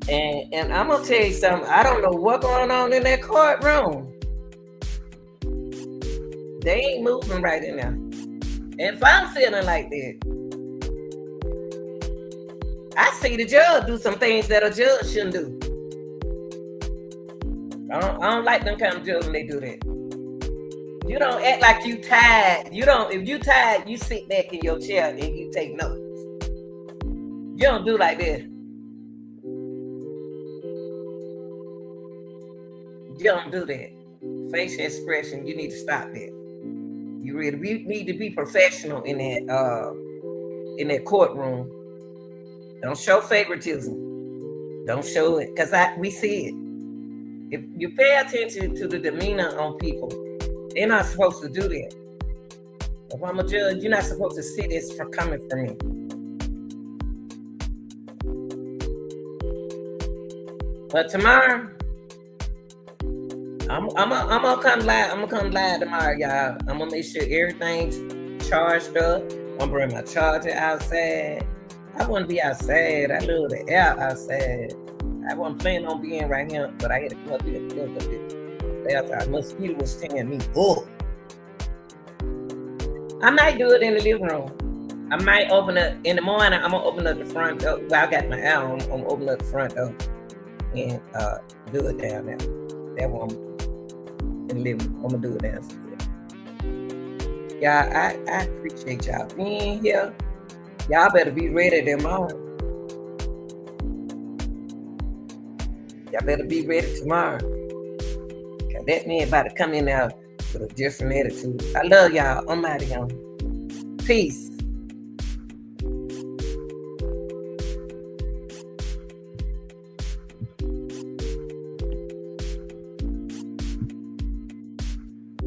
And I'm gonna tell you something. I don't know what's going on in that courtroom. They ain't moving right in there. And if I'm feeling like that, I see the judge do some things that a judge shouldn't do. I don't like them kind of judges when they do that. You don't act like you tired. If you tired, you sit back in your chair and you take notes. You don't do like that. You don't do that. Facial expression, you need to stop that. You need to be professional in that courtroom. Don't show favoritism. Don't show it, because we see it. If you pay attention to the demeanor on people, they're not supposed to do that. If I'm a judge, you're not supposed to see this for coming from me. But tomorrow, I'm gonna come live. I'm gonna come live tomorrow, y'all. I'm gonna make sure everything's charged up. I'm gonna bring my charger outside. I want to be outside. I love the air outside. I wasn't planning on being right here, but I had to come up here and look up this. The mosquito was tearing me up. I might do it in the living room. I might open up in the morning. I'm gonna open up the front door. Well, I got my eye on. I'm gonna open up the front door and do it down there. That one in the living room. I'm gonna do it downstairs. Y'all, I appreciate y'all being here. Y'all better be ready tomorrow. Y'all better be ready tomorrow. Cause that man about to come in there with a different attitude. I love y'all. I'm out of here. Peace.